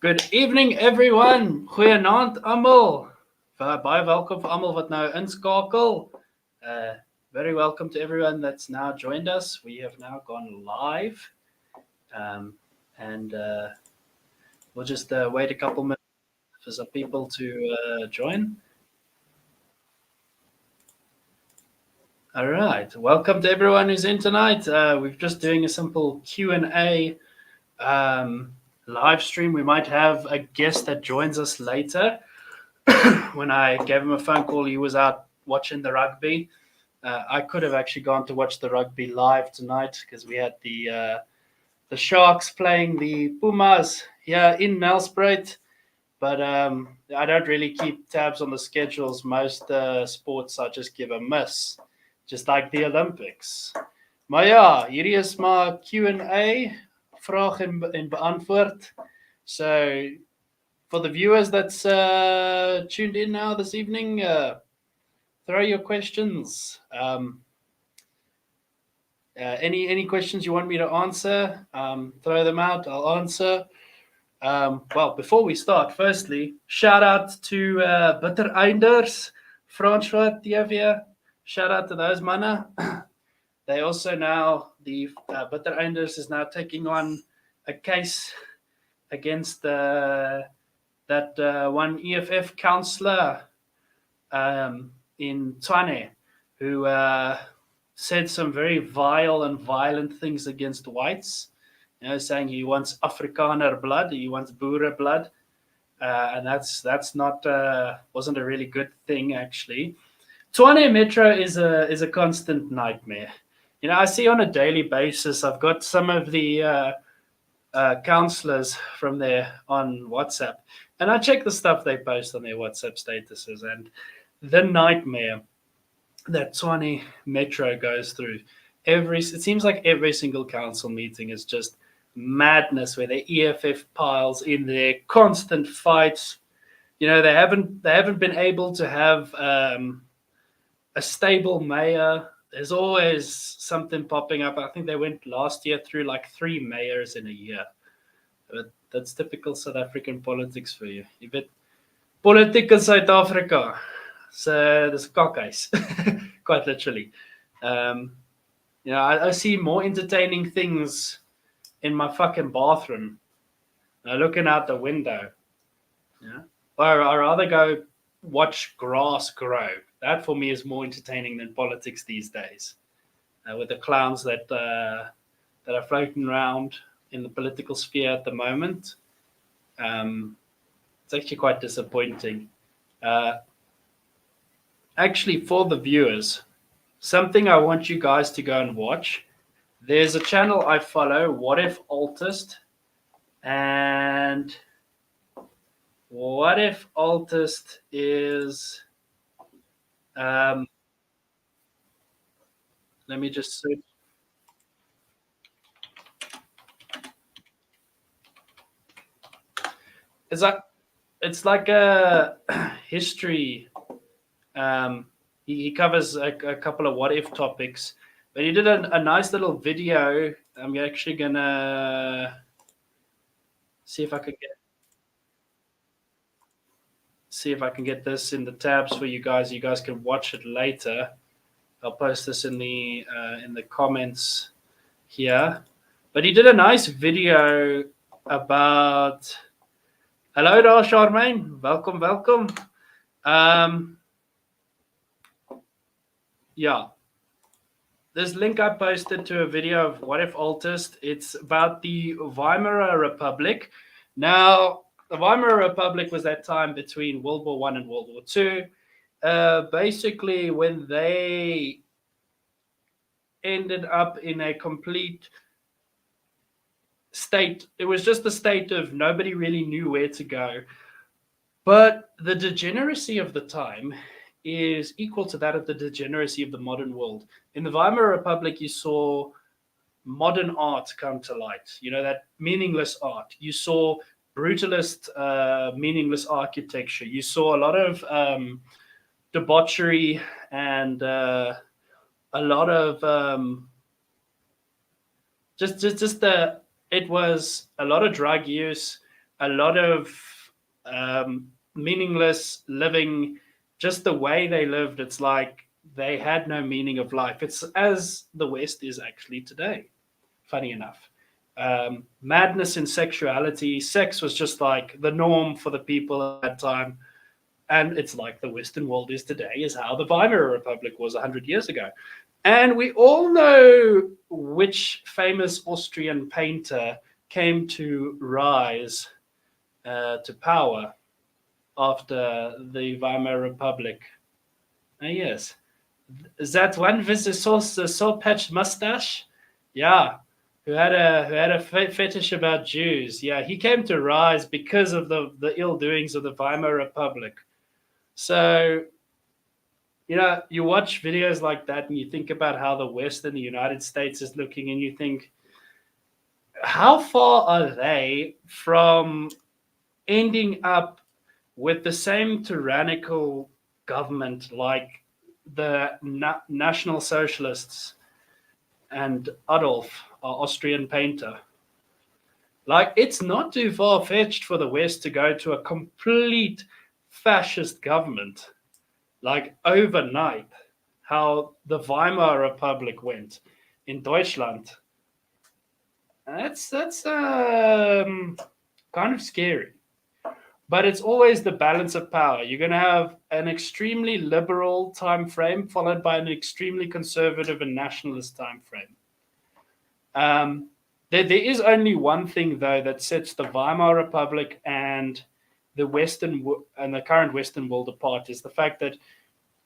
Good evening everyone. Goeienaand almal. Baie welkom vir almal wat nou inskakel. Very welcome to everyone that's now joined us. We have now gone live. And we'll just wait a couple minutes for some people to join. All right. Welcome to everyone who's in tonight. We're just doing a simple Q&A live stream. We might have a guest that joins us later. When I gave him a phone call, he was out watching the rugby. I could have actually gone to watch the rugby live tonight because we had the Sharks playing the Pumas here in Nelspruit. But I don't really keep tabs on the schedules. Most sports I just give a miss, just like the Olympics. Maar ja, hierdie is maar Q&A, vraag en beantwoord. So for the viewers that's tuned in now this evening, throw your questions. Any questions you want me to answer, throw them out, I'll answer. Well, before we start, firstly, shout out to Bittereinders, Francois TV. Shout out to those manna. They also now, the Bittereinders is now taking on a case against that one EFF councillor in Tshwane who said some very vile and violent things against whites. You know, saying he wants Afrikaner blood, he wants Boer blood, and that's not wasn't a really good thing actually. Tshwane Metro is a constant nightmare. You know, I see on a daily basis. I've got some of the councillors from there on WhatsApp, and I check the stuff they post on their WhatsApp statuses, and the nightmare that Tshwane Metro goes through. It seems like every single council meeting is just madness where the EFF piles in there, constant fights. You know, they haven't been able to have a stable mayor. There's always something popping up. I think they went last year through like 3 mayors in a year. But that's typical South African politics for you. You bet politics in South Africa. So there's a cockeyes, quite literally. You know, I see more entertaining things in my fucking bathroom, looking out the window. Yeah, or I rather go watch grass grow. That for me is more entertaining than politics these days. With the clowns that are floating around in the political sphere at the moment, it's actually quite disappointing. Actually, for the viewers, something I want you guys to go and watch. There's a channel I follow, What If Altist, and What If Altist is let me just search. It's like a history. He covers a couple of what if topics, but he did a nice little video. I'm actually gonna see if I can get this in the tabs for you guys. You guys can watch it later. I'll post this in the comments here. But he did a nice video about. Hello there, Charmaine. Welcome. Yeah. This link I posted to a video of What If Altist. It's about the Weimar Republic. Now, the Weimar Republic was that time between World War I and World War II. Basically, when they ended up in a complete state, it was just a state of nobody really knew where to go. But the degeneracy of the time is equal to that of the degeneracy of the modern world. In the Weimar Republic, you saw modern art come to light, you know, that meaningless art. You saw brutalist, meaningless architecture. You saw a lot of debauchery and a lot of it was a lot of drug use, a lot of meaningless living, just the way they lived. It's like they had no meaning of life. It's as the West is actually today, funny enough. Madness in sexuality, sex was just like the norm for the people at that time. And it's like the Western world is today, is how the Weimar Republic was 100 years ago. And we all know which famous Austrian painter came to rise to power after the Weimar Republic. Yes, that one with the soul patch mustache. Yeah, who had a fetish about Jews. Yeah, he came to rise because of the ill doings of the Weimar Republic. So you watch videos like that and you think about how the West and the United States is looking, and you think, how far are they from ending up with the same tyrannical government like the National Socialists and Adolf, our Austrian painter? Like, it's not too far fetched for the West to go to a complete fascist government, like overnight, how the Weimar Republic went in Deutschland. That's kind of scary. But it's always the balance of power. You're going to have an extremely liberal time frame followed by an extremely conservative and nationalist time frame. There is only one thing though that sets the Weimar Republic and the current Western world apart, is the fact that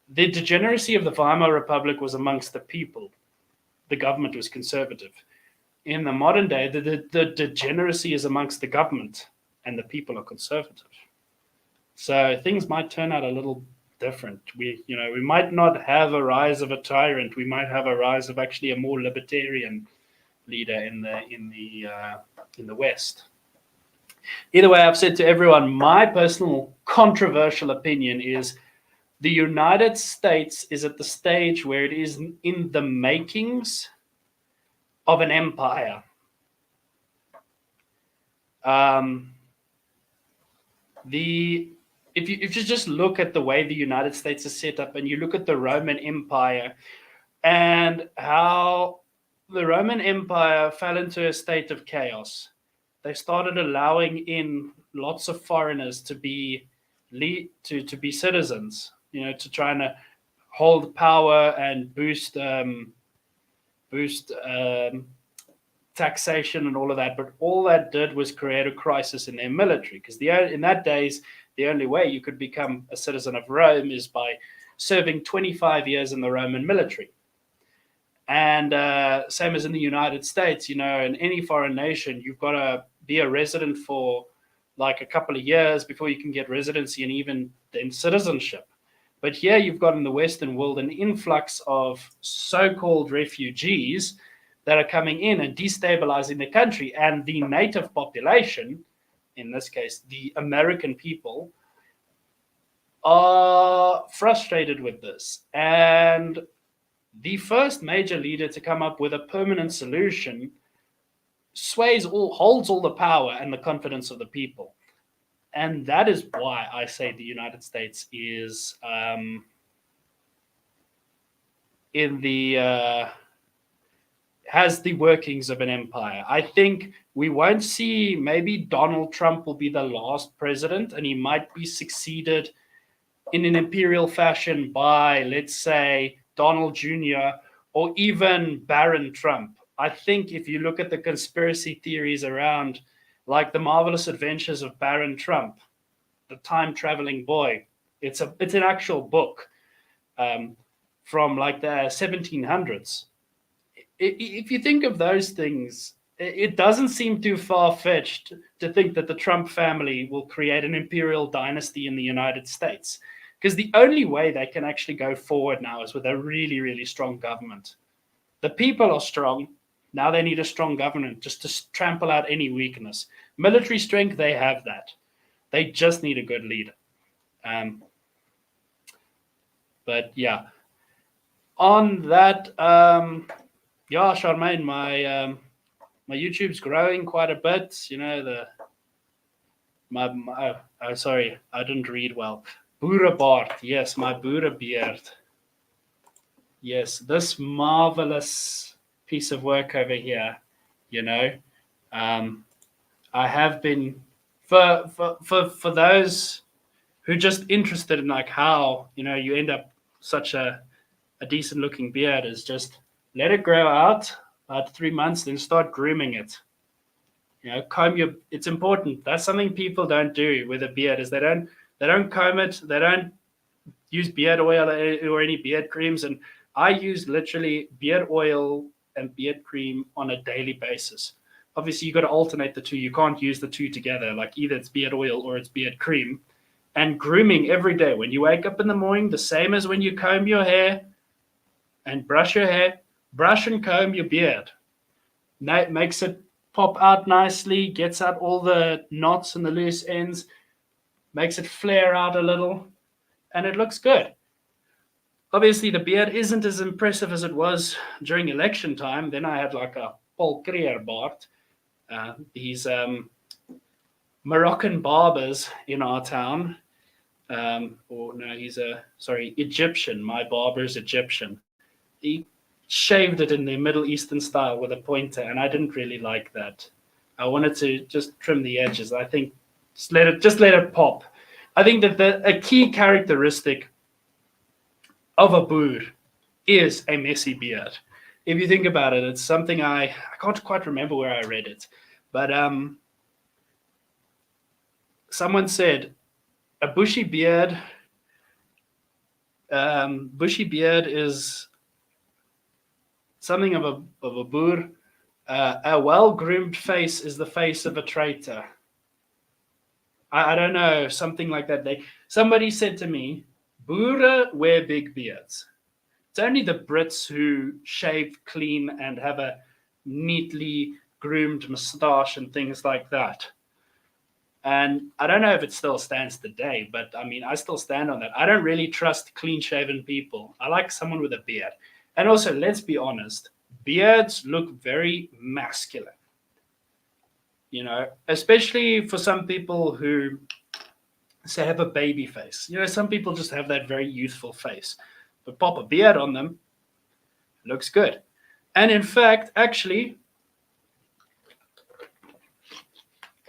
the degeneracy of the Weimar Republic was amongst the people. The government was conservative. In the modern day, the degeneracy is amongst the government, and the people are conservative. So things might turn out a little different. We might not have a rise of a tyrant. We might have a rise of actually a more libertarian leader in the West. Either way, I've said to everyone, my personal controversial opinion is the United States is at the stage where it is in the makings of an empire. If you just look at the way the United States is set up, and you look at the Roman Empire and how the Roman Empire fell into a state of chaos, they started allowing in lots of foreigners to be citizens, to try and hold power and boost taxation and all of that. But all that did was create a crisis in their military, because in that days, the only way you could become a citizen of Rome is by serving 25 years in the Roman military. And same as in the United States, in any foreign nation, you've got to be a resident for like a couple of years before you can get residency and even then citizenship. But here you've got in the Western world an influx of so-called refugees that are coming in and destabilizing the country. And the native population, in this case, the American people, are frustrated with this. And the first major leader to come up with a permanent solution holds all the power and the confidence of the people. And that is why I say the United States is has the workings of an empire. I think we won't see, maybe Donald Trump will be the last president, and he might be succeeded in an imperial fashion by, let's say, Donald Jr. or even Baron Trump. I think if you look at the conspiracy theories around, like the marvelous adventures of Baron Trump, the time-traveling boy, it's an actual book from like the 1700s. If you think of those things, it doesn't seem too far-fetched to think that the Trump family will create an imperial dynasty in the United States. Because the only way they can actually go forward now is with a really, really strong government. The people are strong. Now they need a strong government just to trample out any weakness. Military strength, they have that. They just need a good leader. But yeah. On that, yeah, Charmaine, my YouTube's growing quite a bit. Sorry, I didn't read well. Boerenbaard, yes, my Boer beard. Yes, this marvelous piece of work over here. You know, um, I have been for those who are just interested in like how you end up such a decent looking beard is just let it grow out about 3 months, then start grooming it. Comb your. It's important. That's something people don't do with a beard. Is they don't comb it. They don't use beard oil or any beard creams. And I use literally beard oil and beard cream on a daily basis. Obviously, you got to alternate the two. You can't use the two together. Like either it's beard oil or it's beard cream. And grooming every day when you wake up in the morning, the same as when you comb your hair and brush your hair, brush and comb your beard. That makes it pop out nicely, gets out all the knots and the loose ends, makes it flare out a little, and it looks good. Obviously, the beard isn't as impressive as it was during election time. Then I had like a Paul Creer Bart. These Moroccan barbers in our town. Or no, Egyptian. My barber's Egyptian. He shaved it in the Middle Eastern style with a pointer, and I didn't really like that. I wanted to just trim the edges. I think just let it pop. I think that a key characteristic of a Boer is a messy beard. If you think about it, it's something I can't quite remember where I read it, but someone said a bushy beard is something of a Boer. A well-groomed face is the face of a traitor. I don't know, something like that. Somebody said to me, Boer wear big beards. It's only the Brits who shave clean and have a neatly groomed moustache and things like that. And I don't know if it still stands today, but I mean, I still stand on that. I don't really trust clean shaven people. I like someone with a beard. And also, let's be honest, beards look very masculine. Especially for some people who say have a baby face. Some people just have that very youthful face. But pop a beard on them, looks good. And in fact, actually,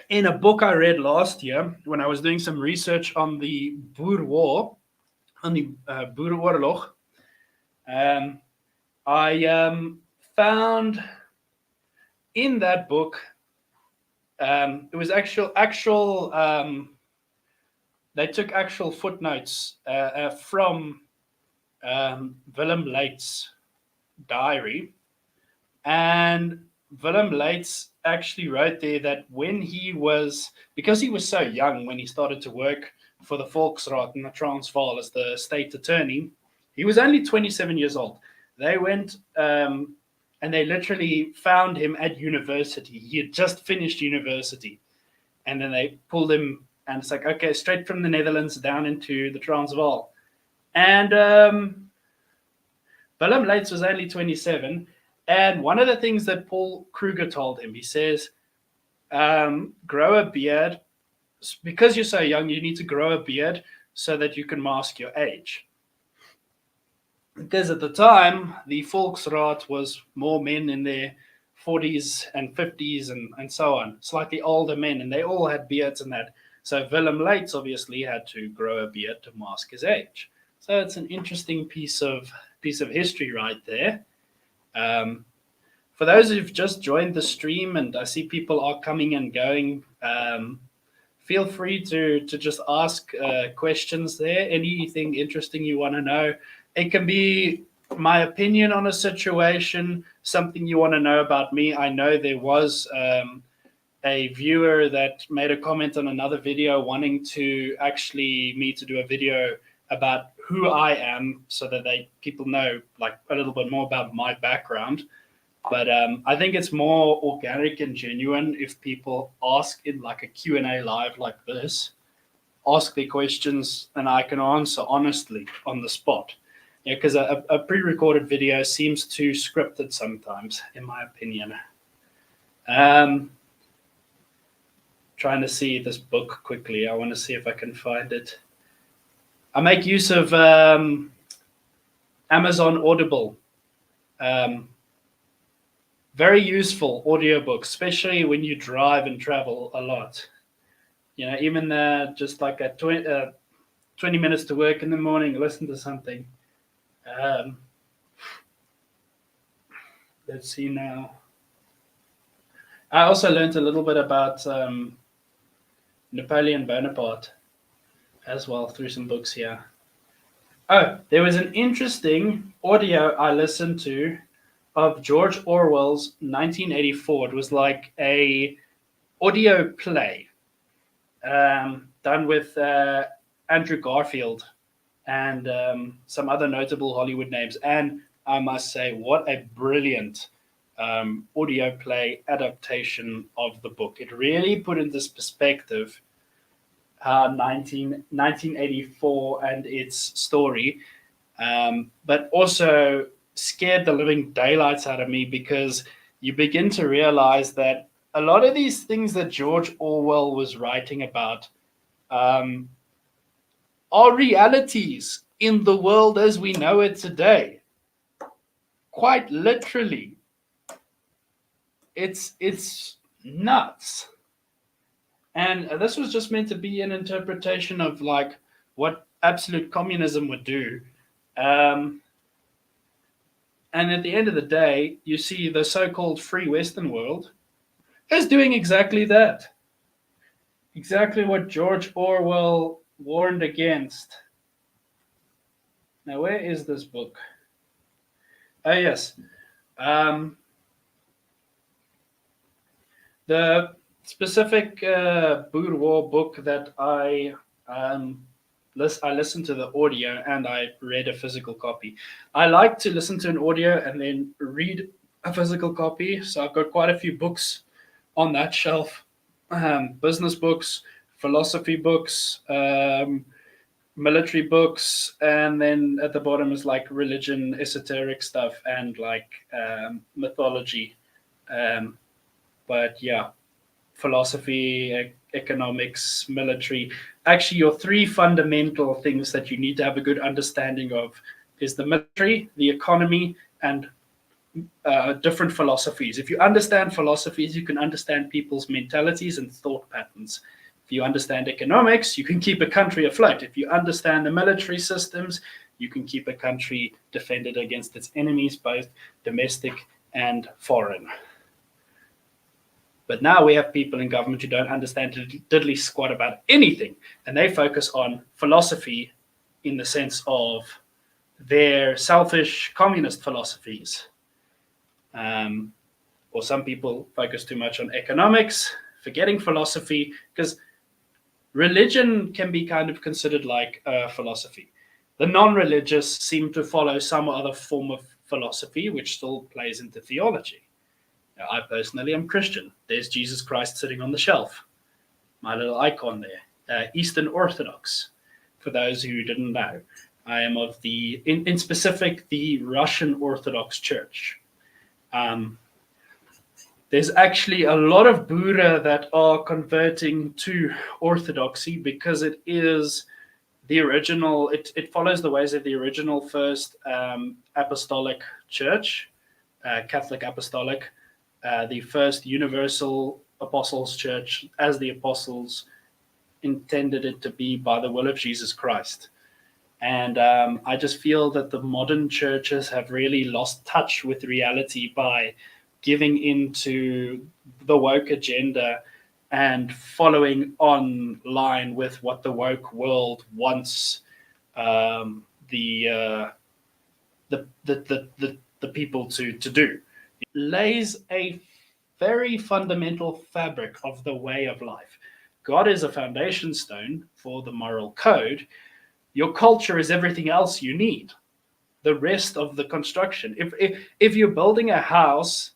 in a book I read last year, when I was doing some research on the Boer War, on the Boereoorlog, I found in that book, it was actual. They took actual footnotes from Willem Leit's diary, and Willem Leitz actually wrote there that because he was so young when he started to work for the Volksraad in the Transvaal as the state attorney, he was only 27 years old. They went and they literally found him at university. He had just finished university. And then they pulled him, and it's like, okay, straight from the Netherlands down into the Transvaal. And Willem Leitz was only 27. And one of the things that Paul Kruger told him, he says, grow a beard. Because you're so young, you need to grow a beard so that you can mask your age. Because at the time, the Volksraad was more men in their 40s and 50s and so on, slightly older men, and they all had beards and that. So Willem Leitz obviously had to grow a beard to mask his age. So it's an interesting piece of history right there. For those who've just joined the stream, and I see people are coming and going, feel free to just ask questions there. Anything interesting you want to know. It can be my opinion on a situation, something you want to know about me. I know there was a viewer that made a comment on another video wanting me to do a video about who I am so that people know like a little bit more about my background. But I think it's more organic and genuine if people ask in like a Q&A live like this, ask their questions and I can answer honestly on the spot. Yeah, because a pre-recorded video seems too scripted sometimes, in my opinion. trying to see this book quickly. I want to see if I can find it. I make use of Amazon Audible. Very useful audiobooks, especially when you drive and travel a lot. Even just like 20 minutes to work in the morning, listen to something. Let's see now. I also learned a little bit about Napoleon Bonaparte as well through some books here. Oh, there was an interesting audio I listened to of George Orwell's 1984. It was like a audio play done with Andrew Garfield and some other notable Hollywood names. And I must say, what a brilliant audio play adaptation of the book. It really put in this perspective 1984 and its story, but also scared the living daylights out of me, because you begin to realize that a lot of these things that George Orwell was writing about are realities in the world as we know it today. Quite literally. It's nuts. And this was just meant to be an interpretation of like what absolute communism would do. And at the end of the day, you see the so-called free Western world is doing exactly that. Exactly what George Orwell warned against. Now, where is this book? Oh, yes. The specific Boer War book that I listened to the audio and I read a physical copy. I like to listen to an audio and then read a physical copy. So I've got quite a few books on that shelf. Business books, philosophy books, military books, and then at the bottom is like religion, esoteric stuff, and like mythology. But yeah, philosophy, economics, military. Actually, your three fundamental things that you need to have a good understanding of is the military, the economy, and different philosophies. If you understand philosophies, you can understand people's mentalities and thought patterns. If you understand economics, you can keep a country afloat. If you understand the military systems, you can keep a country defended against its enemies, both domestic and foreign. But now we have people in government who don't understand diddly squat about anything, and they focus on philosophy in the sense of their selfish communist philosophies. Or some people focus too much on economics, forgetting philosophy, because religion can be kind of considered like a philosophy. The non-religious seem to follow some other form of philosophy, which still plays into theology. Now, I personally am Christian. There's Jesus Christ sitting on the shelf. My little icon there. Eastern Orthodox, for those who didn't know. I am of the, in specific, the Russian Orthodox Church. There's actually a lot of Boer that are converting to Orthodoxy because it is the original, it follows the ways of the original first apostolic church, Catholic apostolic, the first universal apostles church as the apostles intended it to be by the will of Jesus Christ. And I just feel that the modern churches have really lost touch with reality by giving into the woke agenda and following online with what the woke world wants the people to do. It lays a very fundamental fabric of the way of life. God is a foundation stone for the moral code. Your culture is everything else you need. The rest of the construction. If you're building a house,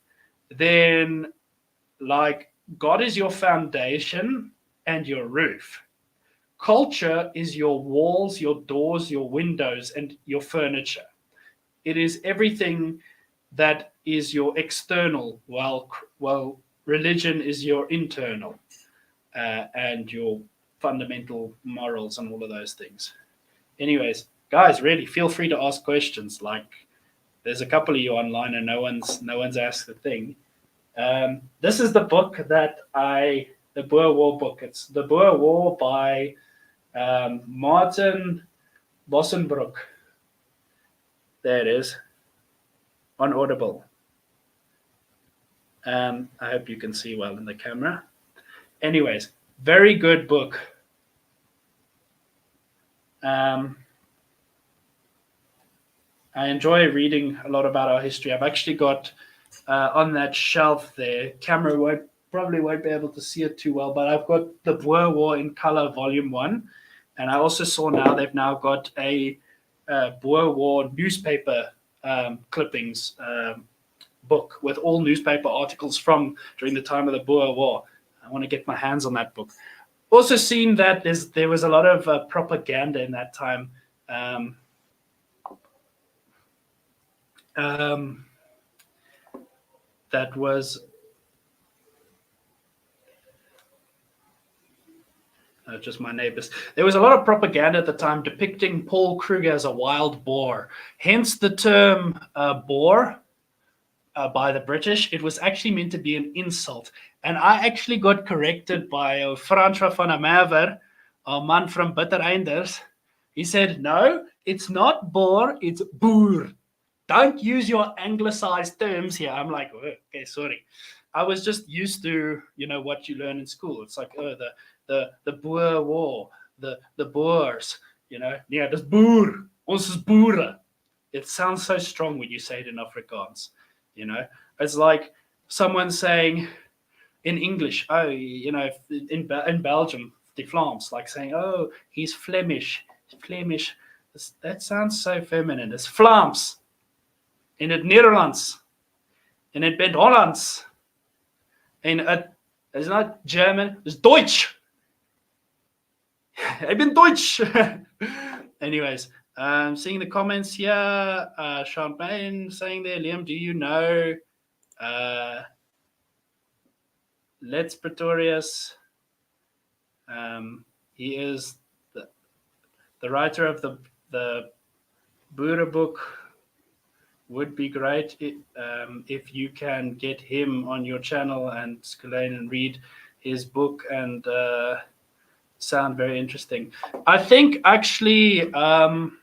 then like God is your foundation and your roof. Culture is your walls, your doors, your windows, and your furniture. It is everything that is your external, while religion is your internal. and your fundamental morals and all of those things. Anyways, guys, really feel free to ask questions. Like, there's a couple of you online, and no one's asked a thing. This is the book the Boer War book. It's the Boer War by Martin Bossenbroek. There it is, on Audible. I hope you can see well in the camera. Anyways, very good book. I enjoy reading a lot about our history. I've actually got on that shelf there, camera probably won't be able to see it too well, but I've got the Boer War in color, volume 1. And I also saw now they've now got a Boer War newspaper clippings book with all newspaper articles from during the time of the Boer War. I want to get my hands on that book. Also seen that there was a lot of propaganda in that time. That was just my neighbors. There was a lot of propaganda at the time depicting Paul Kruger as a wild boar. Hence the term Boer by the British. It was actually meant to be an insult. And I actually got corrected by Francois van der Merwe, a man from Bittereinders. He said, no, it's not Boer, it's Boer. Don't use your anglicized terms here. I'm like, oh, okay, sorry. I was just used to, what you learn in school. It's like, the Boer War, the Boers, Yeah, this Boer, ons is Boere. It sounds so strong when you say it in Afrikaans, It's like someone saying in English, oh, in Belgium, the Vlaams, like saying, oh, he's Flemish. Flemish. That sounds so feminine. It's Vlaams. In het Nederlands, in het bent Hollands, it's not German, it's Deutsch. Ik ben Deutsch. Anyways, seeing the comments here, Champagne saying there, Liam, do you know Let's Pretorius? He is the writer of the Boer book. Would be great if you can get him on your channel and Skelein and read his book and sound very interesting. I think actually I'm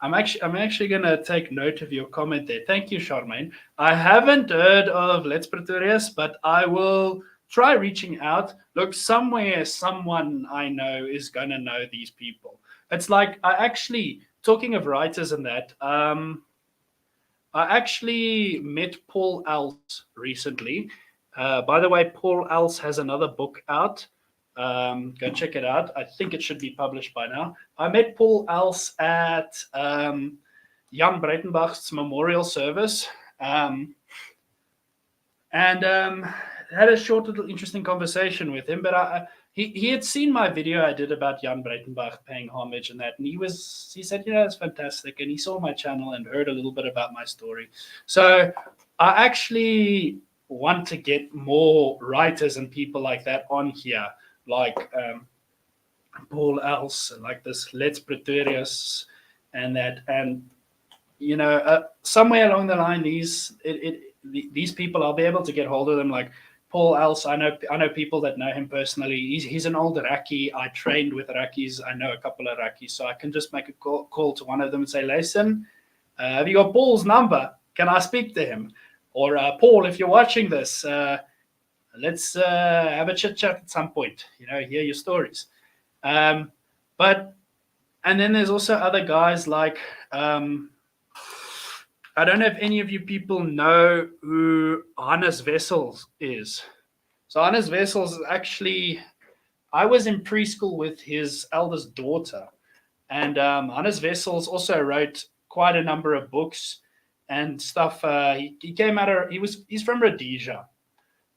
actually gonna take note of your comment there. Thank you, Charmaine. I haven't heard of Let's Pretorius, but I will try reaching out. Look, somewhere someone I know is gonna know these people. It's like talking of writers and that, I actually met Paul Alst recently. By the way, Paul Alst has another book out. Go check it out. I think it should be published by now. I met Paul Alst at Jan Breitenbach's memorial service and had a short little interesting conversation with him. But he had seen my video I did about Jan Breitenbach paying homage and that, and he said, it's fantastic, and he saw my channel and heard a little bit about my story. So I actually want to get more writers and people like that on here, like Paul Alst, and like this Let's Pretorius, and that, and somewhere along the line, these people, I'll be able to get hold of them, like Paul Alst. I know people that know him personally. He's an old Iraqi. I trained with Iraqis. I know a couple of Iraqis, so I can just make a call to one of them and say, listen, have you got Paul's number? Can I speak to him? Or Paul, if you're watching this, let's have a chit chat at some point. Hear your stories. And then there's also other guys like I don't know if any of you people know who Hannes Wessels is. So Hannes Wessels is actually, I was in preschool with his eldest daughter, and Hannes Wessels also wrote quite a number of books and stuff. He came out he's from Rhodesia,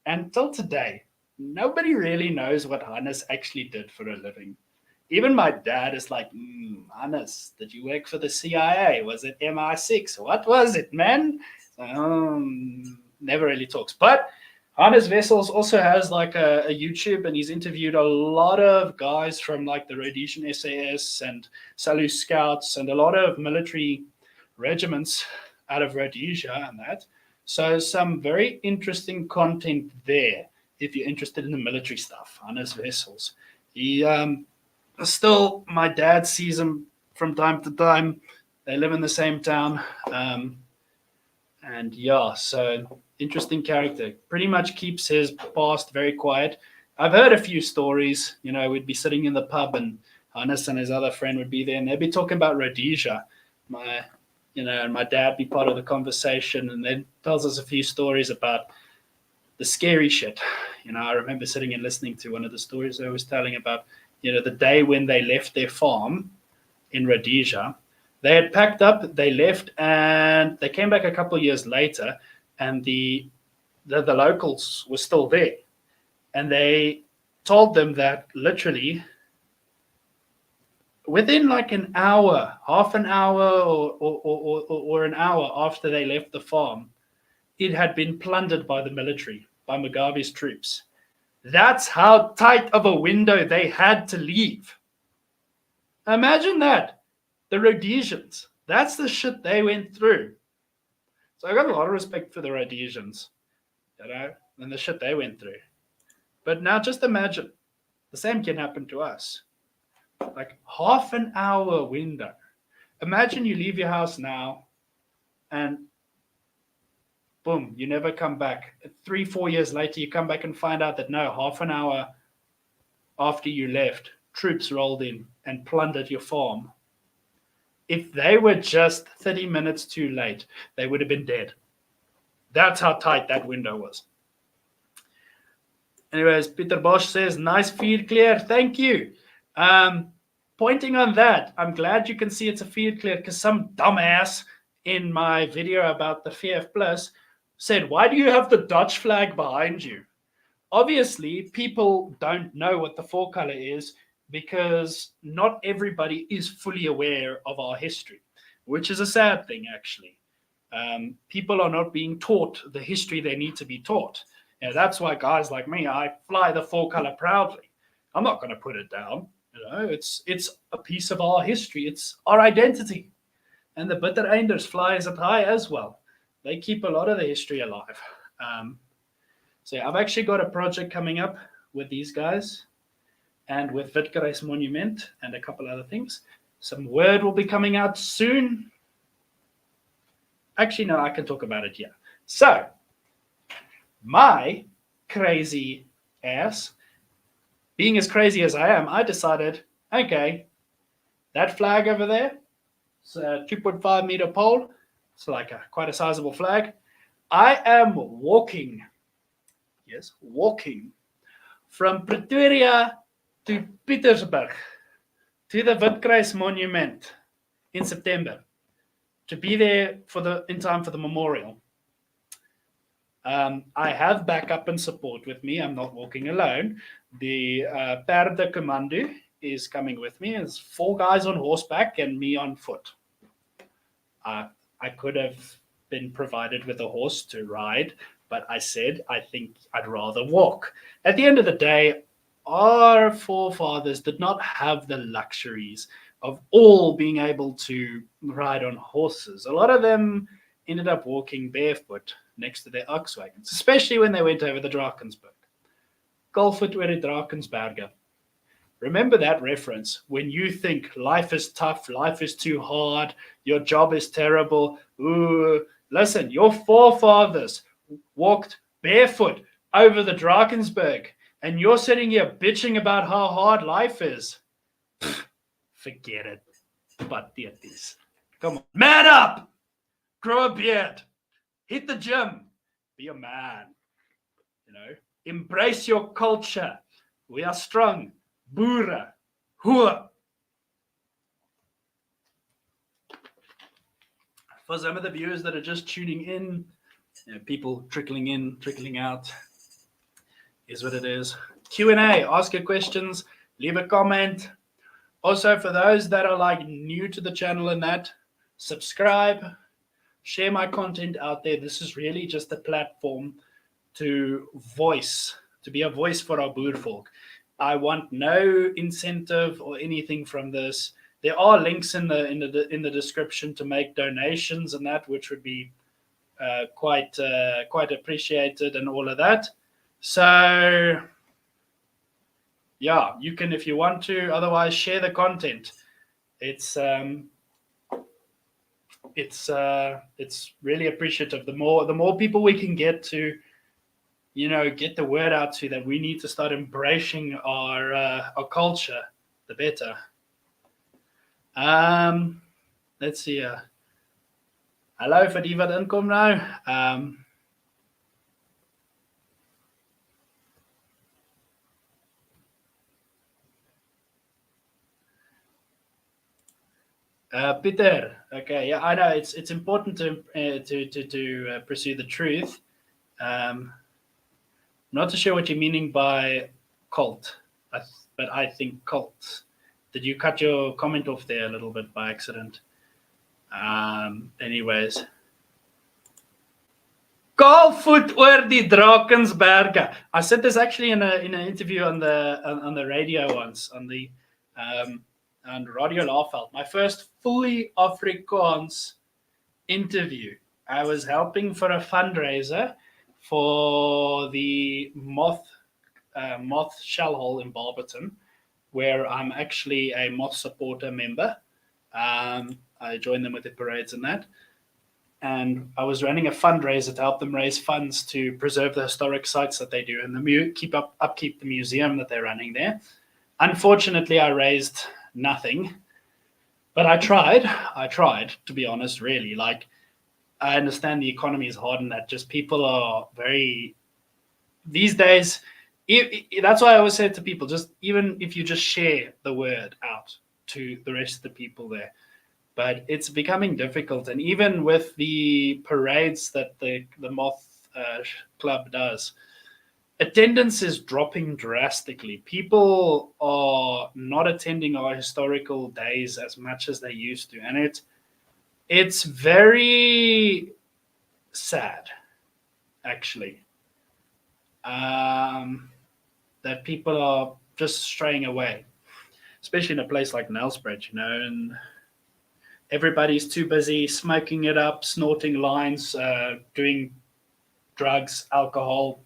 and till today, nobody really knows what Hannes actually did for a living. Even my dad is like, Hannes, did you work for the CIA? Was it MI6? What was it, man? Never really talks. But Hannes Wessels also has like a YouTube, and he's interviewed a lot of guys from like the Rhodesian SAS and Salu Scouts and a lot of military regiments out of Rhodesia and that. So some very interesting content there if you're interested in the military stuff. Hannes Wessels. He still, my dad sees him from time to time. They live in the same town. And yeah, so interesting character. Pretty much keeps his past very quiet. I've heard a few stories. You know, we'd be sitting in the pub, and Hannes and his other friend would be there, and they'd be talking about Rhodesia. And my dad be part of the conversation, and then tells us a few stories about the scary shit. You know, I remember sitting and listening to one of the stories they was telling about, you know, the day when they left their farm in Rhodesia. They had packed up, they left, and they came back a couple of years later, and the locals were still there. And they told them that literally within like an hour, half an hour or an hour after they left the farm, it had been plundered by the military, by Mugabe's troops. That's how tight of a window they had to leave. Imagine that. The Rhodesians. That's the shit they went through. So I got a lot of respect for the Rhodesians, you know, and the shit they went through. But now just imagine, the same can happen to us. Like half an hour window. Imagine you leave your house now and boom, you never come back. 3-4 years later, you come back and find out that no, half an hour after you left, troops rolled in and plundered your farm. If they were just 30 minutes too late, they would have been dead. That's how tight that window was. Anyways, Peter Bosch says, nice feed clear. Thank you. Pointing on that, I'm glad you can see it's a feed clear because some dumbass in my video about the VF Plus said, why do you have the Dutch flag behind you? Obviously, people don't know what the four color is because not everybody is fully aware of our history, which is a sad thing, actually. People are not being taught the history they need to be taught. And that's why guys like me, I fly the four color proudly. I'm not going to put it down. You know, it's a piece of our history. It's our identity. And the Bittereinders flies it high as well. They keep a lot of the history alive. So yeah, I've actually got a project coming up with these guys and with Witkery's Monument and a couple other things. Some word will be coming out soon. Actually, no, I can talk about it here. So, my crazy ass, being as crazy as I am, I decided, okay, that flag over there, it's a 2.5 meter pole. It's like quite a sizable flag. I am walking from Pretoria to Pietersburg to the Witkery's Monument in September to be there in time for the memorial. I have backup and support with me. I'm not walking alone. The Perde Commando is coming with me. It's 4 guys on horseback and me on foot. I could have been provided with a horse to ride, but I said I think I'd rather walk. At the end of the day, our forefathers did not have the luxuries of all being able to ride on horses. A lot of them ended up walking barefoot next to their ox wagons, especially when they went over the Drakensberg. Golfoot oor die Drakensberge. Remember that reference when you think life is tough, life is too hard, your job is terrible. Ooh, listen, your forefathers walked barefoot over the Drakensberg, and you're sitting here bitching about how hard life is. Pfft, forget it. Patheties. Come on. Man up! Grow a beard. Hit the gym. Be a man. You know, embrace your culture. We are strong. Boere. Hoor. For some of the viewers that are just tuning in, you know, people trickling in, trickling out, is what it is. Q&A, ask your questions, leave a comment. Also, for those that are like new to the channel and that, subscribe, share my content out there. This is really just a platform to be a voice for our Boer folk. I want no incentive or anything from this. There are links in the description to make donations and that, which would be quite appreciated and all of that. So yeah, you can if you want to. Otherwise, share the content. It's really appreciative. The more people we can get to, get the word out to that we need to start embracing our culture, the better. Let's see. Hallo vir die wat inkom nou. Peter, okay, yeah, I know it's important to pursue the truth. Not too sure what you're meaning by cult, but I think cult. Did you cut your comment off there a little bit by accident? Anyways. Kaalvoet oor die Drakensberge. I said this actually in an interview on the radio once, on Radio Laafveld. My first fully Afrikaans interview. I was helping for a fundraiser for the Moth Shell Hole in Barberton, where I'm actually a Moth supporter member. I joined them with the parades and that. And I was running a fundraiser to help them raise funds to preserve the historic sites that they do and upkeep the museum that they're running there. Unfortunately, I raised nothing, but I tried, to be honest, really. Like, I understand the economy is hard and that just people are very, these days, that's why I always say to people, just even if you just share the word out to the rest of the people there. But it's becoming difficult. And even with the parades that the Moth Club does, attendance is dropping drastically. People are not attending our historical days as much as they used to. And it's very sad, actually, that people are just straying away, especially in a place like Nelspruit, and everybody's too busy smoking it up, snorting lines, doing drugs, alcohol,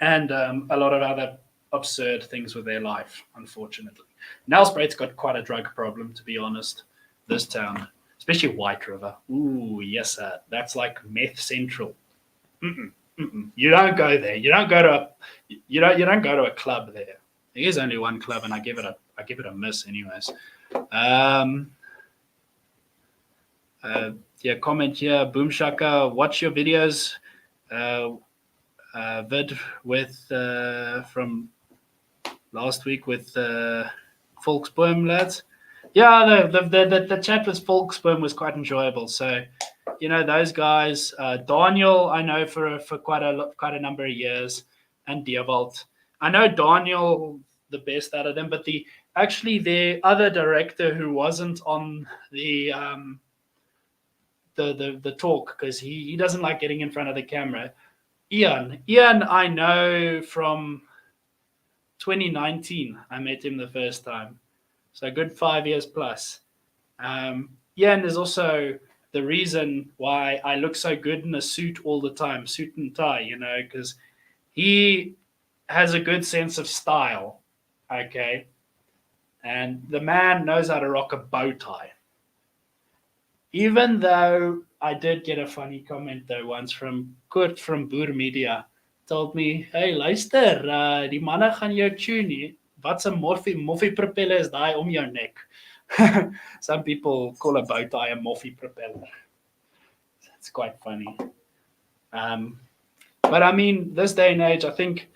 and a lot of other absurd things with their life, unfortunately. Nelspruit's got quite a drug problem, to be honest, this town, especially White River. Ooh, yes, sir. That's like meth central. You don't go there. You don't go to a club there. There is only one club, and I give it a miss, anyways. Comment here, Boom Shaka. Watch your videos. Vid with from last week with Volksboom lads. Yeah, the chat with Volksboom was quite enjoyable. So, those guys, Daniel, I know for quite a number of years, and Dierwald. I know Daniel the best out of them, but the other director who wasn't on the talk, because he doesn't like getting in front of the camera. Ian, I know from 2019. I met him the first time, so a good 5 years plus. Ian is also the reason why I look so good in a suit all the time, suit and tie, because he has a good sense of style, okay? And the man knows how to rock a bow tie. Even though I did get a funny comment though once from Kurt from Boer Media, told me, hey, luister, die manne gaan jou tune nie. Wat 'n moffie propeller is daai om jou nek? Some people call a bow tie a moffie propeller. It's quite funny. But I mean, this day and age, I think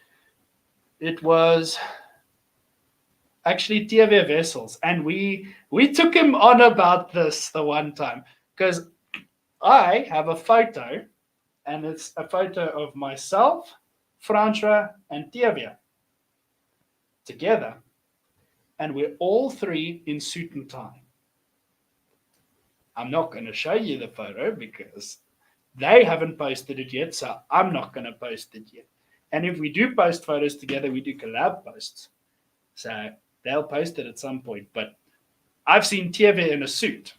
it was actually TV Vessels, and we took him on about this the one time, because I have a photo, and it's a photo of myself, Francois, and Tevye together, and we're all three in suit and tie. I'm not going to show you the photo because They haven't posted it yet, so I'm not going to post it yet. And if we do post photos together, we do collab posts. So they'll post it at some point. But I've seen Teve in a suit.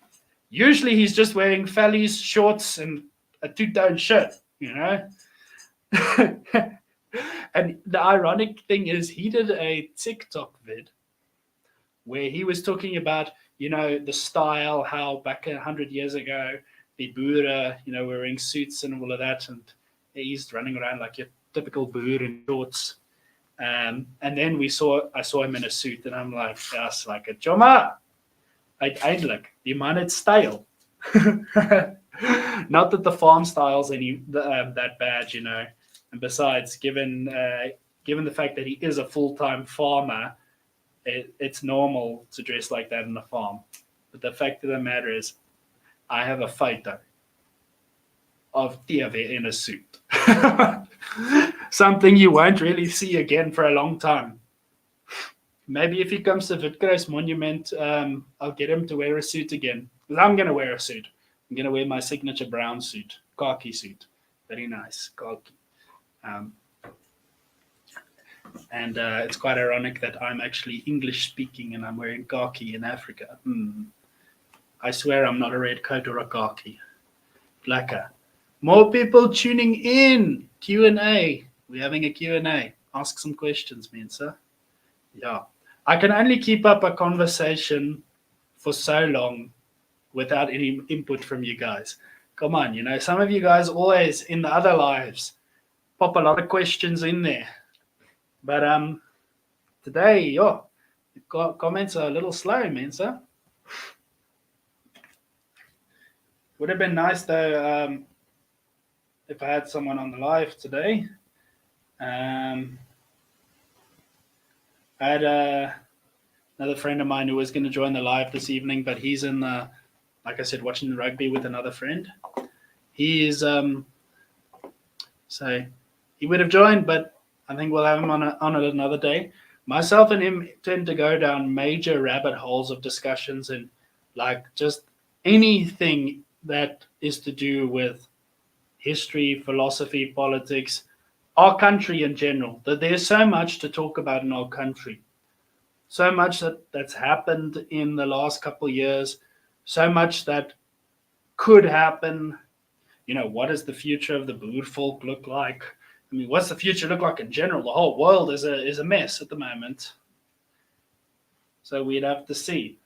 Usually he's just wearing fellies, shorts, and a two-tone shirt, you know? And the ironic thing is he did a TikTok vid where he was talking about, the style, how back 100 years ago, the Boer, wearing suits and all of that, and he's running around like your typical Boer in shorts. And then I saw him in a suit, and I'm like, that's like a Joma. Eindelijk, die man het style. Not that the farm style's any that bad, And besides, given the fact that he is a full-time farmer, it's normal to dress like that in a farm. But the fact of the matter is, I have a photo of Teve in a suit. Something you won't really see again for a long time. Maybe if he comes to Witkruis Monument, I'll get him to wear a suit again. Because I'm going to wear a suit. I'm going to wear my signature brown suit, khaki suit. Very nice, khaki. And it's quite ironic that I'm actually English speaking and I'm wearing khaki in Africa. I swear I'm not a red coat or a khaki. Lekker. More people tuning in. Q&A. We're having a Q&A. Ask some questions, Mensa. Yeah. I can only keep up a conversation for so long without any input from you guys. Come on, some of you guys always in the other lives pop a lot of questions in there. But today, the comments are a little slow, Mensa. Would have been nice though if I had someone on the live today. I had another friend of mine who was going to join the live this evening, but he's in like I said, watching the rugby with another friend. He is so he would have joined, but I think we'll have him on it another day. Myself and him tend to go down major rabbit holes of discussions and like just anything that is to do with history, philosophy, politics, our country in general. That there's so much to talk about in our country. So much that's happened in the last couple of years. So much that could happen. What does the future of the Boer folk look like? I mean, what's the future look like in general? The whole world is a mess at the moment. So we'd have to see.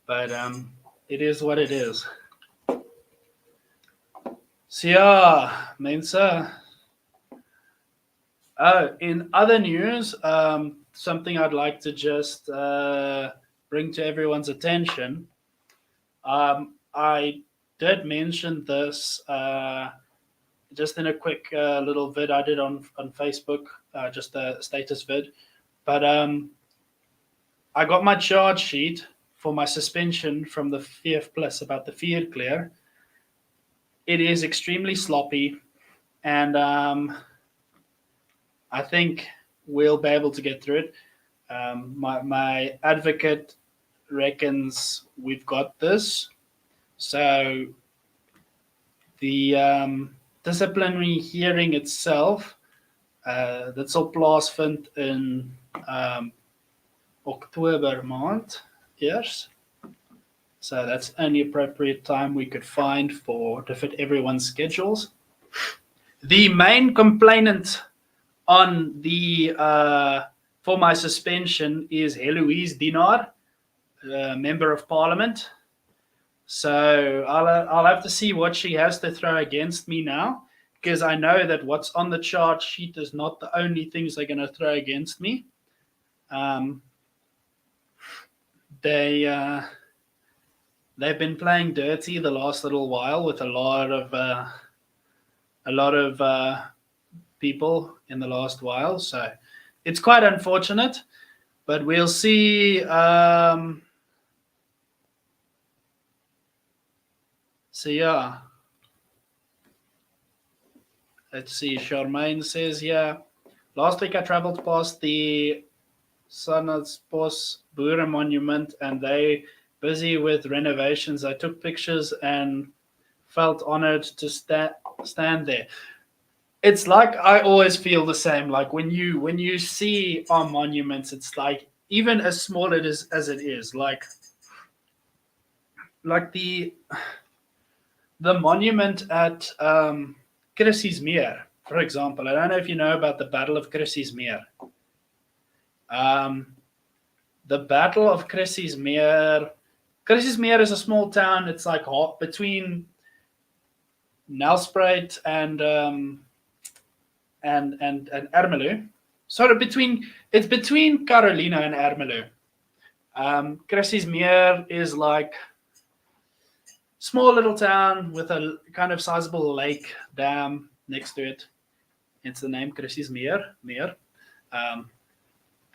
But it is what it is. So yeah, Mensa. In other news, something I'd like to just bring to everyone's attention. I did mention this just in a quick little vid I did on Facebook, just a status vid. But I got my charge sheet for my suspension from the VF Plus about the Fiat Clear. It is extremely sloppy, and I think we'll be able to get through it. My advocate reckons we've got this. So the disciplinary hearing itself, dit sal plaasvind in October maand eers. So that's only appropriate time we could find to fit everyone's schedules. The main complainant on the for my suspension is Heloise Dienaar, Member of Parliament. So I'll have to see what she has to throw against me now, because I know that what's on the charge sheet is not the only things they're going to throw against me. They've been playing dirty the last little while with a lot of people in the last while, so it's quite unfortunate. But we'll see. So yeah, let's see. Charmaine says, yeah, last week I traveled past the Sanatspos Boer Monument, and they busy with renovations. I took pictures and felt honored to stand there. It's like I always feel the same. Like when you see our monuments, it's like even as small it is as it is, like the monument at Chrissie'smeer, for example. I don't know if you know about the Battle of Chrissie'smeer. Um, the Battle of Chrissie'smeer. Chrissie'smeer is a small town. It's like between Nelspruit and Ermelo. Sort of between it's between Carolina and Ermelo. Chrissie'smeer is like small little town with a kind of sizable lake dam next to it. It's the name Chrissie'smeer. Um,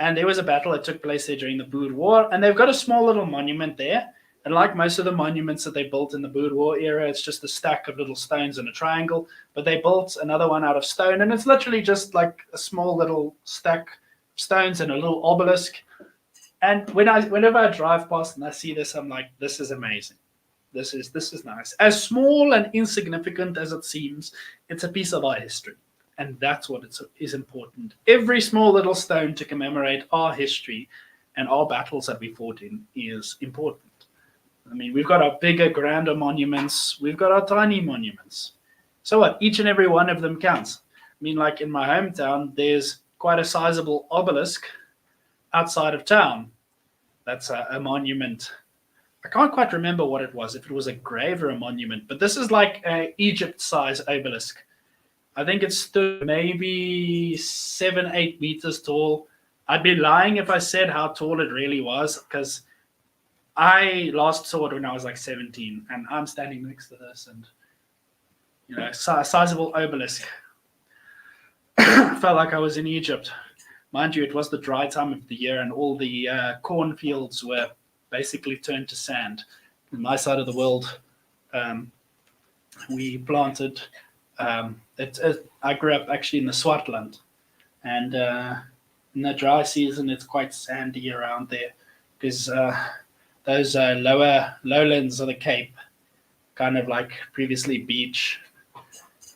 and there was a battle that took place there during the Boer War, and they've got a small little monument there. And like most of the monuments that they built in the Boer War era, it's just a stack of little stones in a triangle. But they built another one out of stone, and it's literally just like a small little stack of stones and a little obelisk. And whenever I drive past and I see this, I'm like, this is amazing. This is nice. As small and insignificant as it seems, it's a piece of our history. And that's what is important. Every small little stone to commemorate our history and our battles that we fought in is important. I mean, we've got our bigger, grander monuments. We've got our tiny monuments. So what? Each and every one of them counts. I mean, like in my hometown, there's quite a sizable obelisk outside of town. That's a monument. I can't quite remember what it was, if it was a grave or a monument. But this is like an Egypt-size obelisk. I think it stood maybe 7-8 meters tall. I'd be lying if I said how tall it really was, because I last saw it when I was like 17, and I'm standing next to this, and sizable obelisk. Felt like I was in Egypt. Mind you, it was the dry time of the year, and all the cornfields were basically turned to sand. In my side of the world, we planted. I grew up actually in the Swartland, and in the dry season, it's quite sandy around there because those lowlands of the Cape, kind of like previously beach,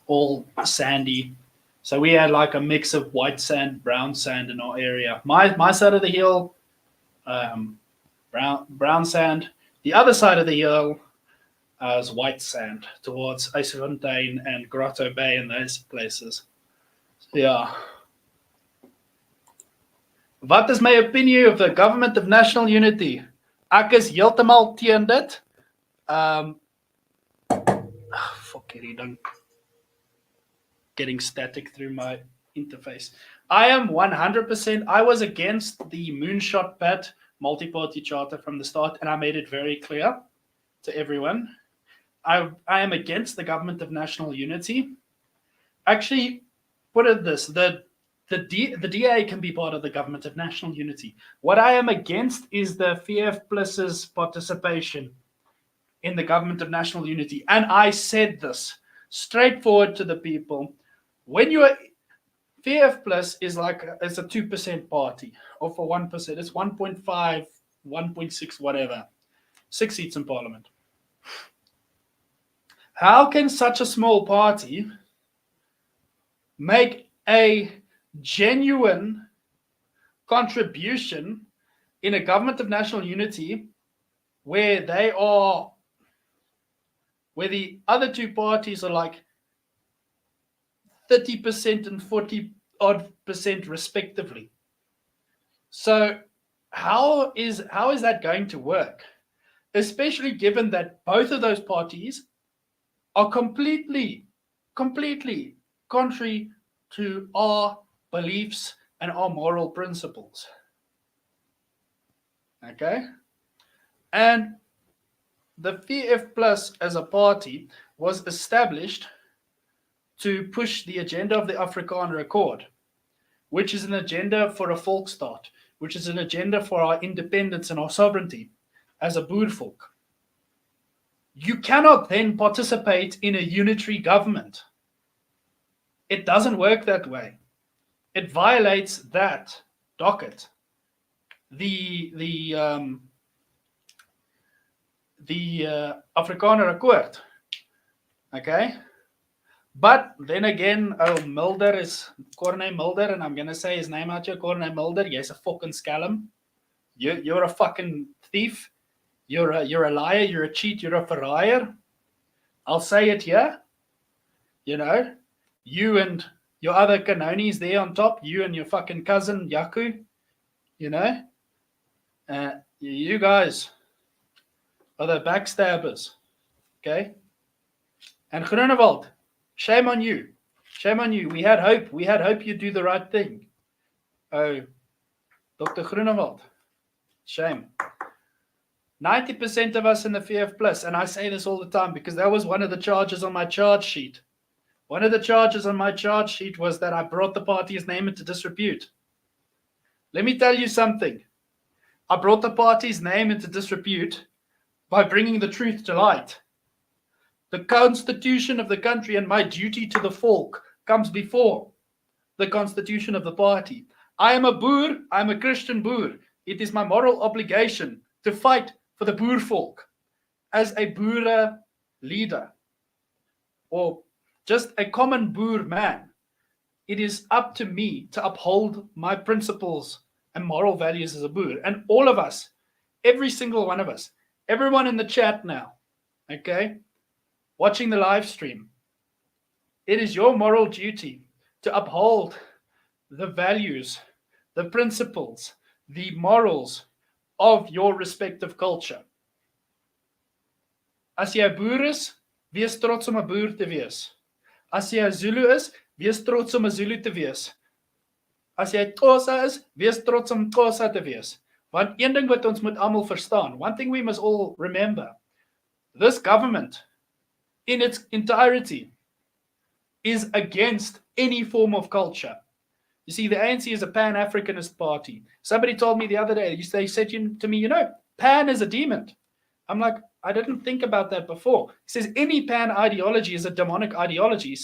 all sandy. So we had like a mix of white sand, brown sand in our area. My side of the hill, brown sand. The other side of the hill is white sand towards Eisenfontein and Grotto Bay and those places. So, yeah. Wat is my opinion of the government of national unity? Ek is heeltemal teen dit. Fuck it, done. Getting static through my interface. I am 100%. I was against the moonshot pat multi-party charter from the start, and I made it very clear to everyone. I am against the government of national unity. Actually, put it this: the DA can be part of the government of national unity. What I am against is the VF+'s participation in the government of national unity. And I said this straightforward to the people. When you're VF+ is like it's a 2% party, or for 1%, it's 1.5, 1.6, whatever, 6 seats in parliament. How can such a small party make a genuine contribution in a government of national unity where the other two parties are like 30% and 40% respectively? So how is that going to work? Especially given that both of those parties are completely contrary to our beliefs and our moral principles. Okay? And the VF+ as a party was established to push the agenda of the Afrikaner Accord, which is an agenda for a Volksstaat, which is an agenda for our independence and our sovereignty as a Boervolk. You cannot then participate in a unitary government. It doesn't work that way. It violates that docket. The the Afrikaner Akkoord. Okay? But then again, Mulder is Corne Mulder, and I'm going to say his name out here, Corne Mulder. He's a fucking scallum. You're a fucking thief. You're a liar. You're a cheat. You're a verraaier. I'll say it here. You know, you and your other canonis there on top, you and your fucking cousin Yaku, you know, you guys are the backstabbers, okay? And Groenewald, shame on you. Shame on you. We had hope. We had hope you'd do the right thing. Oh, Dr. Groenewald, shame. 90% of us in the VF Plus, and I say this all the time because that was one of the charges on my charge sheet. One of the charges on my charge sheet was that I brought the party's name into disrepute. Let me tell you something. I brought the party's name into disrepute by bringing the truth to light. The constitution of the country and my duty to the Volk comes before the constitution of the party. I am a Boer. I am a Christian Boer. It is my moral obligation to fight for the Boer Volk as a Boer leader or just a common Boer man. It is up to me to uphold my principles and moral values as a Boer. And all of us, every single one of us, everyone in the chat now, okay, watching the live stream, it is your moral duty to uphold the values, the principles, the morals of your respective culture. As jy 'n Boer is, wees trots om 'n Boer te wees. As jy 'n Zulu is, wees trots om 'n Zulu te wees. As jy Xhosa is, wees trots om Xhosa te wees. Want een ding wat ons moet almal verstaan, one thing we must all remember, this government in its entirety is against any form of culture. You see, the ANC is a Pan-Africanist party. Somebody told me the other day, they said to me, Pan is a demon. I'm like, I didn't think about that before. He says, any Pan ideology is a demonic ideology.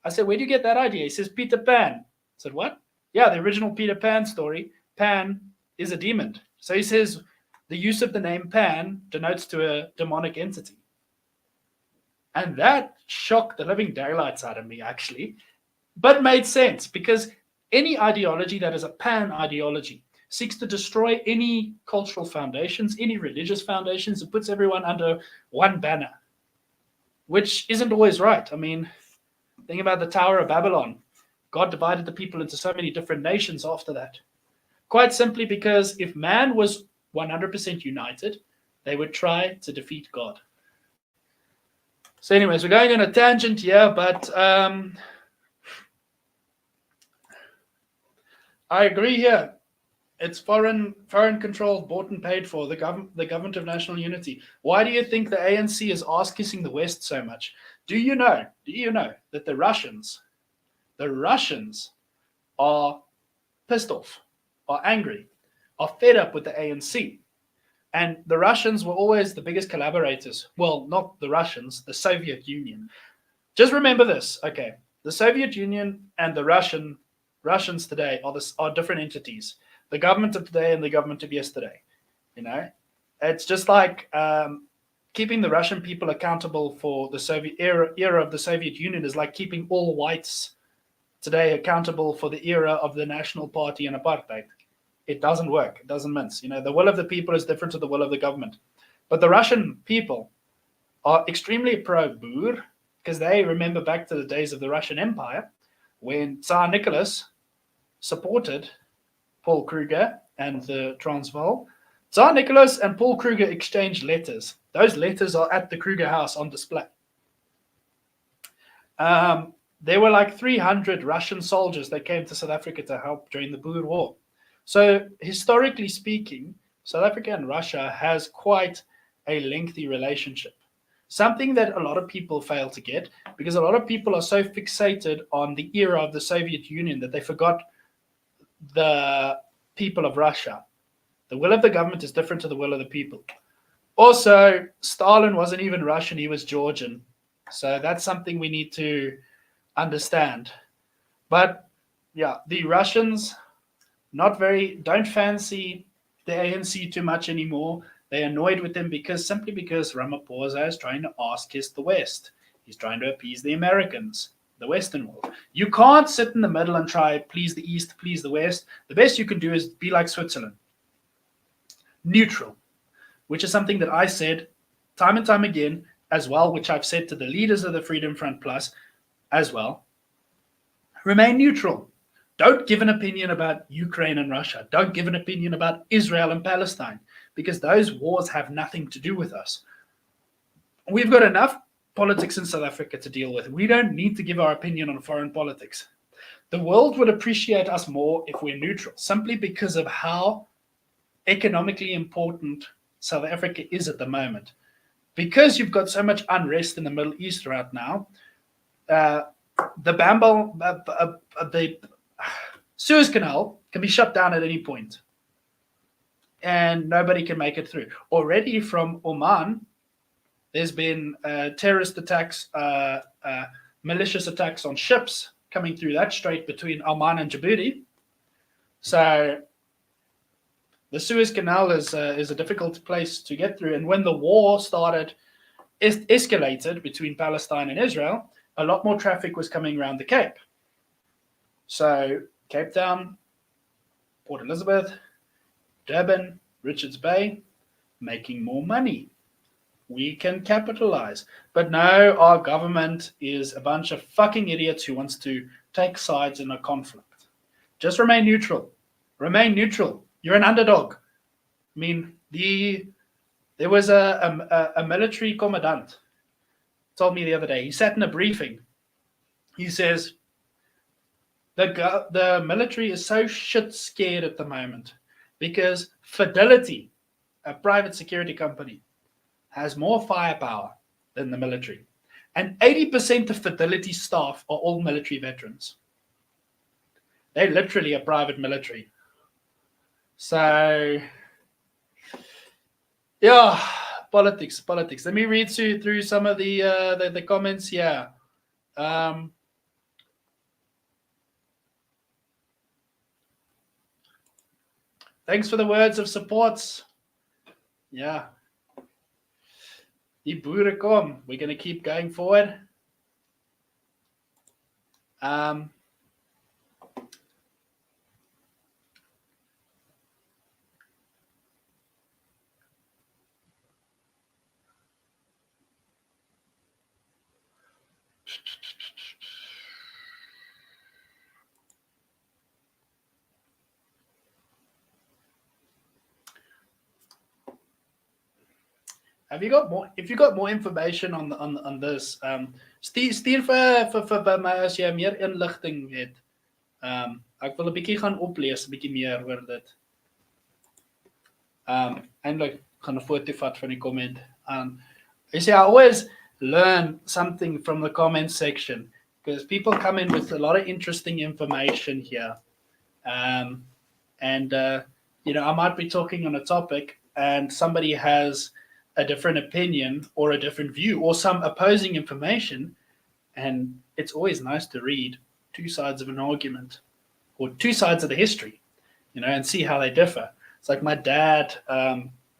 I said, where do you get that idea? He says, Peter Pan. I said, what? Yeah, the original Peter Pan story, Pan is a demon. So he says, the use of the name Pan denotes to a demonic entity. And that shocked the living daylights out of me, actually, but made sense because any ideology that is a Pan ideology seeks to destroy any cultural foundations, any religious foundations. It puts everyone under one banner, which isn't always right. I mean, think about the Tower of Babylon. God divided the people into so many different nations after that. Quite simply because if man was 100% united, they would try to defeat God. So anyways, we're going on a tangent here, but I agree here. It's foreign controlled, bought and paid for, the government of national unity. Why do you think the ANC is ass-kissing the West so much? Do you know that the Russians are pissed off, are angry, are fed up with the ANC? And the Russians were always the biggest collaborators. Well, not the Russians, the Soviet Union. Just remember this, okay? The Soviet Union and the Russians today are different entities. The government of today and the government of yesterday. It's just like keeping the Russian people accountable for the Soviet era of the Soviet Union is like keeping all whites today accountable for the era of the National Party and apartheid. It doesn't work. It doesn't mince. The will of the people is different to the will of the government. But the Russian people are extremely pro-Boer because they remember back to the days of the Russian Empire when Tsar Nicholas supported Paul Kruger and the Transvaal. Tsar Nicholas and Paul Kruger exchanged letters. Those letters are at the Kruger house on display. There were like 300 Russian soldiers that came to South Africa to help during the Boer War. So historically speaking, South Africa and Russia has quite a lengthy relationship. Something that a lot of people fail to get because a lot of people are so fixated on the era of the Soviet Union that they forgot the people of Russia. The will of the government is different to the will of the people. Also, Stalin wasn't even Russian, he was Georgian. So that's something we need to understand. But yeah, the Russians don't fancy the ANC too much anymore. They're annoyed with him simply because Ramaphosa is trying to kiss the West. He's trying to appease the Americans, the Western world. You can't sit in the middle and try please the East, please the West. The best you can do is be like Switzerland, neutral, which is something that I said time and time again as well, which I've said to the leaders of the Freedom Front Plus as well. Remain neutral. Don't give an opinion about Ukraine and Russia. Don't give an opinion about Israel and Palestine, because those wars have nothing to do with us. We've got enough politics in South Africa to deal with. We don't need to give our opinion on foreign politics. The world would appreciate us more if we're neutral, simply because of how economically important South Africa is at the moment. Because you've got so much unrest in the Middle East right now, the Suez Canal can be shut down at any point, and nobody can make it through. Already from Oman, there's been terrorist attacks, malicious attacks on ships coming through that strait between Oman and Djibouti. So the Suez Canal is a difficult place to get through. And when the war escalated between Palestine and Israel, a lot more traffic was coming around the Cape. So Cape Town, Port Elizabeth, Durban, Richards Bay, making more money. We can capitalize. But no, our government is a bunch of fucking idiots who wants to take sides in a conflict. Just remain neutral. Remain neutral. You're an underdog. I mean, there was a military commandant told me the other day. He sat in a briefing. He says, the military is so shit scared at the moment because Fidelity, a private security company, has more firepower than the military. And 80% of Fidelity staff are all military veterans. They're literally a private military. So, yeah, politics. Let me read through some of the comments here. Thanks for the words of support. Yeah. Die boere kom. We're going to keep going forward. Have you got more? If you got more information on this, stuur vir my as jy meer inligting het. Ek wil 'n bietjie gaan oplees, 'n bietjie meer oor dit. Eintlik gaan 'n foto vat van die comment. You see, I always learn something from the comment section because people come in with a lot of interesting information here. I might be talking on a topic and somebody has a different opinion or a different view or some opposing information, and it's always nice to read two sides of an argument or two sides of the history, and see how they differ. It's like my dad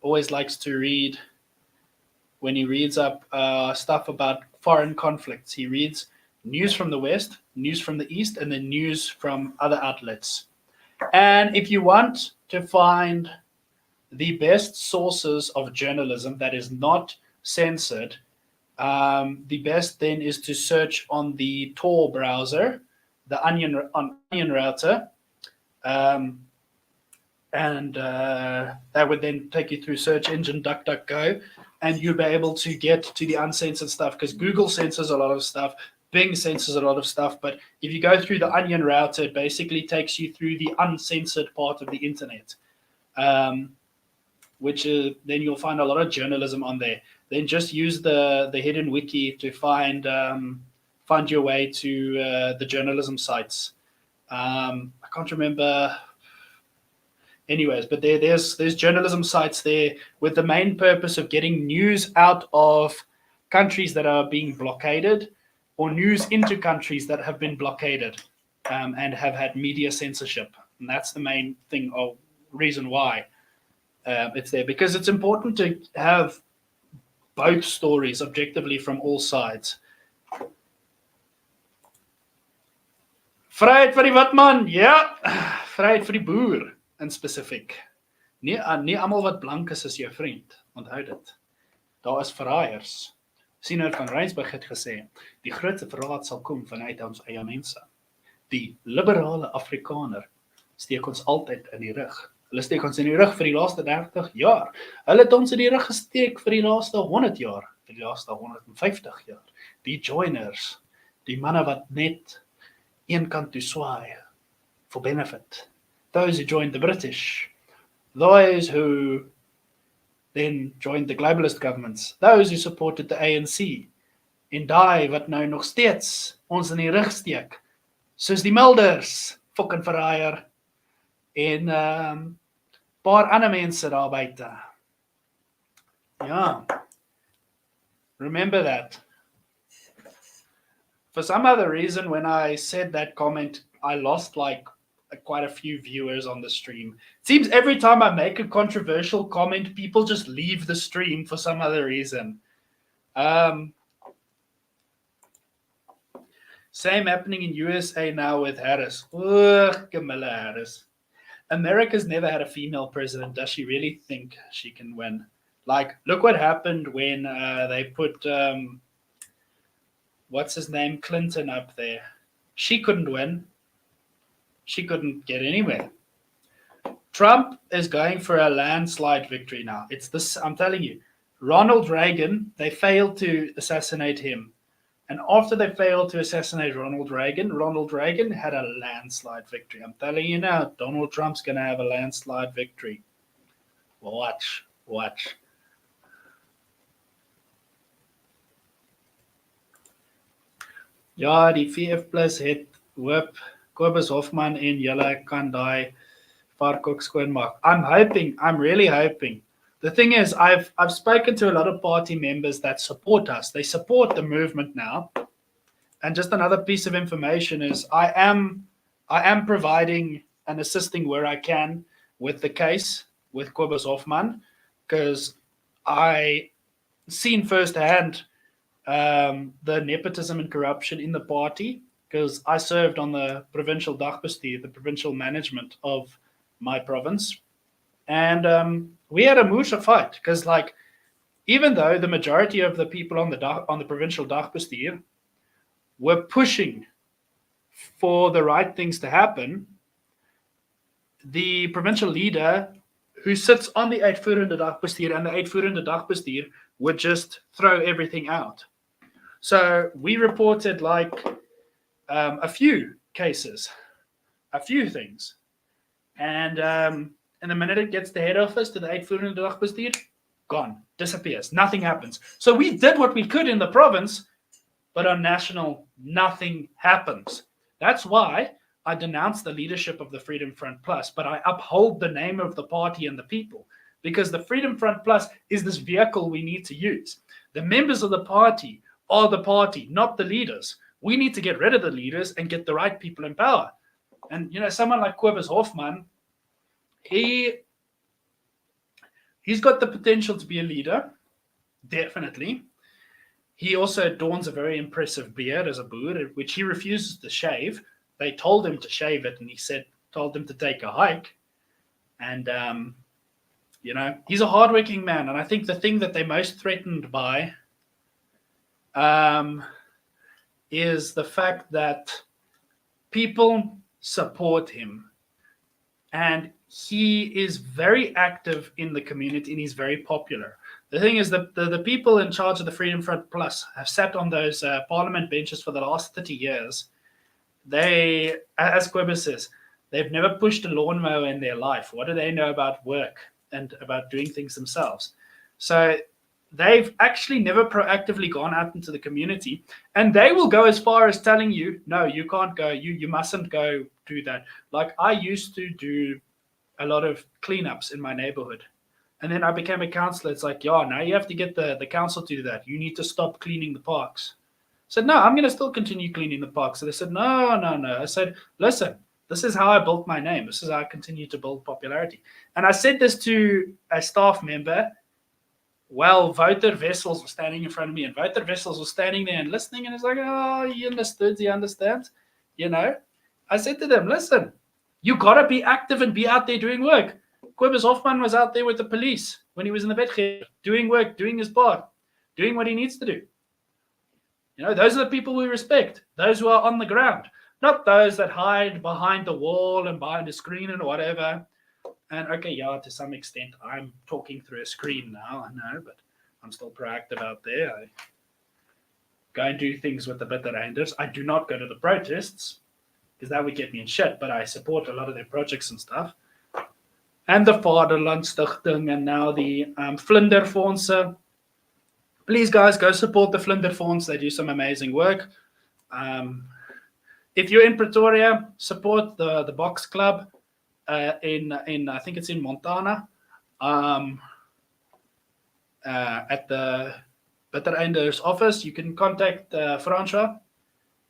always likes to read, when he reads up stuff about foreign conflicts, he reads news from the West, news from the East, and then news from other outlets. And if you want to find the best sources of journalism that is not censored, the best then is to search on the Tor browser, the Onion router, and that would then take you through search engine DuckDuckGo, and you'll be able to get to the uncensored stuff, because Google censors a lot of stuff, Bing censors a lot of stuff, but if you go through the Onion router, it basically takes you through the uncensored part of the internet. Which then you'll find a lot of journalism on there. Then just use the hidden wiki to find your way to the journalism sites. I can't remember. Anyways, but there's journalism sites there with the main purpose of getting news out of countries that are being blockaded, or news into countries that have been blockaded and have had media censorship. And that's the main thing or reason why. it's there because it's important to have both stories objectively from all sides. Vryheid vir die wat man, ja, vryheid vir die boer in spesifiek. Nie almal wat blank is jou vriend, onthou dit. Daar is verraaiers. Siener van Rensburg het gesê, die grootste verraad sal kom vanuit ons eie mense. Die liberale Afrikaner steek ons altyd in die rug. Hulle steek ons in die rug vir die laaste 30 jaar. Hulle het ons in die rug gesteek vir die laaste 100 jaar, vir die laaste 150 jaar. Die joiners, die manne wat net een kant toe swaai for benefit. Those who joined the British, those who then joined the globalist governments, those who supported the ANC, en daai wat nou nog steeds ons in die rug steek, soos die Milders, fucking verraaier, en paar ander mense daar buite. Ja, remember that. For some other reason, when I said that comment, I lost like quite a few viewers on the stream. It seems every time I make a controversial comment, people just leave the stream for some other reason. Same happening in USA now with Harris. Ugh, Camila Harris. America's never had a female president. Does she really think she can win? Like, look what happened when they put, what's his name, Clinton up there. She couldn't win. She couldn't get anywhere. Trump is going for a landslide victory now. It's this, I'm telling you. Ronald Reagan, they failed to assassinate him. And after they failed to assassinate Ronald Reagan had a landslide victory. I'm telling you now, Donald Trump's going to have a landslide victory. Watch. Ja, die VF Plus het hoop Kobus Hofman en julle kan daai varkok skoonmaak. I'm really hoping. The thing is, I've spoken to a lot of party members that support us. They support the movement now. And just another piece of information is I am providing and assisting where I can with the case with Kobus Hofman, because I seen firsthand the nepotism and corruption in the party, because I served on the provincial dagbestuur, the provincial management of my province. And we had a moesje fight, because like, even though the majority of the people on the provincial dagbestuur were pushing for the right things to happen, the provincial leader who sits on the uitvoerende dagbestuur and the uitvoerende dagbestuur would just throw everything out. So we reported like a few cases, a few things. And the minute it gets to head office, to the uitvoerende dagbestuur, gone, disappears, nothing happens. So we did what we could in the province, but on national, nothing happens. That's why I denounce the leadership of the Freedom Front Plus, but I uphold the name of the party and the people, because the Freedom Front Plus is this vehicle we need to use. The members of the party are the party, not the leaders. We need to get rid of the leaders and get the right people in power. And, you know, someone like Kobus Hofman, he's got the potential to be a leader, definitely. He also adorns a very impressive beard as a Boer, which he refuses to shave. They told him to shave it, and he told him to take a hike. And, you know, he's a hardworking man. And I think the thing that they're most threatened by is the fact that people support him. And he is very active in the community, and he's very popular. The thing is that the people in charge of the Freedom Front Plus have sat on those parliament benches for the last 30 years. They, as Kobus says, they've never pushed a lawnmower in their life. What do they know about work and about doing things themselves? So they've actually never proactively gone out into the community, and they will go as far as telling you, no, you can't go, you mustn't go do that. Like, I used to do a lot of cleanups in my neighborhood, and then I became a councillor. It's like, yeah, now you have to get the council to do that. You need to stop cleaning the parks. I said, no, I'm going to still continue cleaning the parks. So they said, no. I said, listen, This is how I built my name. This is how I continue to build popularity. And I said this to a staff member. Well, Wouter Wessels was standing in front of me, and Wouter Wessels was standing there and listening, and he's like, oh, he understood, he understands. You know, I said to them, listen, you got to be active and be out there doing work. Cobus Hoffman was out there with the police when he was in the wetgever, doing work, doing his part, doing what he needs to do. You know, those are the people we respect, those who are on the ground, not those that hide behind the wall and behind a screen and whatever. And okay, yeah, to some extent, I'm talking through a screen now, I know, but I'm still proactive out there. I go and do things with the Bitterenders. I do not go to the protests, because that would get me in shit, but I support a lot of their projects and stuff. And the Vaderland Stichting, and now the Vlinderfondse. Please, guys, go support the Vlinderfonds. They do some amazing work. If you're in Pretoria, support the Box Club in I think it's in Montana, at the Bitterenders office. You can contact Francois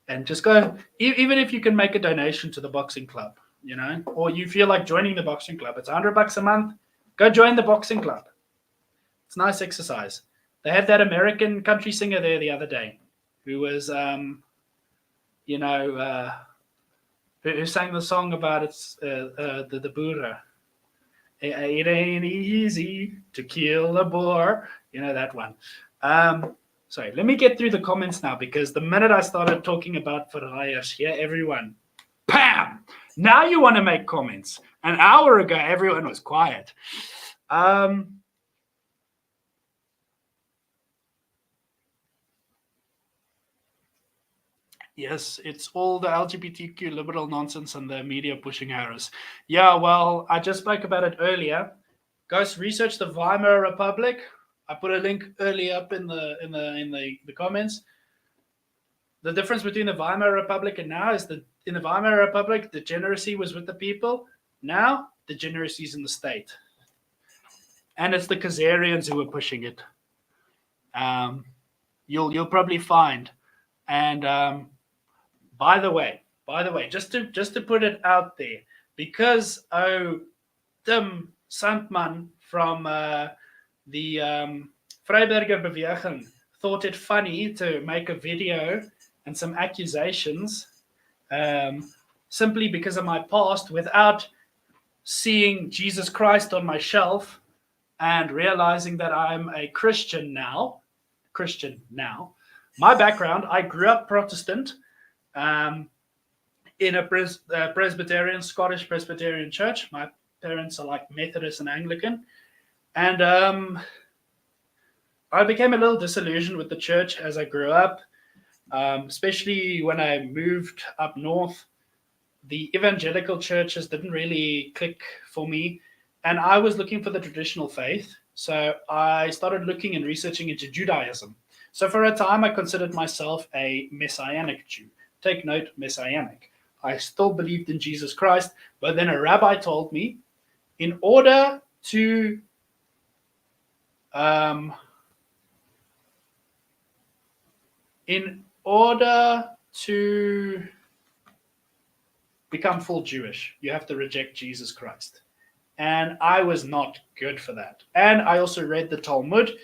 and just go, even if you can make a donation to the boxing club, you know, or you feel like joining the boxing club. It's $100 a month. Go join the boxing club. It's nice exercise. They had that American country singer there the other day who was, you know, who sang the song about the Boer. It ain't easy to kill a Boer. You know that one. Sorry, let me get through the comments now, because the minute I started talking about verraaiers here, everyone, bam! Now you want to make comments. An hour ago, everyone was quiet. Yes, it's all the LGBTQ liberal nonsense and the media pushing Harris. Yeah, well, I just spoke about it earlier. Guys, research the Weimar Republic. I put a link earlier up in the comments. The difference between the Weimar Republic and now is that in the Weimar Republic, degeneracy was with the people. Now, degeneracy is in the state. And it's the Khazarians who are pushing it. You'll probably find. And by the way, just to put it out there, because Tim Sandman from the Vryburger Beweging thought it funny to make a video and some accusations simply because of my past, without seeing Jesus Christ on my shelf and realizing that I'm a Christian now. My background, I grew up Protestant in a Presbyterian, Scottish Presbyterian church. My parents are like Methodist and Anglican. And I became a little disillusioned with the church as I grew up, especially when I moved up north. The evangelical churches didn't really click for me, and I was looking for the traditional faith. So I started looking and researching into Judaism. So for a time, I considered myself a Messianic Jew. Take note, Messianic. I still believed in Jesus Christ, but then a rabbi told me, in order to become full Jewish, you have to reject Jesus Christ. And I was not good for that. And I also read the Talmud.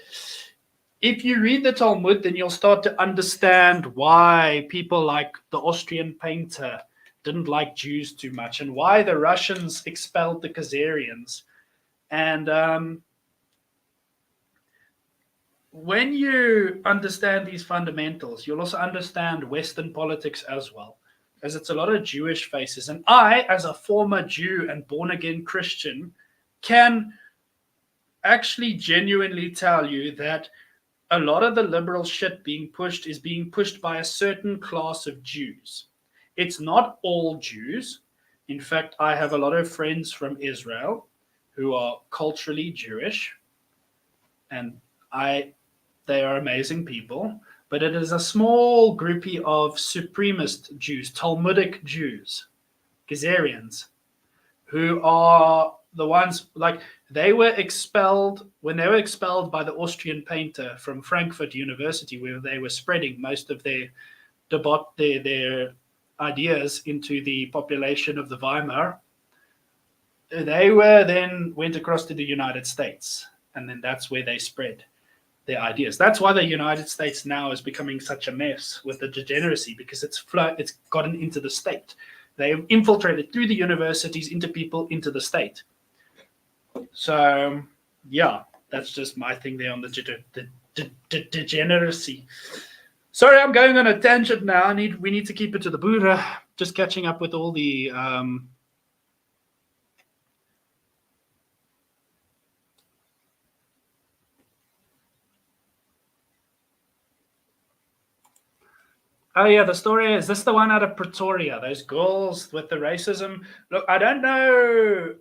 If you read the Talmud, then you'll start to understand why people like the Austrian painter didn't like Jews too much, and why the Russians expelled the Khazarians. And when you understand these fundamentals, you'll also understand Western politics as well, as it's a lot of Jewish faces. And I, as a former Jew and born-again Christian, can actually genuinely tell you that a lot of the liberal shit being pushed is being pushed by a certain class of Jews. It's not all Jews. In fact, I have a lot of friends from Israel who are culturally Jewish, and they are amazing people, but it is a small groupie of supremacist Jews, Talmudic Jews, Khazarians, who are the ones, like, they were expelled when they were expelled by the Austrian painter from Frankfurt University, where they were spreading most of their ideas into the population of the Weimar, they were then went across to the United States, and then that's where they spread their ideas. That's why the United States now is becoming such a mess with the degeneracy, because it's gotten into the state. They've infiltrated through the universities into people, into the state. So, yeah, that's just my thing there on the degeneracy. Sorry, I'm going on a tangent now. We need to keep it to the Boer. Just catching up with all the Oh yeah, the story is this the one out of Pretoria? Those girls with the racism. Look, I don't know.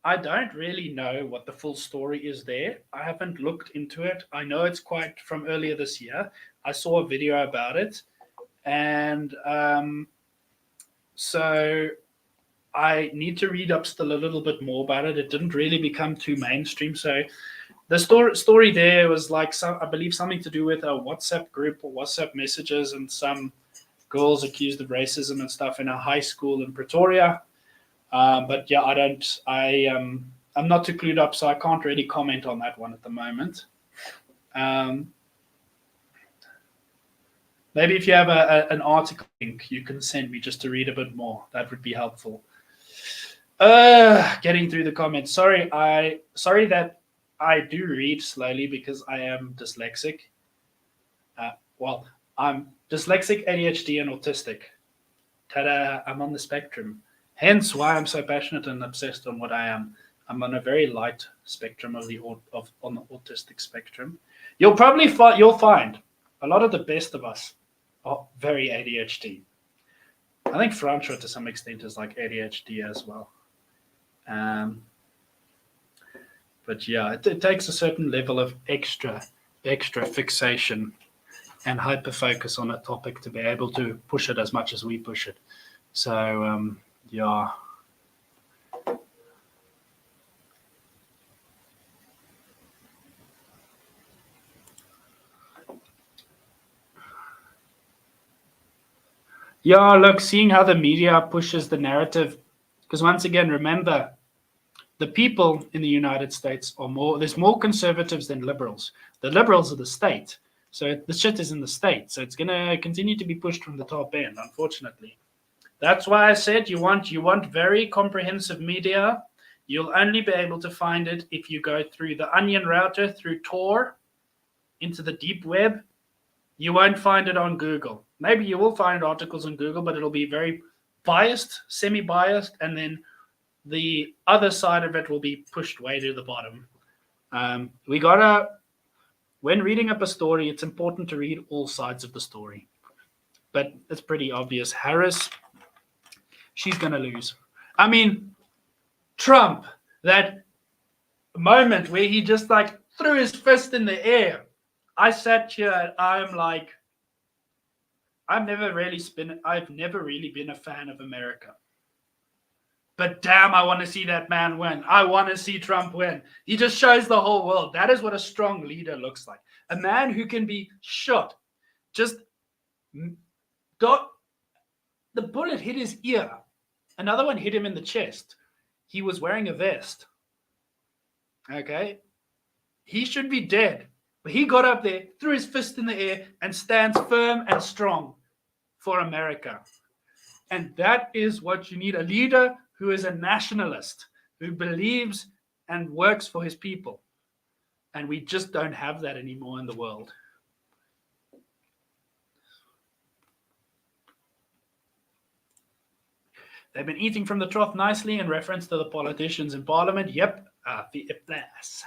I don't really know what the full story is there. I haven't looked into it. I know it's quite from earlier this year. I saw a video about it, and so I need to read up still a little bit more about it. It didn't really become too mainstream, so the story there was like I believe something to do with a WhatsApp group or WhatsApp messages, and some girls accused of racism and stuff in a high school in Pretoria. But yeah, I'm not too clued up, so I can't really comment on that one at the moment. Maybe if you have an article link, you can send me just to read a bit more. That would be helpful. Getting through the comments. Sorry that I do read slowly because I am dyslexic. Well, I'm dyslexic, ADHD, and autistic. Ta-da! I'm on the spectrum. Hence why I'm so passionate and obsessed on what I am. I'm on a very light spectrum on the autistic spectrum. You'll find a lot of the best of us are very ADHD. I think Francois to some extent is like ADHD as well. But yeah, it takes a certain level of extra fixation and hyper focus on a topic to be able to push it as much as we push it. So yeah. Yeah, look, seeing how the media pushes the narrative, because once again, remember, the people in the United States there's more conservatives than liberals. The liberals are the state. So the shit is in the state. So it's going to continue to be pushed from the top end, unfortunately. That's why I said you want very comprehensive media. You'll only be able to find it if you go through the Onion router, through Tor, into the deep web. You won't find it on Google. Maybe you will find articles on Google, but it'll be very biased, semi-biased, and then the other side of it will be pushed way to the bottom. When reading up a story, it's important to read all sides of the story. But it's pretty obvious. Harris, she's going to lose. I mean, Trump, that moment where he just like threw his fist in the air. I sat here and I'm like, I've never really been a fan of America. But damn, I want to see that man win. I want to see Trump win. He just shows the whole world. That is what a strong leader looks like. A man who can be shot. Just the bullet hit his ear. Another one hit him in the chest. He was wearing a vest. Okay? He should be dead. But he got up there, threw his fist in the air, and stands firm and strong for America. And that is what you need. A leader who is a nationalist, who believes and works for his people. And we just don't have that anymore in the world. They've been eating from the trough nicely in reference to the politicians in Parliament. Yep, place.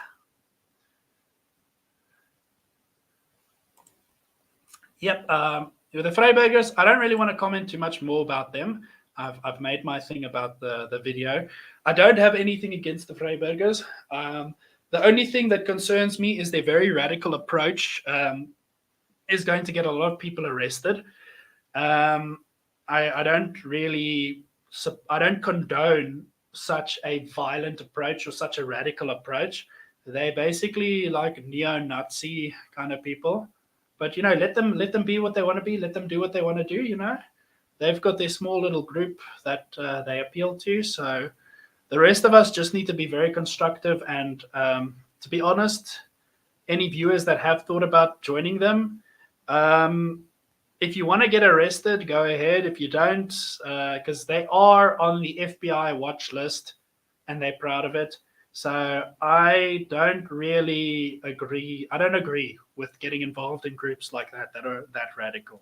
Yep, the Freiburgers, I don't really want to comment too much more about them. I've made my thing about the video. I don't have anything against the Freiburgers. The only thing that concerns me is their very radical approach is going to get a lot of people arrested. I don't condone such a violent approach or such a radical approach. They're basically like neo-Nazi kind of people. But let them be what they want to be. Let them do what they want to do. They've got their small little group that they appeal to. So the rest of us just need to be very constructive. And to be honest, any viewers that have thought about joining them, if you want to get arrested, go ahead. If you don't, because they are on the FBI watch list and they're proud of it. So I don't really agree. I don't agree with getting involved in groups like that are that radical.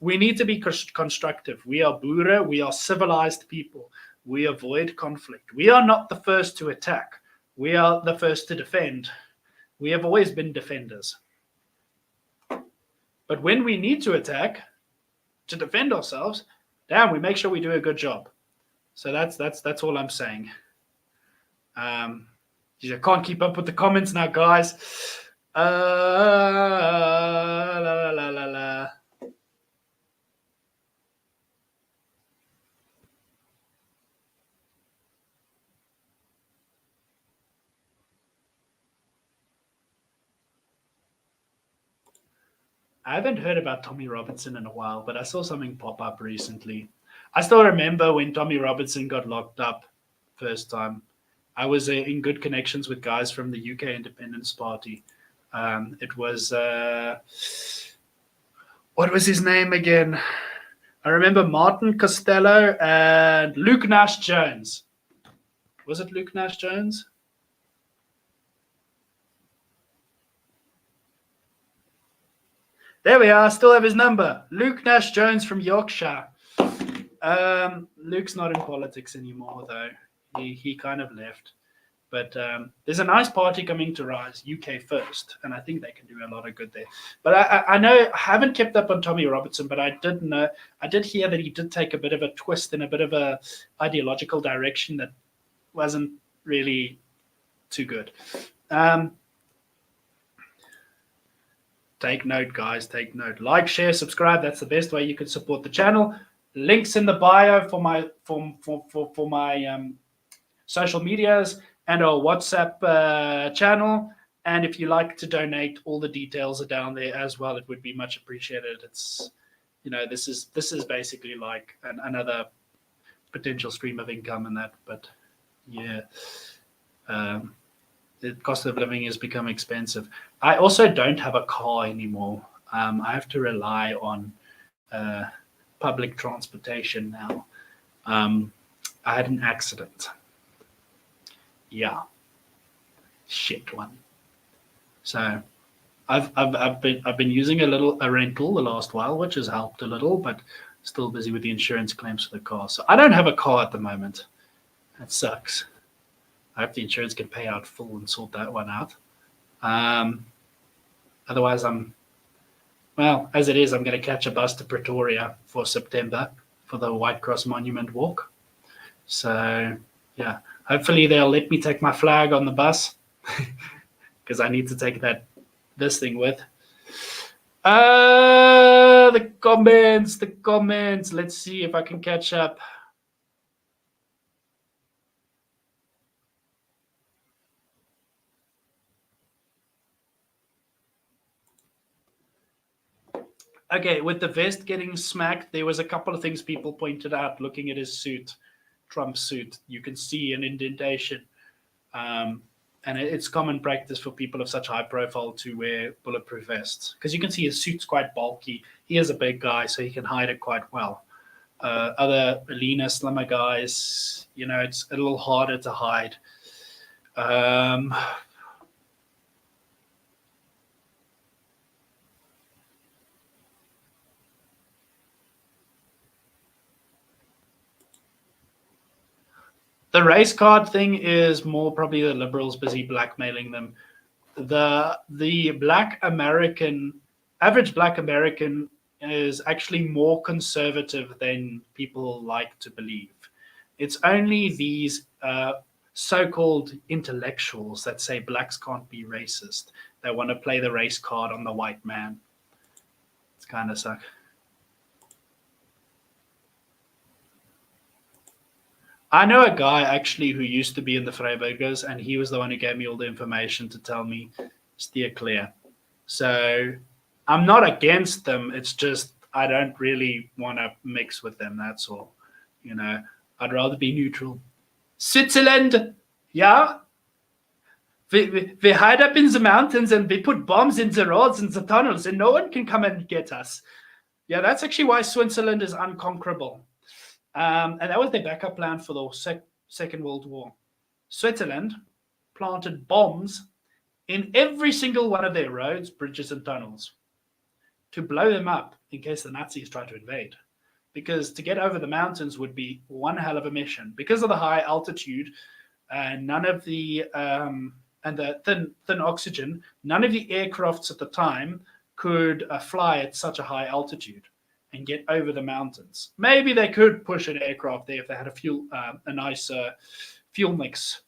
We need to be constructive. We are Boer. We are civilized people. We avoid conflict. We are not the first to attack. We are the first to defend. We have always been defenders. But when we need to attack to defend ourselves, damn, we make sure we do a good job. So that's all I'm saying. I can't keep up with the comments now, guys. La, la, la, la, la. I haven't heard about Tommy Robinson in a while, but I saw something pop up recently. I still remember when Tommy Robinson got locked up first time. I was in good connections with guys from the UK Independence Party. It was what was his name again? I remember Martin Costello and Luke Nash Jones. Was it Luke Nash Jones? There we are. I still have his number. Luke Nash Jones from Yorkshire. Luke's not in politics anymore, though. He kind of left. But there's a nice party coming to Rise, UK First, and I think they can do a lot of good there. But I know I haven't kept up on Tommy Robertson, but I did hear that he did take a bit of a twist in a bit of a ideological direction that wasn't really too good. Take note, guys. Take note. Like, share, subscribe. That's the best way you can support the channel. Links in the bio for my social medias and our WhatsApp channel. And if you like to donate, all the details are down there as well. It would be much appreciated. It's this is basically like another potential stream of income and that. But yeah. The cost of living has become expensive. I also don't have a car anymore. I have to rely on public transportation now. I had an accident. Yeah, shit one. So I've been using a rental the last while, which has helped a little, but still busy with the insurance claims for the car. So I don't have a car at the moment. That sucks. I hope the insurance can pay out full and sort that one out. Otherwise, as it is, I'm going to catch a bus to Pretoria for September for the White Cross Monument Walk. So, yeah, hopefully they'll let me take my flag on the bus because I need to take this thing with. The comments. Let's see if I can catch up. Okay, with the vest getting smacked, there was a couple of things people pointed out looking at his suit, Trump's suit. You can see an indentation. And it's common practice for people of such high profile to wear bulletproof vests because you can see his suit's quite bulky. He is a big guy, so he can hide it quite well. Other leaner, slimmer guys, it's a little harder to hide. The race card thing is more probably the liberals busy blackmailing them. The average black American is actually more conservative than people like to believe. It's only these so-called intellectuals that say blacks can't be racist. They want to play the race card on the white man. It's kind of suck. I know a guy actually who used to be in the Vryburgers, and he was the one who gave me all the information to tell me steer clear. So I'm not against them. It's just I don't really want to mix with them. That's all. You know, I'd rather be neutral. Switzerland, yeah. We hide up in the mountains and we put bombs in the roads and the tunnels, and no one can come and get us. Yeah, that's actually why Switzerland is unconquerable. And that was their backup plan for the Second World War. Switzerland planted bombs in every single one of their roads, bridges, and tunnels to blow them up in case the Nazis tried to invade. Because to get over the mountains would be one hell of a mission. Because of the high altitude and none of the and the thin oxygen, none of the aircrafts at the time could fly at such a high altitude and get over the mountains. Maybe they could push an aircraft there if they had a nice fuel mix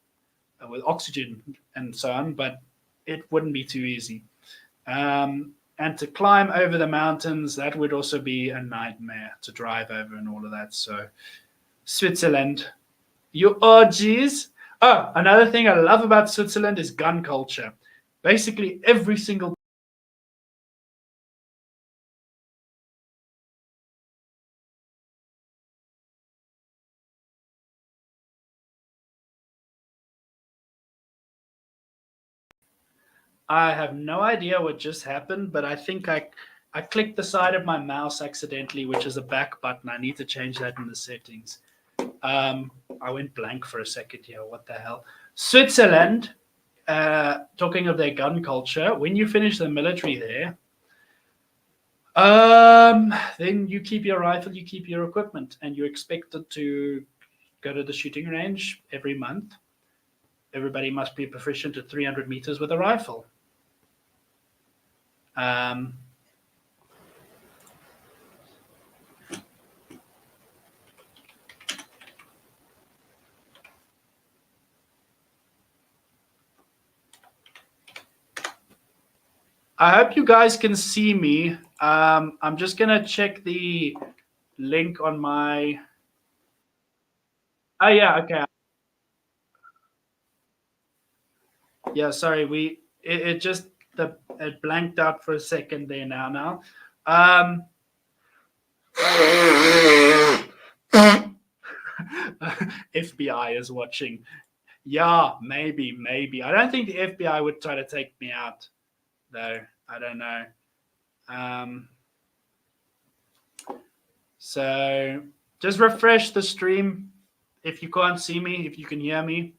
with oxygen and so on, but it wouldn't be too easy. And to climb over the mountains, that would also be a nightmare to drive over and all of that. So Switzerland, you geez. Oh, another thing I love about Switzerland is gun culture. Basically, every single I have no idea what just happened, but I think I clicked the side of my mouse accidentally, which is a back button. I need to change that in the settings. I went blank for a second here. What the hell? Switzerland, talking of their gun culture, when you finish the military there, then you keep your rifle, you keep your equipment, and you're expected to go to the shooting range every month. Everybody must be proficient at 300 meters with a rifle. I hope you guys can see me. I'm just going to check the link on my... Oh, yeah, okay. Yeah, sorry. It just it blanked out for a second there now. FBI is watching. Yeah, maybe. I don't think the FBI would try to take me out, though. I don't know. So just refresh the stream if you can't see me, if you can hear me.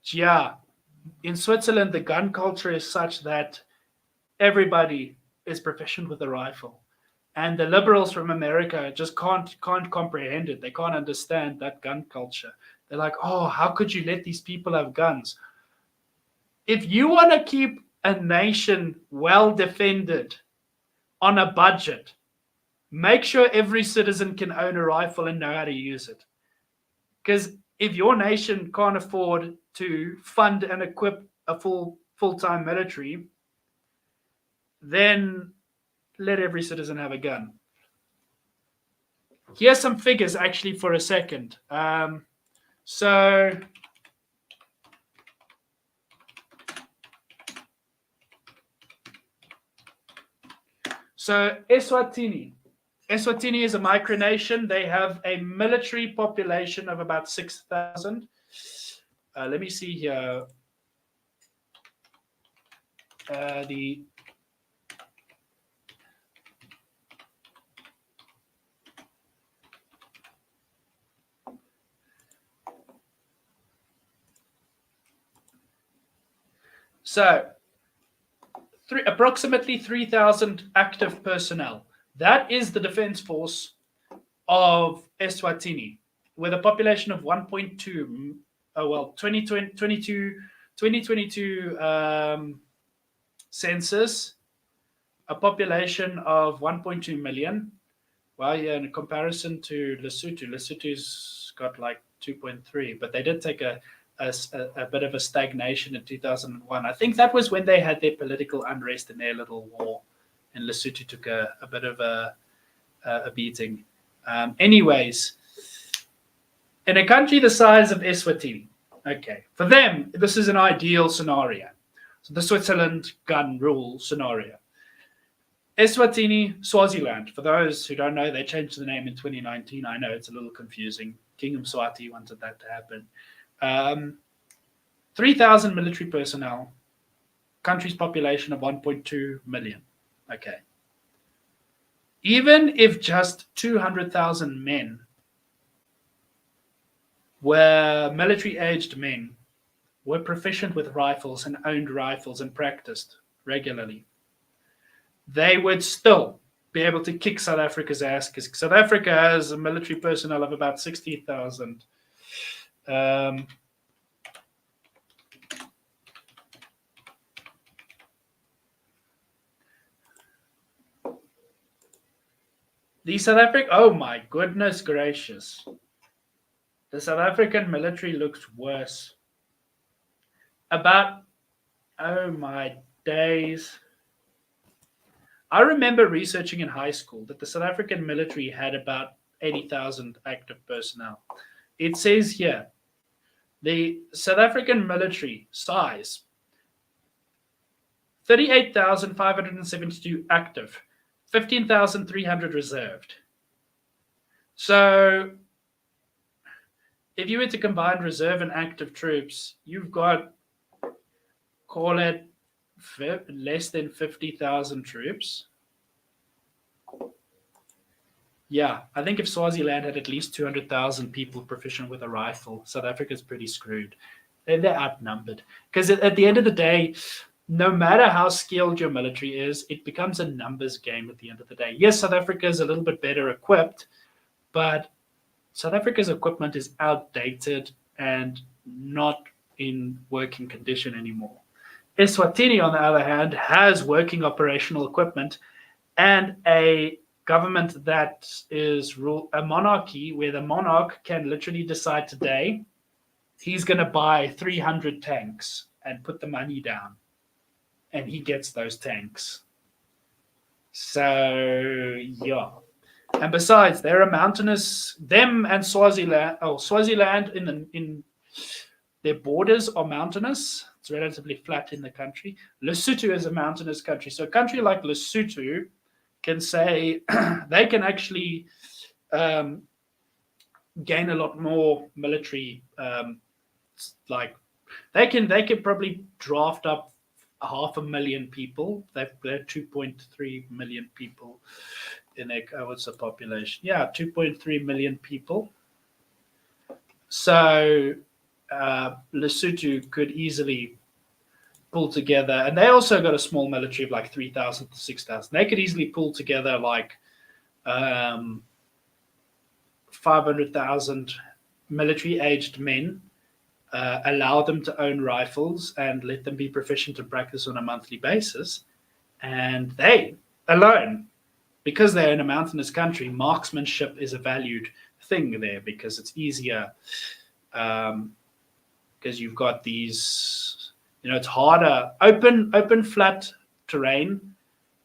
Yeah, in Switzerland, the gun culture is such that everybody is proficient with a rifle. And the liberals from America just can't comprehend it. They can't understand that gun culture. They're like, oh, how could you let these people have guns? If you want to keep a nation well defended on a budget, make sure every citizen can own a rifle and know how to use it. Because if your nation can't afford to fund and equip a full-time military, then let every citizen have a gun. Here's some figures actually for a second. So Eswatini. Eswatini is a micronation. They have a military population of about 6,000. Let me see here. So approximately 3,000 active personnel. That is the defense force of Eswatini, with a population of 1.2. 2022 census, a population of 1.2 million. Well, yeah, in comparison to Lesotho, Lesotho's got like 2.3, but they did take a bit of a stagnation in 2001. I think that was when they had their political unrest in their little war, and Lesotho took a bit of a beating. Anyways, in a country the size of Eswatini, okay, for them, this is an ideal scenario. So the Switzerland gun rule scenario. Eswatini, Swaziland. For those who don't know, they changed the name in 2019. I know it's a little confusing. King Mswati wanted that to happen. 3,000 military personnel. Country's population of 1.2 million. Okay. Even if just 200,000 men were military-aged men, were proficient with rifles and owned rifles and practiced regularly, they would still be able to kick South Africa's ass, because South Africa has a military personnel of about 60,000. The South African, oh my goodness gracious. The South African military looks worse. Oh my days. I remember researching in high school that the South African military had about 80,000 active personnel. It says here, the South African military size, 38,572 active, 15,300 reserved. So if you were to combine reserve and active troops, you've got, call it less than 50,000 troops. Yeah, I think if Swaziland had at least 200,000 people proficient with a rifle, South Africa's pretty screwed. They're outnumbered. Because at the end of the day, no matter how skilled your military is, it becomes a numbers game at the end of the day. Yes, South Africa is a little bit better equipped, but South Africa's equipment is outdated and not in working condition anymore. Eswatini, on the other hand, has working operational equipment and a government that is a monarchy, where the monarch can literally decide today he's going to buy 300 tanks and put the money down, and he gets those tanks. So, yeah. And besides, they're a mountainous, them and Swaziland in their borders are mountainous. It's relatively flat in the country. Lesotho is a mountainous country. So a country like Lesotho can say they can actually gain a lot more military. Like they can probably draft up 500,000 people. They're 2.3 million people in their, what's the population? Yeah, 2.3 million people. So Lesotho could easily pull together, and they also got a small military of like 3,000 to 6,000. They could easily pull together like 500,000 military-aged men, allow them to own rifles, and let them be proficient in practice on a monthly basis. And they alone, because they're in a mountainous country, marksmanship is a valued thing there, because it's easier. Because you've got these, it's harder, open, flat terrain.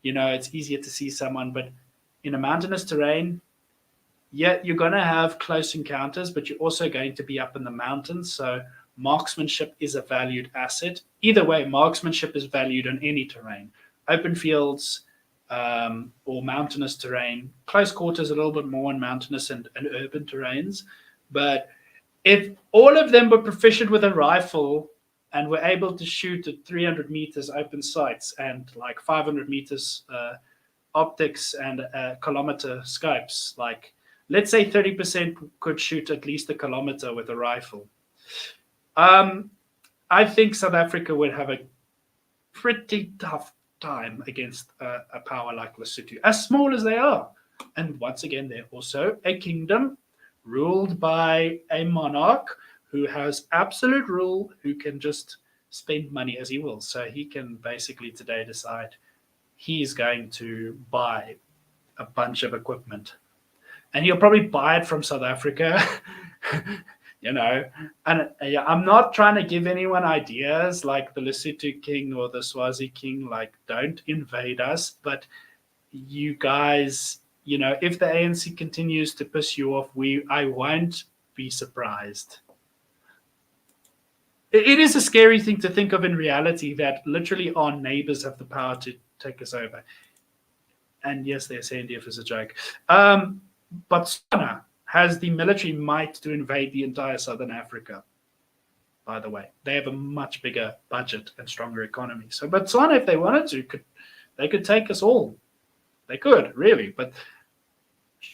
It's easier to see someone, but in a mountainous terrain, yeah, you're going to have close encounters, but you're also going to be up in the mountains. So marksmanship is a valued asset. Either way, marksmanship is valued on any terrain, open fields or mountainous terrain. Close quarters a little bit more in mountainous and urban terrains, but if all of them were proficient with a rifle and were able to shoot at 300 meters open sights and like 500 meters optics and kilometer scopes, like let's say 30% could shoot at least a kilometer with a rifle, I think South Africa would have a pretty tough time against a power like Lesotho, as small as they are. And once again, they're also a kingdom ruled by a monarch who has absolute rule, who can just spend money as he will. So he can basically today decide he's going to buy a bunch of equipment. And he'll probably buy it from South Africa, And I'm not trying to give anyone ideas like the Lesotho king or the Swazi king, like, don't invade us. But you guys, if the ANC continues to piss you off, I won't be surprised. It is a scary thing to think of in reality that literally our neighbors have the power to take us over. And yes, they're saying SANDF is a joke. Botswana has the military might to invade the entire Southern Africa, by the way. They have a much bigger budget and stronger economy. So Botswana, if they wanted to, they could take us all. They could, really. But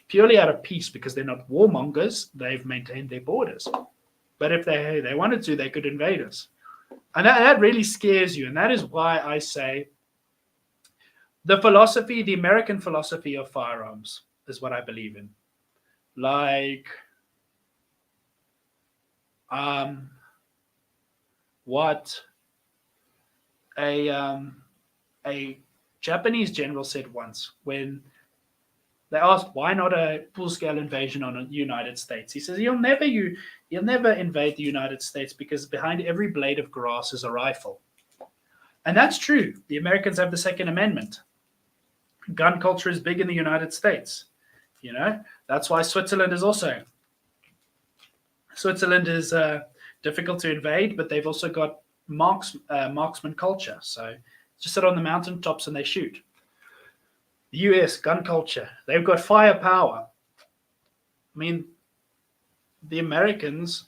purely out of peace, because they're not warmongers, they've maintained their borders. But if they wanted to, they could invade us. And that really scares you. And that is why I say the American philosophy of firearms is what I believe in. Like, what a Japanese general said once when they asked why not a full-scale invasion on the United States. He says you'll never invade the United States because behind every blade of grass is a rifle. And that's true. The Americans have the Second Amendment. Gun culture is big in the United States. That's why Switzerland is difficult to invade, but they've also got marksman culture. So just sit on the mountaintops and they shoot. The US, gun culture. They've got firepower. I mean, the Americans,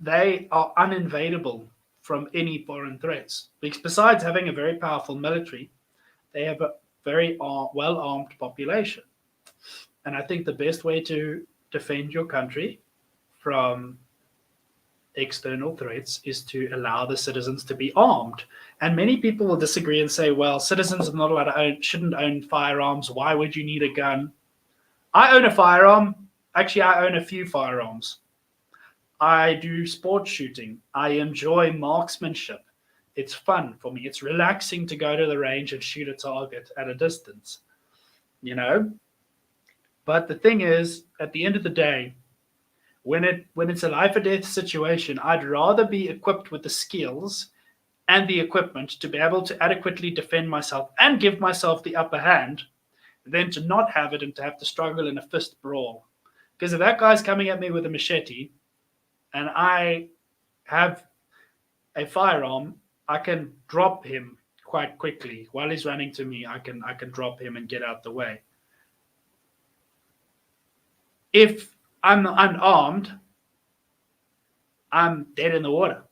they are uninvadable from any foreign threats. Because besides having a very powerful military, they have a very well-armed population. And I think the best way to defend your country from external threats is to allow the citizens to be armed. And many people will disagree and say, well, citizens are not allowed to shouldn't own firearms. Why would you need a gun? I own a firearm. Actually, I own a few firearms. I do sports shooting. I enjoy marksmanship. It's fun for me. It's relaxing to go to the range and shoot a target at a distance, But the thing is, at the end of the day, when it's a life or death situation, I'd rather be equipped with the skills and the equipment to be able to adequately defend myself and give myself the upper hand than to not have it and to have to struggle in a fist brawl. Because if that guy's coming at me with a machete and I have a firearm, I can drop him quite quickly. While he's running to me, I can drop him and get out the way. If I'm unarmed, I'm dead in the water.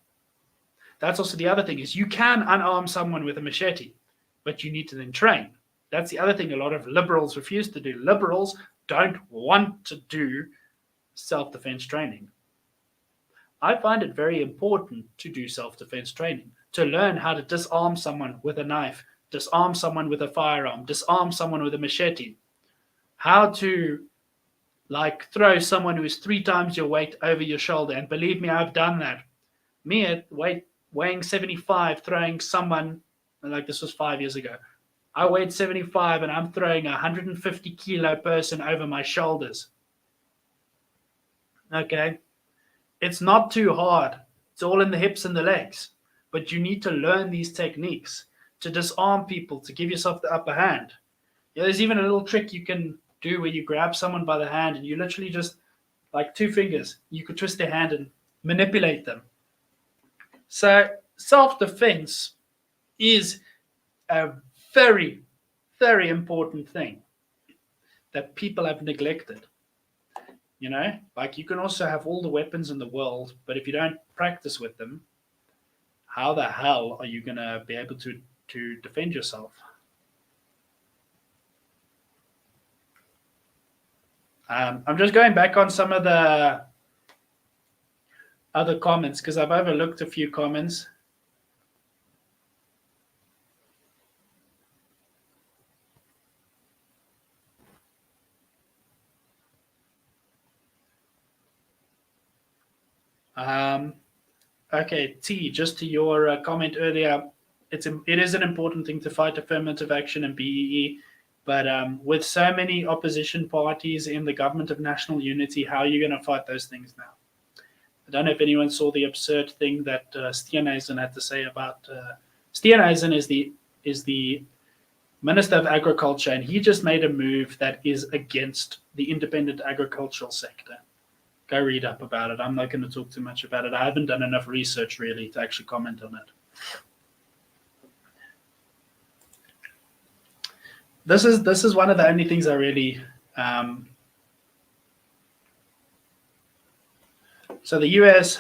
That's also the other thing, is you can unarm someone with a machete, but you need to then train. That's the other thing a lot of liberals refuse to do. Liberals don't want to do self-defense training. I find it very important to do self-defense training, to learn how to disarm someone with a knife, disarm someone with a firearm, disarm someone with a machete, how to throw someone who is 3 times your weight over your shoulder. And believe me, I've done that. Me at weighing 75, throwing someone, this was 5 years ago. I weighed 75 and I'm throwing a 150 kilo person over my shoulders. Okay. It's not too hard. It's all in the hips and the legs. But you need to learn these techniques to disarm people, to give yourself the upper hand. There's even a little trick you can do where you grab someone by the hand and you literally just, 2 fingers, you could twist their hand and manipulate them. So self-defense is a very, very important thing that people have neglected. You can also have all the weapons in the world, but if you don't practice with them, how the hell are you going to be able to defend yourself? I'm just going back on some of the other comments because I've overlooked a few comments. Okay, T, just to your comment earlier, it is an important thing to fight affirmative action and BEE, but with so many opposition parties in the government of national unity, how are you going to fight those things now? I don't know if anyone saw the absurd thing that Steenhuisen had to say about Steenhuisen is the Minister of Agriculture, and he just made a move that is against the independent agricultural sector. Go read up about it. I'm not going to talk too much about it. I haven't done enough research really to actually comment on it. This is one of the only things I really. So the US.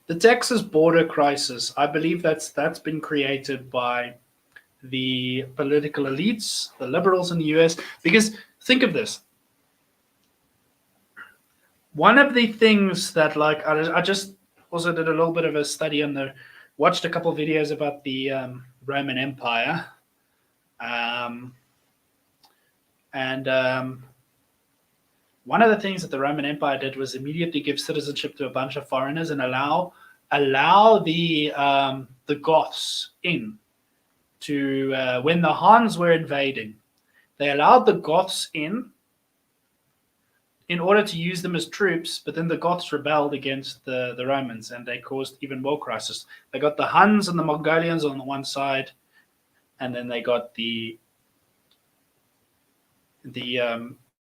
The Texas border crisis, I believe that's been created by the political elites, the liberals in the US. Because think of this. One of the things that, like, I just also did a little bit of a study on watched a couple of videos about the Roman Empire. And one of the things that the Roman Empire did was immediately give citizenship to a bunch of foreigners and allow the Goths in to when the Huns were invading. They allowed the Goths in order to use them as troops, but then the Goths rebelled against the Romans and they caused even more crisis. They got the Huns and the Mongolians on the one side, and then they got the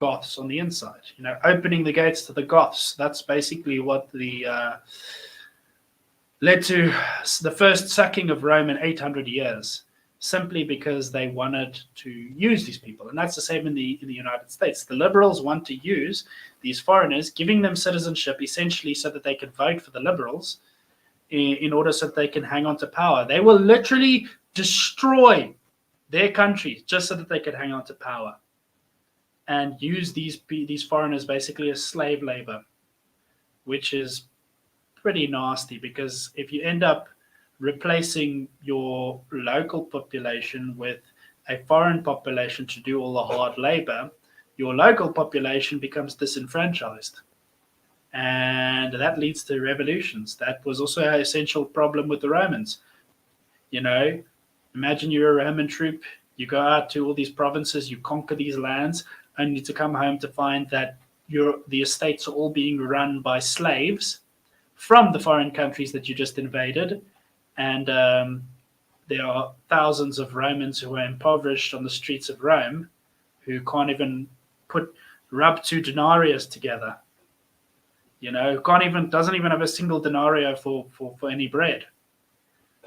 Goths on the inside. Opening the gates to the Goths. That's basically what led to the first sacking of Rome in 800 years, simply because they wanted to use these people. And that's the same in the United States. The liberals want to use these foreigners, giving them citizenship essentially so that they could vote for the liberals in order so that they can hang on to power. They will literally destroy their countries just so that they could hang on to power and use these foreigners basically as slave labor, which is pretty nasty, because if you end up replacing your local population with a foreign population to do all the hard labor, your local population becomes disenfranchised. And that leads to revolutions. That was also an essential problem with the Romans. Imagine you're a Roman troop, you go out to all these provinces, you conquer these lands, only to come home to find that the estates are all being run by slaves from the foreign countries that you just invaded. And there are thousands of Romans who are impoverished on the streets of Rome, who can't even rub 2 denarius together. Doesn't even have a single denario for any bread.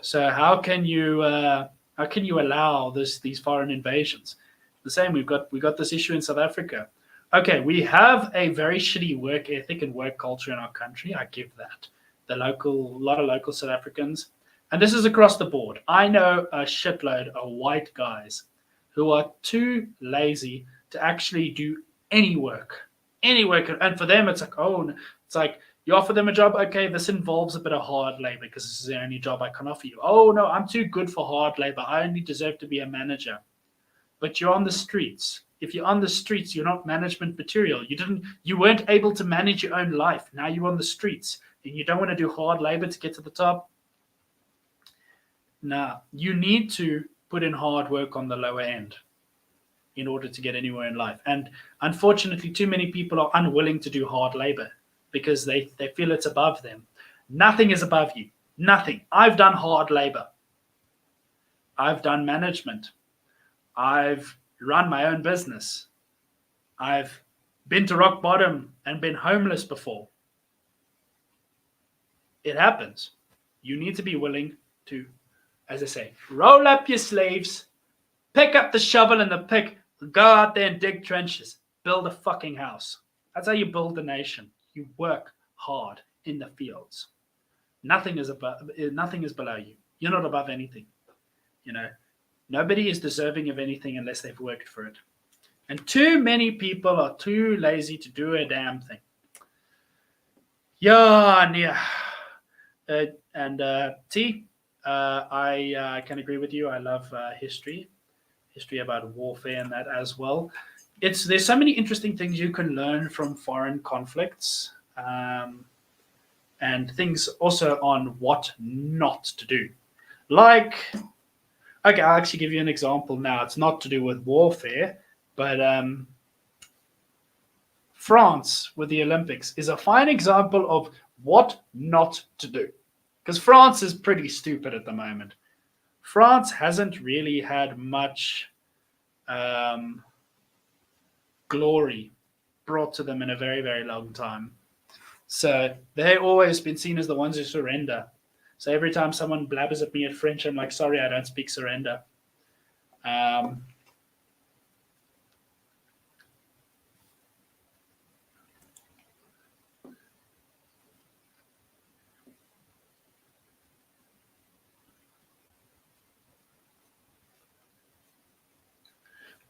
So how can you allow these foreign invasions? The same, we got this issue in South Africa. Okay, we have a very shitty work ethic and work culture in our country. I give that. A lot of local South Africans, and this is across the board. I know a shitload of white guys who are too lazy to actually do any work. And for them, it's like, you offer them a job. Okay, this involves a bit of hard labor because this is the only job I can offer you. Oh no, I'm too good for hard labor. I only deserve to be a manager. But you're on the streets. If you're on the streets, you're not management material. You weren't able to manage your own life. Now you're on the streets and you don't want to do hard labor to get to the top. Nah, you need to put in hard work on the lower end in order to get anywhere in life. And unfortunately, too many people are unwilling to do hard labor because they feel it's above them. Nothing is above you. Nothing. I've done hard labor. I've done management. I've run my own business. I've been to rock bottom and been homeless before. It happens. You need to be willing to, as I say, roll up your sleeves, pick up the shovel and the pick, go out there and dig trenches, build a fucking house. That's how you build a nation. You work hard in the fields. Nothing is below you. You're not above anything. Nobody is deserving of anything unless they've worked for it. And too many people are too lazy to do a damn thing. Yeah. T, I can agree with you. I love history about warfare and that as well. There's so many interesting things you can learn from foreign conflicts, and things also on what not to do. Okay, I'll actually give you an example now. It's not to do with warfare, but France with the Olympics is a fine example of what not to do. Because France is pretty stupid at the moment. France hasn't really had much glory brought to them in a very, very long time. So they've always been seen as the ones who surrender. So every time someone blabbers at me at French, I'm like, sorry, I don't speak surrender. Um,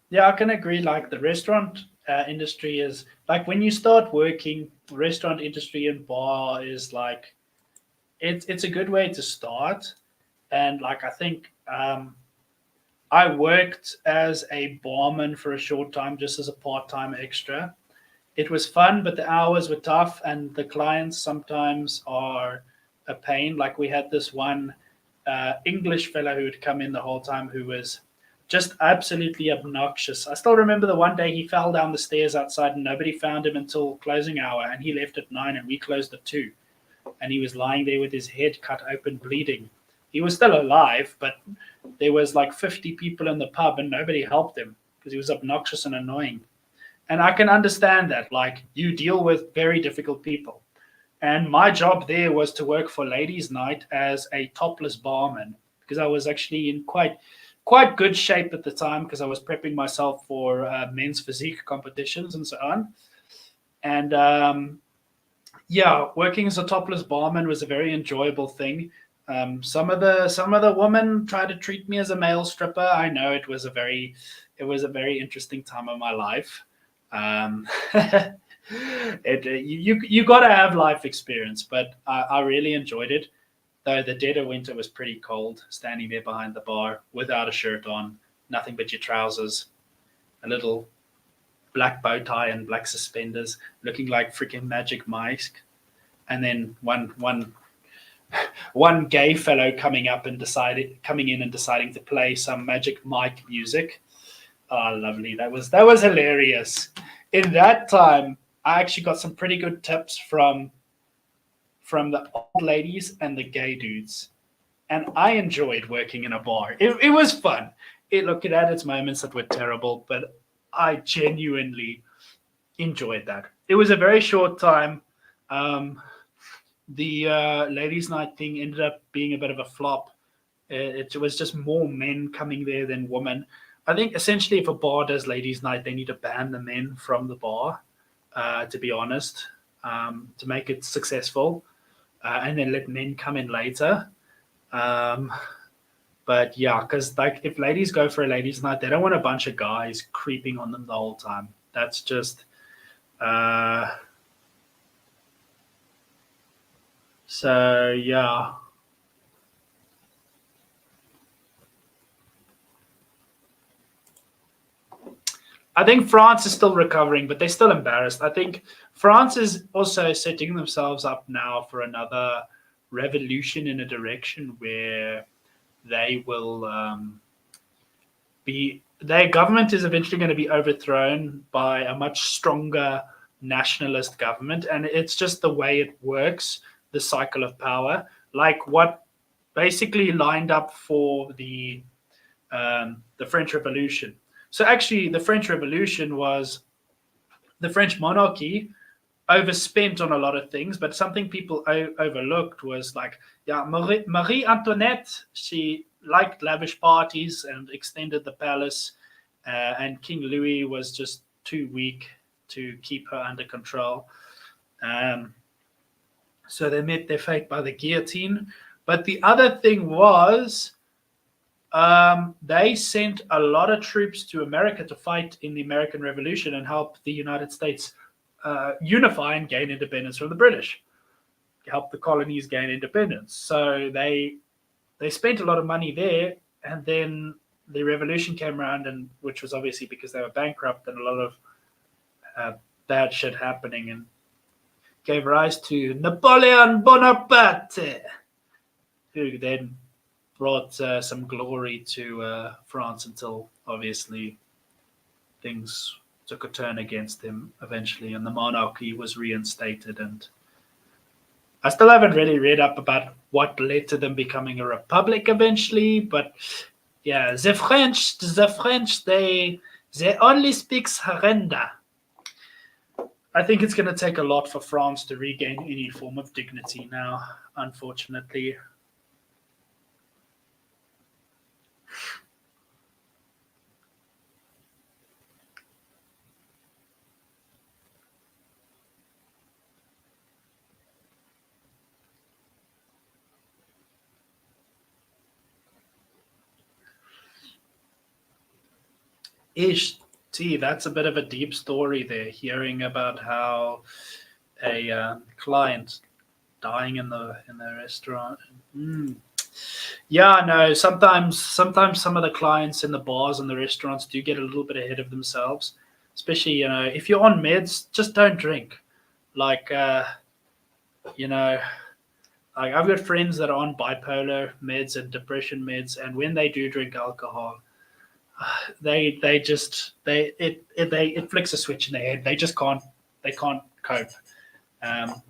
yeah, I can agree. Like the restaurant industry is like when you start working, restaurant industry and bar is like it's a good way to start. And like I think I worked as a barman for a short time, just as a part-time extra. It was fun, but the hours were tough, and the clients sometimes are a pain. Like we had this one English fellow who would come in the whole time who was just absolutely obnoxious. I still remember the one day he fell down the stairs outside and nobody found him until closing hour, and he left at 9 and we closed at 2. And he was lying there with his head cut open, bleeding. He was still alive, but there was like 50 people in the pub and nobody helped him because he was obnoxious and annoying. And I can understand that. Like, you deal with very difficult people. And my job there was to work for Ladies' Night as a topless barman because I was actually in quite good shape at the time because I was prepping myself for men's physique competitions and so on. And yeah, working as a topless barman was a very enjoyable thing. Some of the women tried to treat me as a male stripper. I know it was a very interesting time of my life. You got to have life experience, but I really enjoyed it. Though the dead of winter was pretty cold, standing there behind the bar without a shirt on, nothing but your trousers, a little black bow tie and black suspenders, looking like freaking Magic Mike, and then one gay fellow coming in and deciding to play some Magic Mike music. Oh, lovely! That was hilarious. In that time, I actually got some pretty good tips from the old ladies and the gay dudes, and I enjoyed working in a bar. It was fun. It had its moments that were terrible, but I genuinely enjoyed that. It was a very short time. The ladies' night thing ended up being a bit of a flop. It was just more men coming there than women. I think essentially, if a bar does ladies' night, they need to ban the men from the bar. To be honest, to make it successful, and then let men come in later. Um, but yeah, because like if ladies go for a ladies' night, they don't want a bunch of guys creeping on them the whole time. That's just uh, so yeah. I think France is still recovering, but they're still embarrassed. I think France is also setting themselves up now for another revolution in a direction where they will be their government is eventually going to be overthrown by a much stronger nationalist government, and it's just the way it works, the cycle of power, like what basically lined up for the French Revolution. So actually, the French Revolution was the French monarchy overspent on a lot of things, but something people overlooked was like, yeah, Marie Antoinette, she liked lavish parties and extended the palace, and King Louis was just too weak to keep her under control. Um, so they met their fate by the guillotine. But the other thing was they sent a lot of troops to America to fight in the American Revolution and help the United States unify and gain independence from the British, help the colonies gain independence. So they spent a lot of money there, and then the revolution came around, and which was obviously because they were bankrupt and a lot of bad shit happening, and gave rise to Napoleon Bonaparte, who then brought some glory to France until obviously things took a turn against him eventually, and the monarchy was reinstated. And I still haven't really read up about what led to them becoming a republic eventually, but yeah, the French, they only speak surrender. I think it's going to take a lot for France to regain any form of dignity now, unfortunately. Ish, gee, that's a bit of a deep story there. Hearing about how a client dying in the restaurant. Mm. Yeah, no. Sometimes some of the clients in the bars and the restaurants do get a little bit ahead of themselves. Especially, if you're on meds, just don't drink. Like, you know, like I've got friends that are on bipolar meds and depression meds, and when they do drink alcohol, they just it flicks a switch in their head. They can't cope. Um,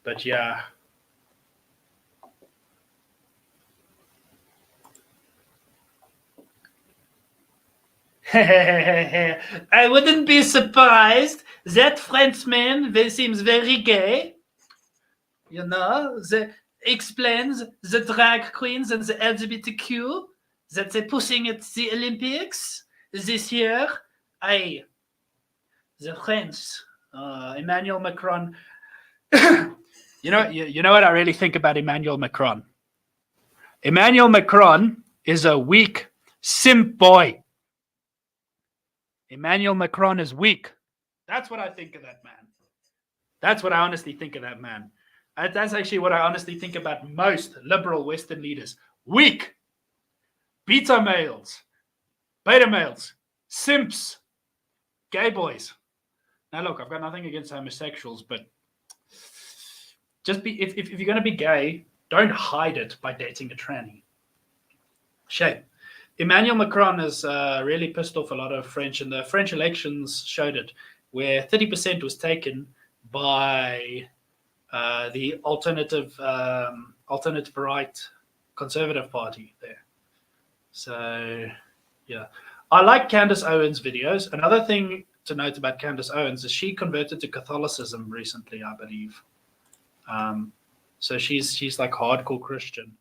but yeah. I wouldn't be surprised. That Frenchman seems very gay. The explains the drag queens and the LGBTQ that they're pushing at the Olympics this year. I, the French, Emmanuel Macron. You know what I really think about Emmanuel Macron? Emmanuel Macron is a weak simp boy. Emmanuel Macron is weak. That's what I think of that man. That's what I honestly think of that man. That's actually what I honestly think about most liberal Western leaders. Weak. Beta males. Beta males. Simps. Gay boys. Now, look, I've got nothing against homosexuals, but just if you're going to be gay, don't hide it by dating a tranny. Shame. Emmanuel Macron has really pissed off a lot of French, and the French elections showed it, where 30% was taken by the alternative right conservative party there. So, yeah. I like Candace Owens' videos. Another thing to note about Candace Owens is she converted to Catholicism recently, I believe. So she's like hardcore Christian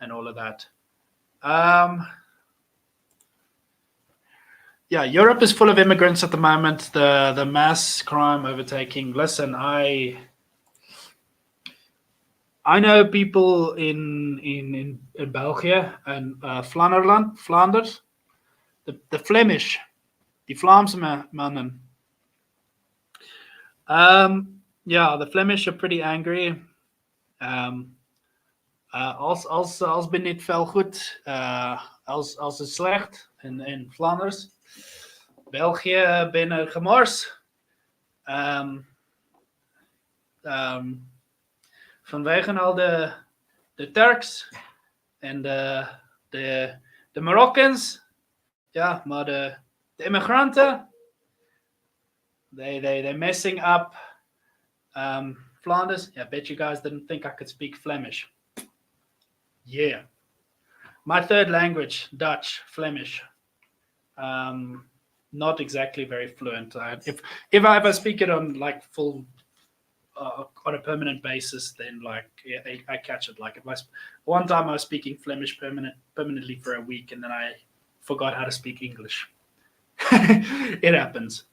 and all of that. Yeah, Europe is full of immigrants at the moment. The mass crime overtaking. Listen, I know people in Belgium and Flanders, the Flemish, the Vlaamse mannen. Yeah, the Flemish are pretty angry. Als ben niet veel goed, als het slecht in Flanders. België binnen gemors. Vanwege al de Turks en de Moroccans. Ja, maar de immigranten, they're messing up Flanders. Yeah, I bet you guys didn't think I could speak Flemish. Yeah. My third language, Dutch, Flemish. Not exactly very fluent. If I speak it on like full on a permanent basis, then like yeah, I catch it. Like one time I was speaking Flemish permanently for a week, and then I forgot how to speak English. It happens.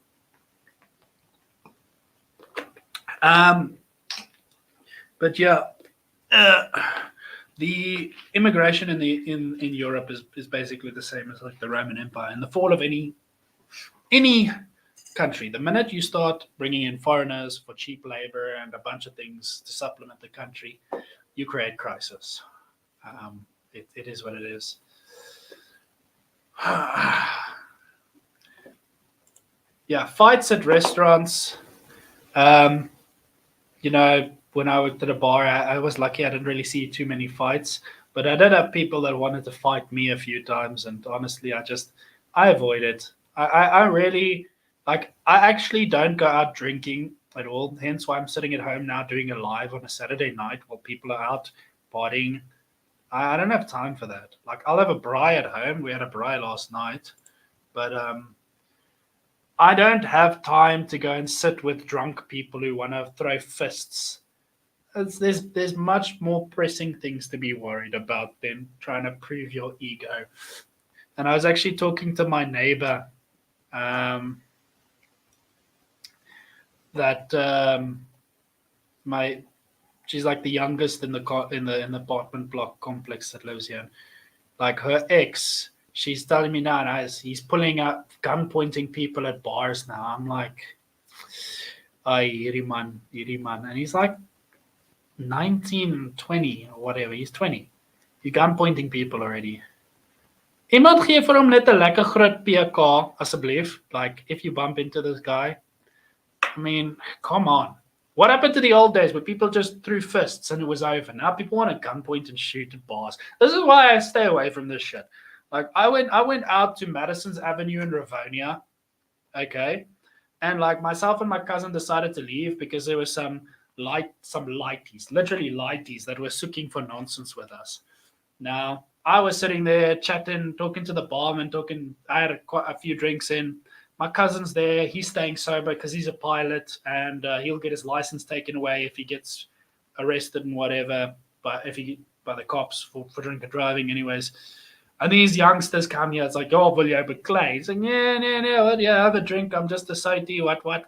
But yeah, the immigration in Europe is basically the same as like the Roman Empire. In the fall of any country, the minute you start bringing in foreigners for cheap labor and a bunch of things to supplement the country, you create crisis. It is what it is. Yeah, fights at restaurants. When I worked at a bar, I was lucky I didn't really see too many fights, but I did have people that wanted to fight me a few times, and honestly, I avoid it. I really, I actually don't go out drinking at all, hence why I'm sitting at home now doing a live on a Saturday night while people are out partying. I don't have time for that. Like, I'll have a braai at home. We had a braai last night, but I don't have time to go and sit with drunk people who want to throw fists. There's much more pressing things to be worried about than trying to prove your ego. And I was actually talking to my neighbor, um, that my she's like the youngest in the apartment block complex that lives here. Like her ex, she's telling me now, he's pulling out gun pointing people at bars now. I'm like, ay, hierdie man. And he's like 19, 20 or whatever. He's 20. You gun pointing people already. Iemand gee vir hom net 'n lekker groot PK asseblief. Like if you bump into this guy, I mean, come on. What happened to the old days where people just threw fists and it was over? Now people want to gunpoint and shoot at bars. This is why I stay away from this shit. Like I went out to Madison's Avenue in Ravonia, okay, and like myself and my cousin decided to leave because there was some lighties, literally lighties, that were sooking for nonsense with us. Now I was sitting there chatting, talking to the barman, talking. I had quite a few drinks in. My cousin's there. He's staying sober because he's a pilot, and he'll get his license taken away if he gets arrested and whatever. But if he by the cops for drinking driving, anyways. And these youngsters come here. It's like, oh, will you have a clay? He's like, yeah, what? Yeah, have a drink. I'm just a sighty. What?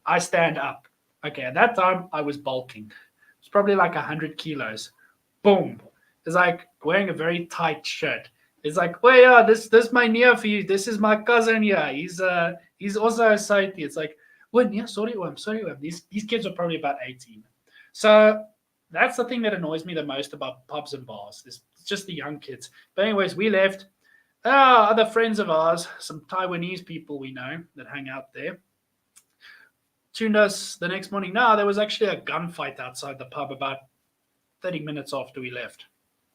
I stand up. Okay, at that time I was bulking. It's probably like 100 kilos. Boom. It's like wearing a very tight shirt. It's like, oh yeah, this my nephew. This is my cousin. Yeah, he's also a sighty. It's like, well, yeah, sorry. These kids are probably about 18. So that's the thing that annoys me the most about pubs and bars. It's just the young kids. But anyways, we left. Other friends of ours, some Taiwanese people we know that hang out there, tuned us the next morning. No, there was actually a gunfight outside the pub about 30 minutes after we left,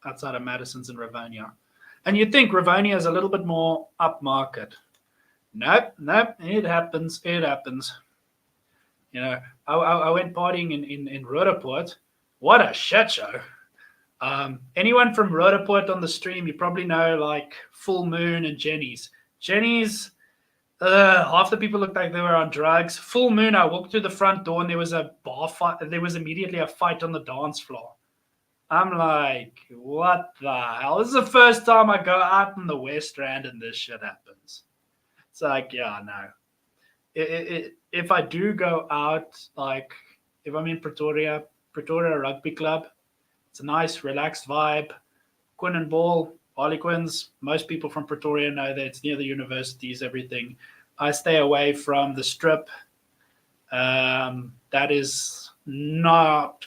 outside of Madison's in Ravonia. And you'd think Ravonia is a little bit more upmarket. Nope, it happens. You know, I went partying in Roodepoort. What a shit show. Anyone from Roodepoort on the stream, you probably know like Full Moon and Jenny's. Jenny's, half the people looked like they were on drugs. Full Moon, I walked through the front door and there was a bar fight. There was immediately a fight on the dance floor. I'm like, what the hell? This is the first time I go out in the West Rand and this shit happens. It's like, yeah, no. If I do go out, like if I'm in Pretoria Rugby Club, it's a nice, relaxed vibe. Quinn and Ball, Harlequins. Most people from Pretoria know that it's near the universities, everything. I stay away from the strip. That is not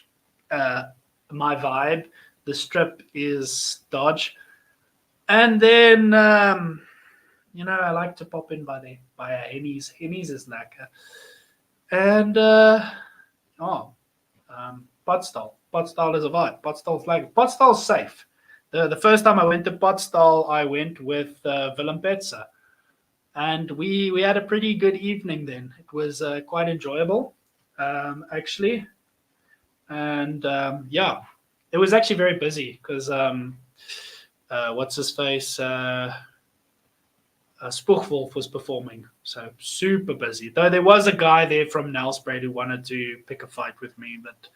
my vibe. The strip is dodge. And then, I like to pop in by a Henny's. Henny's is lekker. And, Potsdal. Potsdal is a vibe. Potsdal's like Potsdal's safe. The first time I went to Potsdal, I went with Willem Petzer. And we had a pretty good evening then. It was quite enjoyable, actually. And it was actually very busy because what's his face? Spoegwolf was performing, so super busy. Though there was a guy there from Nelspruit who wanted to pick a fight with me, but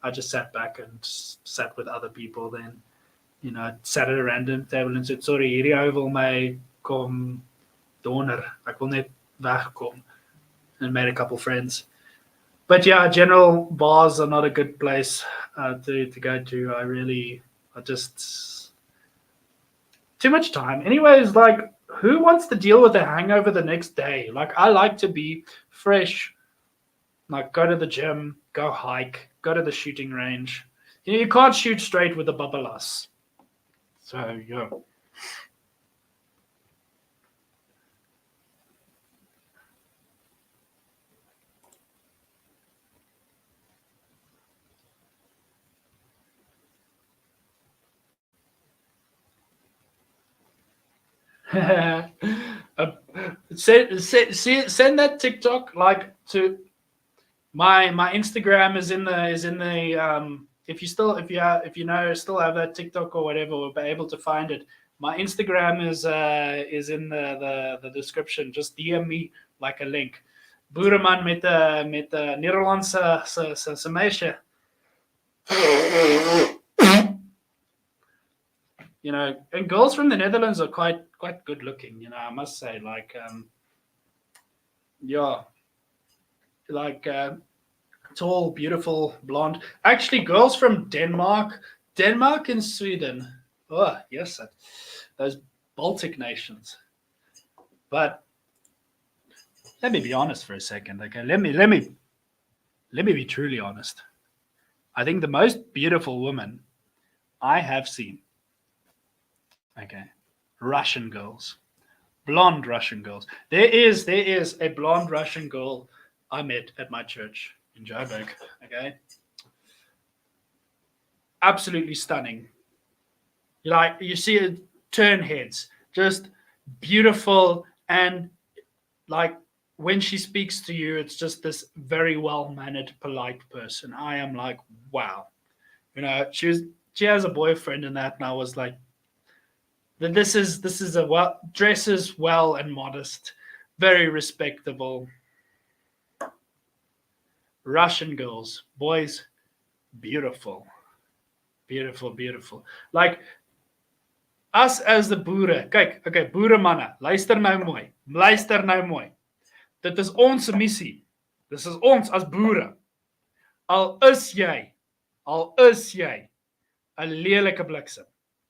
I just sat back and sat with other people. Then, sat at a random table and said, "Sorry, hierdie ou wil my kom donder. Ek wil net wegkom," and made a couple friends. But yeah, general bars are not a good place to go to. I just too much time. Anyways, like, who wants to deal with a hangover the next day? Like, I like to be fresh. Like, go to the gym, go hike, go to the shooting range. You can't shoot straight with a babalas. So yeah. Send that TikTok like to my Instagram is in the if you still have that TikTok or whatever, we'll be able to find it. My Instagram is in the description. Just DM me like 'n link. Boereman met 'n Nederlandse se meisje. And girls from the Netherlands are quite good looking. I must say, like, yeah, like tall, beautiful, blonde. Actually, girls from Denmark and Sweden. Oh, yes, those Baltic nations. But let me be honest for a second. Okay, let me be truly honest. I think the most beautiful woman I have seen. Okay, Russian girls, blonde Russian girls. There is a blonde Russian girl I met at my church in Joburg. Okay, absolutely stunning. You see it turn heads, just beautiful, and like when she speaks to you, it's just this very well mannered, polite person. I am like, wow. She has a boyfriend and that, and I was like, this is a well dresses well and modest, very respectable. Russian girls, boys, beautiful, beautiful, beautiful. Like us as the boere. Kyk, okay, boere manne, luister nou mooi. Dit is ons missie. Dis is ons as boere. Al is jy, al is jy 'n lelike bliksem.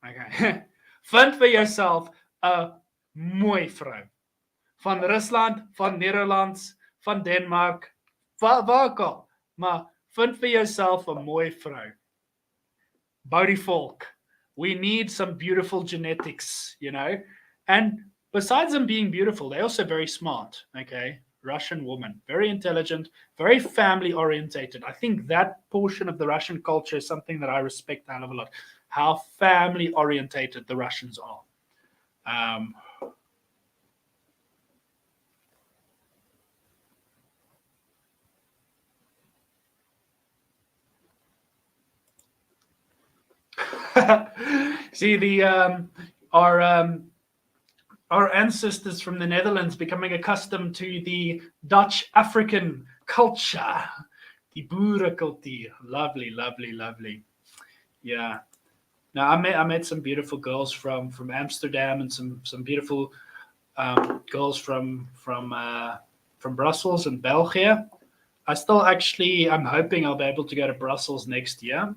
Okay. Vind vir jouself 'n mooi vrou. Van Rusland, van Nederlands, van Denmark, waar ook al. Maar vind vir jouself 'n mooi vrou. Bou die volk. We need some beautiful genetics. And besides them being beautiful, they're also very smart. Okay. Russian woman, very intelligent, very family orientated. I think that portion of the Russian culture is something that I respect a hell of a lot. How family orientated the Russians are. See our ancestors from the Netherlands becoming accustomed to the Dutch African culture, the boerencultuur. Lovely, lovely, lovely. Yeah. Now I met some beautiful girls from Amsterdam and some beautiful girls from Brussels and Belgium. I'm hoping I'll be able to go to Brussels next year.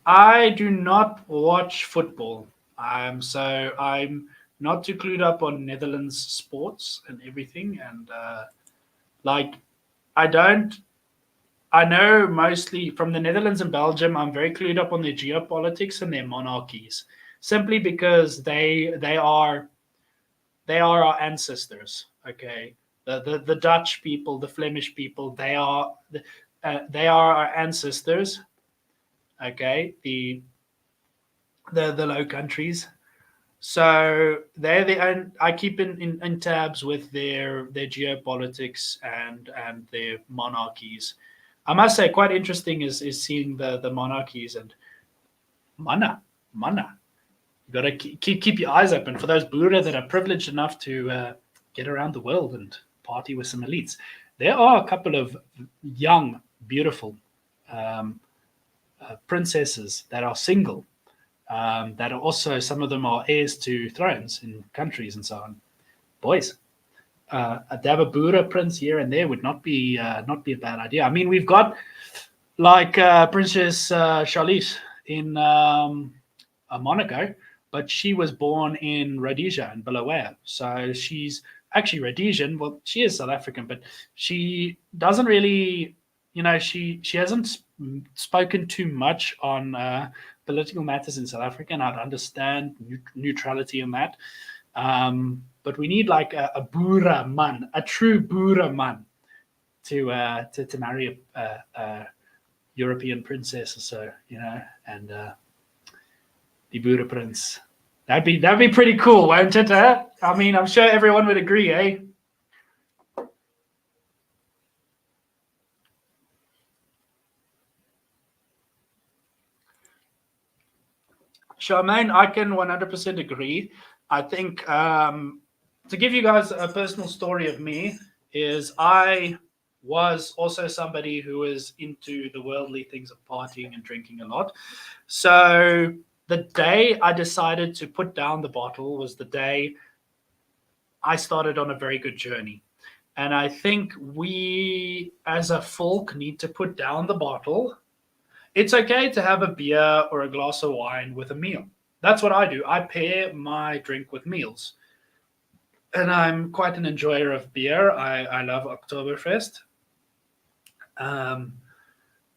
I do not watch football. So I'm not too clued up on Netherlands sports and everything. And like, I don't. I know mostly from the Netherlands and Belgium. I'm very clued up on their geopolitics and their monarchies, simply because they are our ancestors. Okay, the Dutch people, the Flemish people, they are our ancestors. Okay, the Low Countries. So I keep in tabs with their geopolitics and their monarchies. I must say, quite interesting is seeing the monarchies and mana. You got to keep your eyes open for those Boer that are privileged enough to get around the world and party with some elites. There are a couple of young, beautiful princesses that are single. That are also, some of them are heirs to thrones in countries and so on. Boys, a Boer prince here and there would not be a bad idea. I mean, we've got like Princess Charlize in Monaco, but she was born in Rhodesia in Bulawayo, so she's actually Rhodesian. Well, she is South African, but she doesn't really, she hasn't spoken too much on political matters in South Africa, and I'd understand neutrality in that. But we need like a Boer man, a true Boer man, to marry a European princess or so, and the Boer prince. That'd be pretty cool, won't it? I mean, I'm sure everyone would agree, eh? Charmaine, I can 100% agree. I think to give you guys a personal story of me is I was also somebody who was into the worldly things of partying and drinking a lot. So the day I decided to put down the bottle was the day I started on a very good journey. And I think we as a folk need to put down the bottle. It's okay to have a beer or a glass of wine with a meal. That's what I do. I pair my drink with meals. And I'm quite an enjoyer of beer. I love Oktoberfest. Um,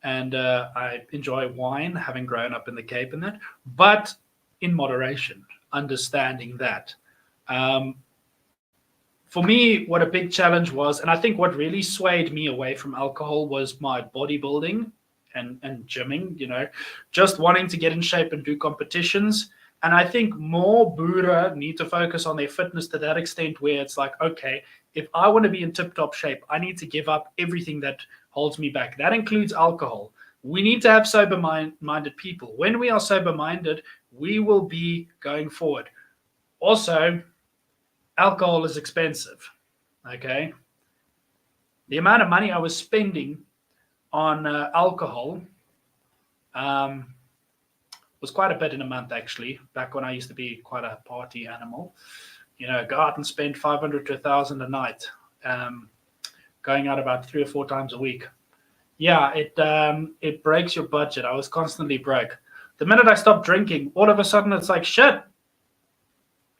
and I enjoy wine, having grown up in the Cape and that, but in moderation, understanding that. Um, for me, what a big challenge was, and I think what really swayed me away from alcohol was my bodybuilding and gymming, just wanting to get in shape and do competitions. And I think more Boer need to focus on their fitness to that extent where it's like, okay, if I want to be in tip top shape, I need to give up everything that holds me back. That includes alcohol. We need to have sober minded people. When we are sober minded, we will be going forward. Also, alcohol is expensive. Okay. The amount of money I was spending on alcohol was quite a bit in a month, actually, back when I used to be quite a party animal. Go out and spend 500 to 1,000 a night, going out about 3 or 4 times a week. Yeah, it breaks your budget. I was constantly broke. The minute I stopped drinking, all of a sudden it's like, shit,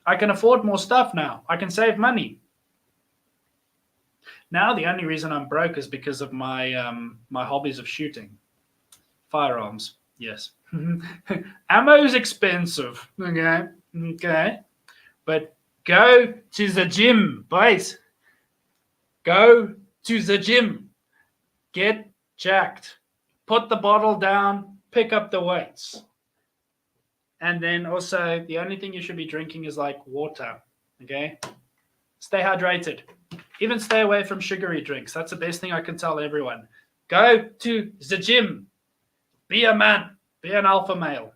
I can afford more stuff now. I can save money. Now the only reason I'm broke is because of my my hobbies of shooting. Firearms, yes. Ammo is expensive. Okay. But go to the gym, boys. Go to the gym. Get jacked. Put the bottle down. Pick up the weights. And then also, the only thing you should be drinking is like water. Okay? Stay hydrated. Even stay away from sugary drinks. That's the best thing I can tell everyone. Go to the gym. Be a man. Be an alpha male.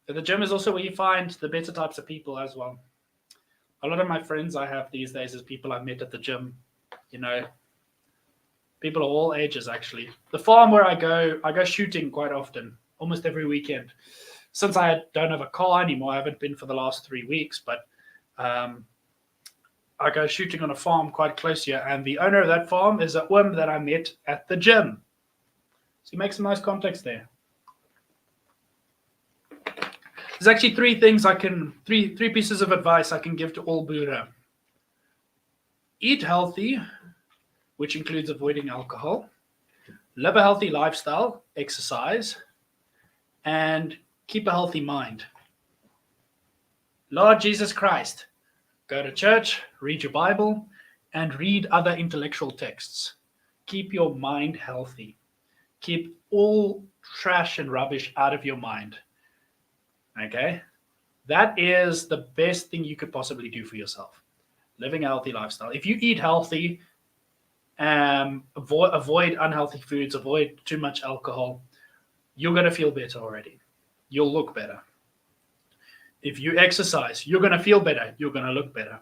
The gym is also where you find the better types of people as well. A lot of my friends I have these days is people I met at the gym. People of all ages, actually. The farm where I go shooting quite often, almost every weekend. Since I don't have a car anymore, I haven't been for the last 3 weeks, but I go shooting on a farm quite close here, and the owner of that farm is a woman that I met at the gym. So you make some nice contacts there. There's actually three pieces of advice I can give to all Boer. Eat healthy, which includes avoiding alcohol. Live a healthy lifestyle, exercise, and keep a healthy mind. Lord Jesus Christ, go to church, read your Bible, and read other intellectual texts. Keep your mind healthy. Keep all trash and rubbish out of your mind. Okay? That is the best thing you could possibly do for yourself. Living a healthy lifestyle. If you eat healthy, avoid unhealthy foods, avoid too much alcohol, you're going to feel better already. You'll look better. If you exercise, you're going to feel better. You're going to look better.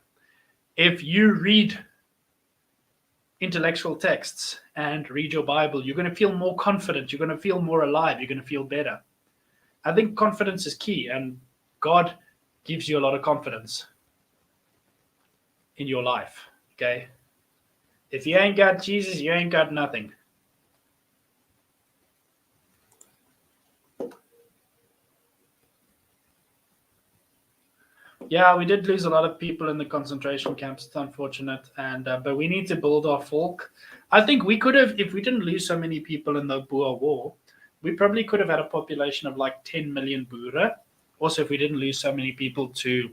If you read intellectual texts and read your Bible, you're going to feel more confident. You're going to feel more alive. You're going to feel better. I think confidence is key, and God gives you a lot of confidence in your life. Okay? If you ain't got Jesus, you ain't got nothing. Yeah, we did lose a lot of people in the concentration camps. It's unfortunate, but we need to build our Volk. I think we could have, if we didn't lose so many people in the Boer War, we probably could have had a population of like 10 million Boer. Also, if we didn't lose so many people to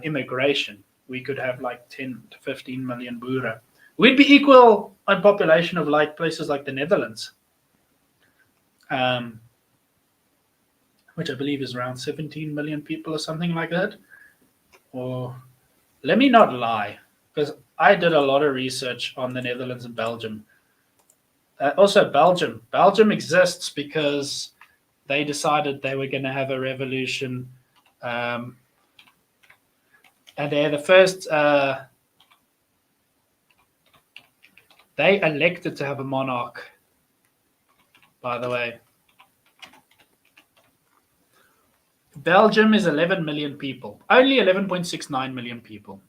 immigration, we could have like 10 to 15 million Boer. We'd be equal on population of like places like the Netherlands, which I believe is around 17 million people or something like that. Or let me not lie, because I did a lot of research on the Netherlands and Belgium. Also, Belgium exists because they decided they were going to have a revolution, and they're the first. They elected to have a monarch. By the way, Belgium is 11 million people. Only 11.69 million people.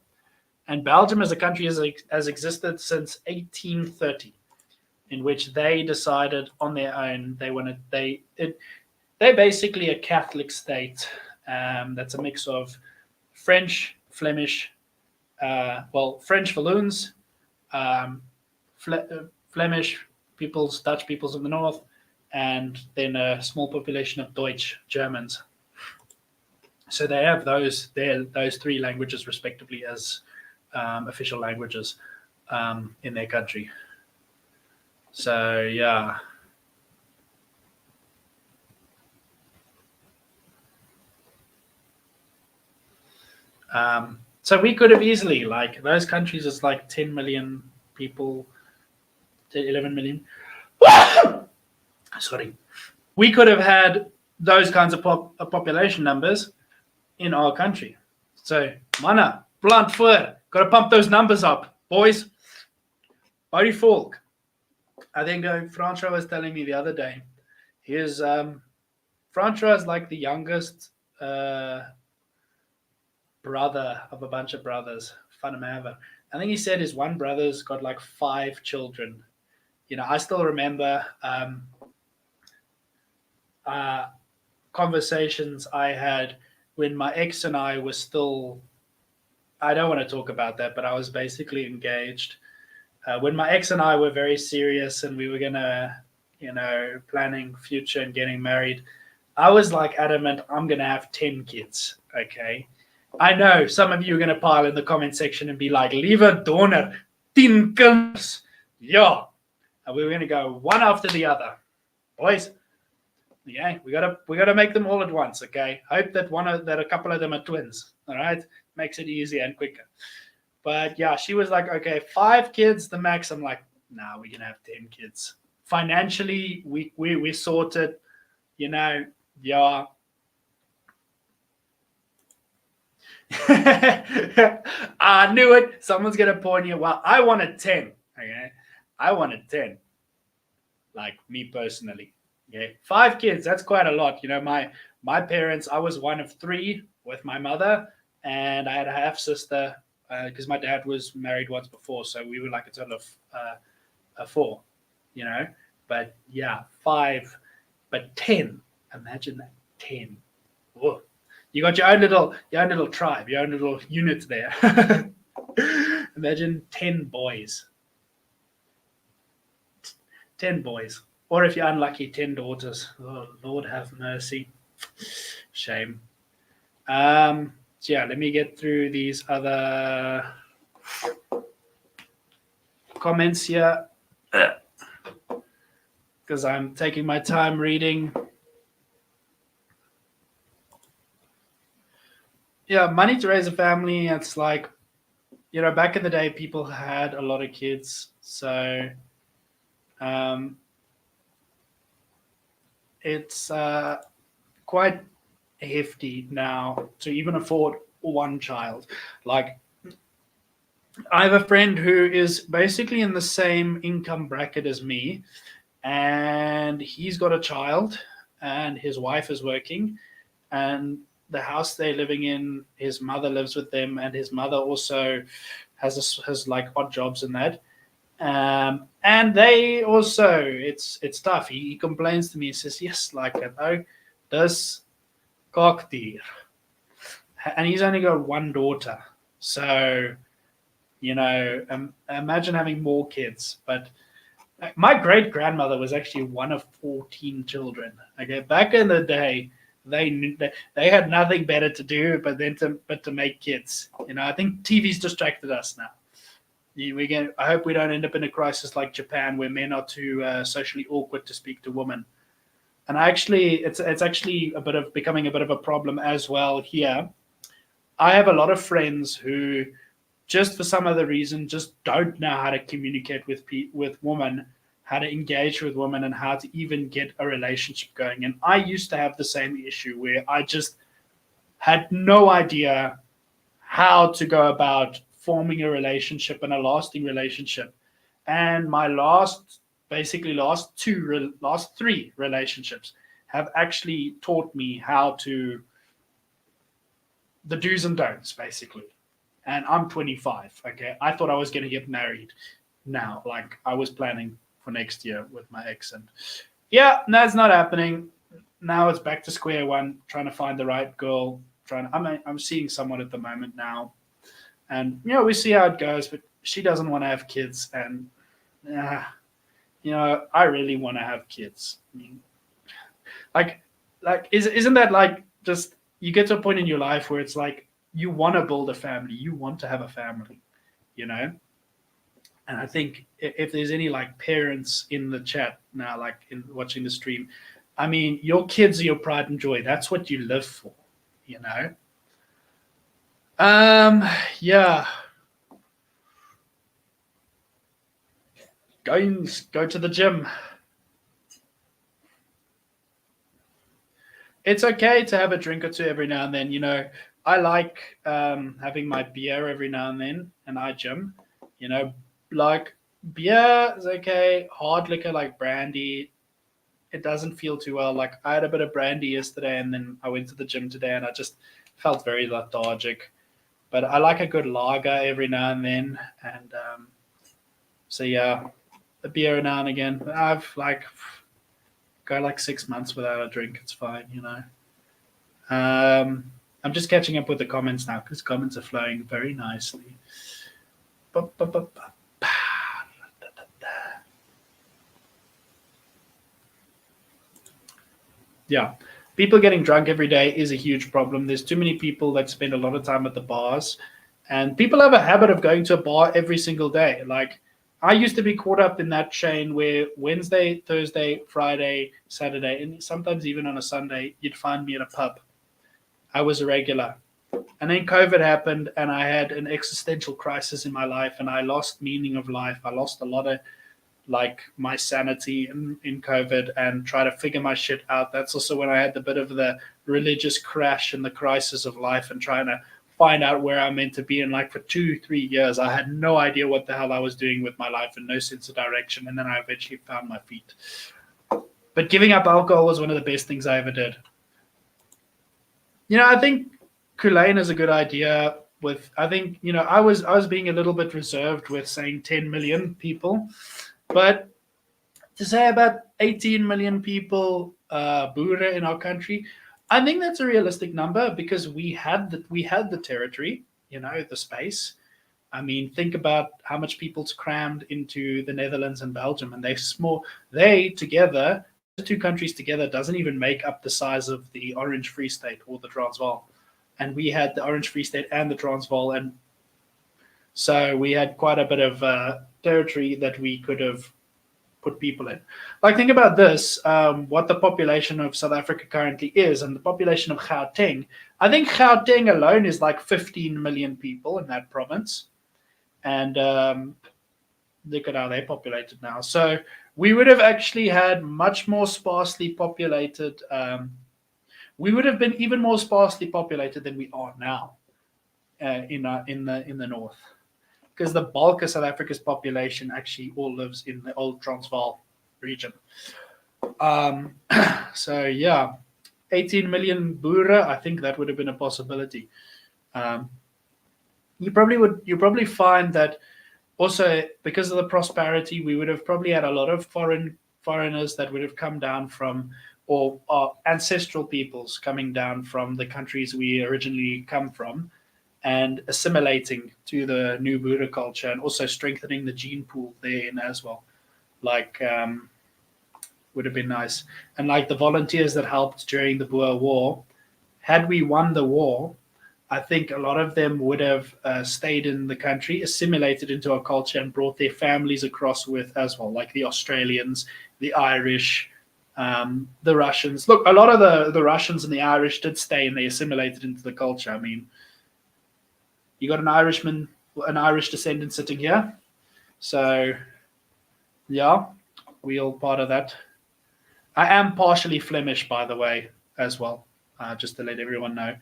And Belgium as a country has existed since 1830, in which they decided on their own they're basically a Catholic state that's a mix of French, Flemish, French Walloons, Flemish peoples, Dutch peoples of the north, and then a small population of Deutsch Germans. So they have those three languages respectively as official languages in their country. So yeah. So we could have easily, like, those countries is like 10 million people, 11 million. Sorry. We could have had those kinds of population numbers in our country. So, mana, plant voor. Got to pump those numbers up, boys. Barry Volk. I think Francois was telling me the other day. Francois is like the youngest brother of a bunch of brothers. I think he said his one brother's got like 5 children. I still remember conversations I had when my ex and I were still, I don't want to talk about that, but I was basically engaged. When my ex and I were very serious and we were going to, planning future and getting married, I was like adamant, I'm going to have 10 kids, okay? I know some of you are going to pile in the comment section and be like, Liewe Donner, 10 kinders. Yeah. And we were going to go one after the other. Boys, yeah, we gotta make them all at once, okay? Hope that a couple of them are twins, all right? Makes it easier and quicker. But yeah, she was like, okay, 5 kids, the max. I'm like, nah, we're gonna have 10 kids. Financially, we sorted, yeah. I knew it. Someone's gonna point you. Well, I wanted 10. Okay, I wanted 10. Like me personally. Okay, 5 kids. That's quite a lot. My parents. I was one of 3 with my mother, and I had a half sister because my dad was married once before, so we were like a total of 4. But yeah, 5, but 10. Imagine that, 10. Whoa. You got your own little tribe, your own little unit there. Imagine 10 boys. 10 boys. Or if you're unlucky, 10 daughters. Oh, Lord have mercy. Shame. So yeah, let me get through these other comments here. Because I'm taking my time reading. Yeah, money to raise a family, it's like, back in the day, people had a lot of kids. So it's quite hefty now to even afford one child. Like, I have a friend who is basically in the same income bracket as me, and he's got a child, and his wife is working, and the house they're living in, his mother lives with them, and his mother also has like odd jobs in that. And they also, it's tough. He complains to me. He says, yes, like this cocktail. And he's only got one daughter. So, imagine having more kids. But my great grandmother was actually one of 14 children. Okay, back in the day, they had nothing better to do but to make kids. I think TV's distracted us now. I hope we don't end up in a crisis like Japan, where men are too socially awkward to speak to women. And actually, it's actually becoming a bit of a problem as well here. I have a lot of friends who, just for some other reason, just don't know how to communicate with women, how to engage with women, and how to even get a relationship going. And I used to have the same issue where I just had no idea how to go about forming a relationship and a lasting relationship. And my last three relationships have actually taught me how to the do's and don'ts, basically. And I'm 25. Okay, I thought I was going to get married now, like I was planning for next year with my ex, and yeah, that's not happening. Now it's back to square one, trying to find the right girl. I'm seeing someone at the moment now, and we see how it goes. But she doesn't want to have kids, and uh, I really want to have kids. I mean, like, isn't that like just you get to a point in your life where it's like you want to build a family, you want to have a family, you know? And I think if there's any like parents in the chat now, like in watching the stream, I mean, your kids are your pride and joy. That's what you live for, you know? Yeah. Go to the gym. It's okay to have a drink or two every now and then. I like having my beer every now and then, and I gym. Like beer is okay. Hard liquor like brandy, it doesn't feel too well. Like I had a bit of brandy yesterday, and then I went to the gym today, and I just felt very lethargic. But I like a good lager every now and then, and so yeah, a beer now and again. I've like go like 6 months without a drink. It's fine. I'm just catching up with the comments now because comments are flowing very nicely. Yeah, people getting drunk every day is a huge problem. There's too many people that spend a lot of time at the bars, and people have a habit of going to a bar every single day. Like I used to be caught up in that chain where Wednesday, Thursday, Friday, Saturday, and sometimes even on a Sunday, you'd find me at a pub. I was a regular. And then COVID happened, and I had an existential crisis in my life, and I lost meaning of life. I lost a lot of like my sanity in COVID and try to figure my shit out. That's also when I had the bit of the religious crash and the crisis of life and trying to find out where I'm meant to be. And like for 2-3 years, I had no idea what the hell I was doing with my life and no sense of direction. And then I eventually found my feet. But giving up alcohol was one of the best things I ever did. I think Kulane is a good idea. I think I was being a little bit reserved with saying 10 million people, but to say about 18 million people Boer in our country, I think that's a realistic number because we had the territory, the space. I mean, think about how much people's crammed into the Netherlands and Belgium, and they're small. They together, the two countries together, doesn't even make up the size of the Orange Free State or the Transvaal. And we had the Orange Free State and the Transvaal, and so we had quite a bit of territory that we could have put people in. Like, think about this: what the population of South Africa currently is, and the population of Gauteng. I think Gauteng alone is like 15 million people in that province, and look at how they're populated now. So we would have actually had much more sparsely populated. We would have been even more sparsely populated than we are now in the north, because the bulk of South Africa's population actually all lives in the old Transvaal region. So yeah, 18 million Boer, I think that would have been a possibility. You probably find that also because of the prosperity, we would have probably had a lot of foreigners that would have come down from, or ancestral peoples coming down from the countries we originally come from, and assimilating to the new Boer culture, and also strengthening the gene pool therein as well. Like, would have been nice. And like the volunteers that helped during the Boer War, had we won the war, I think a lot of them would have stayed in the country, assimilated into our culture, and brought their families across with as well, like the Australians, the Irish, the Russians. Look, a lot of the Russians and the Irish did stay, and they assimilated into the culture. I mean, you got an Irish descendant sitting here. So, yeah. We all part of that. I am partially Flemish, by the way, as well, just to let everyone know.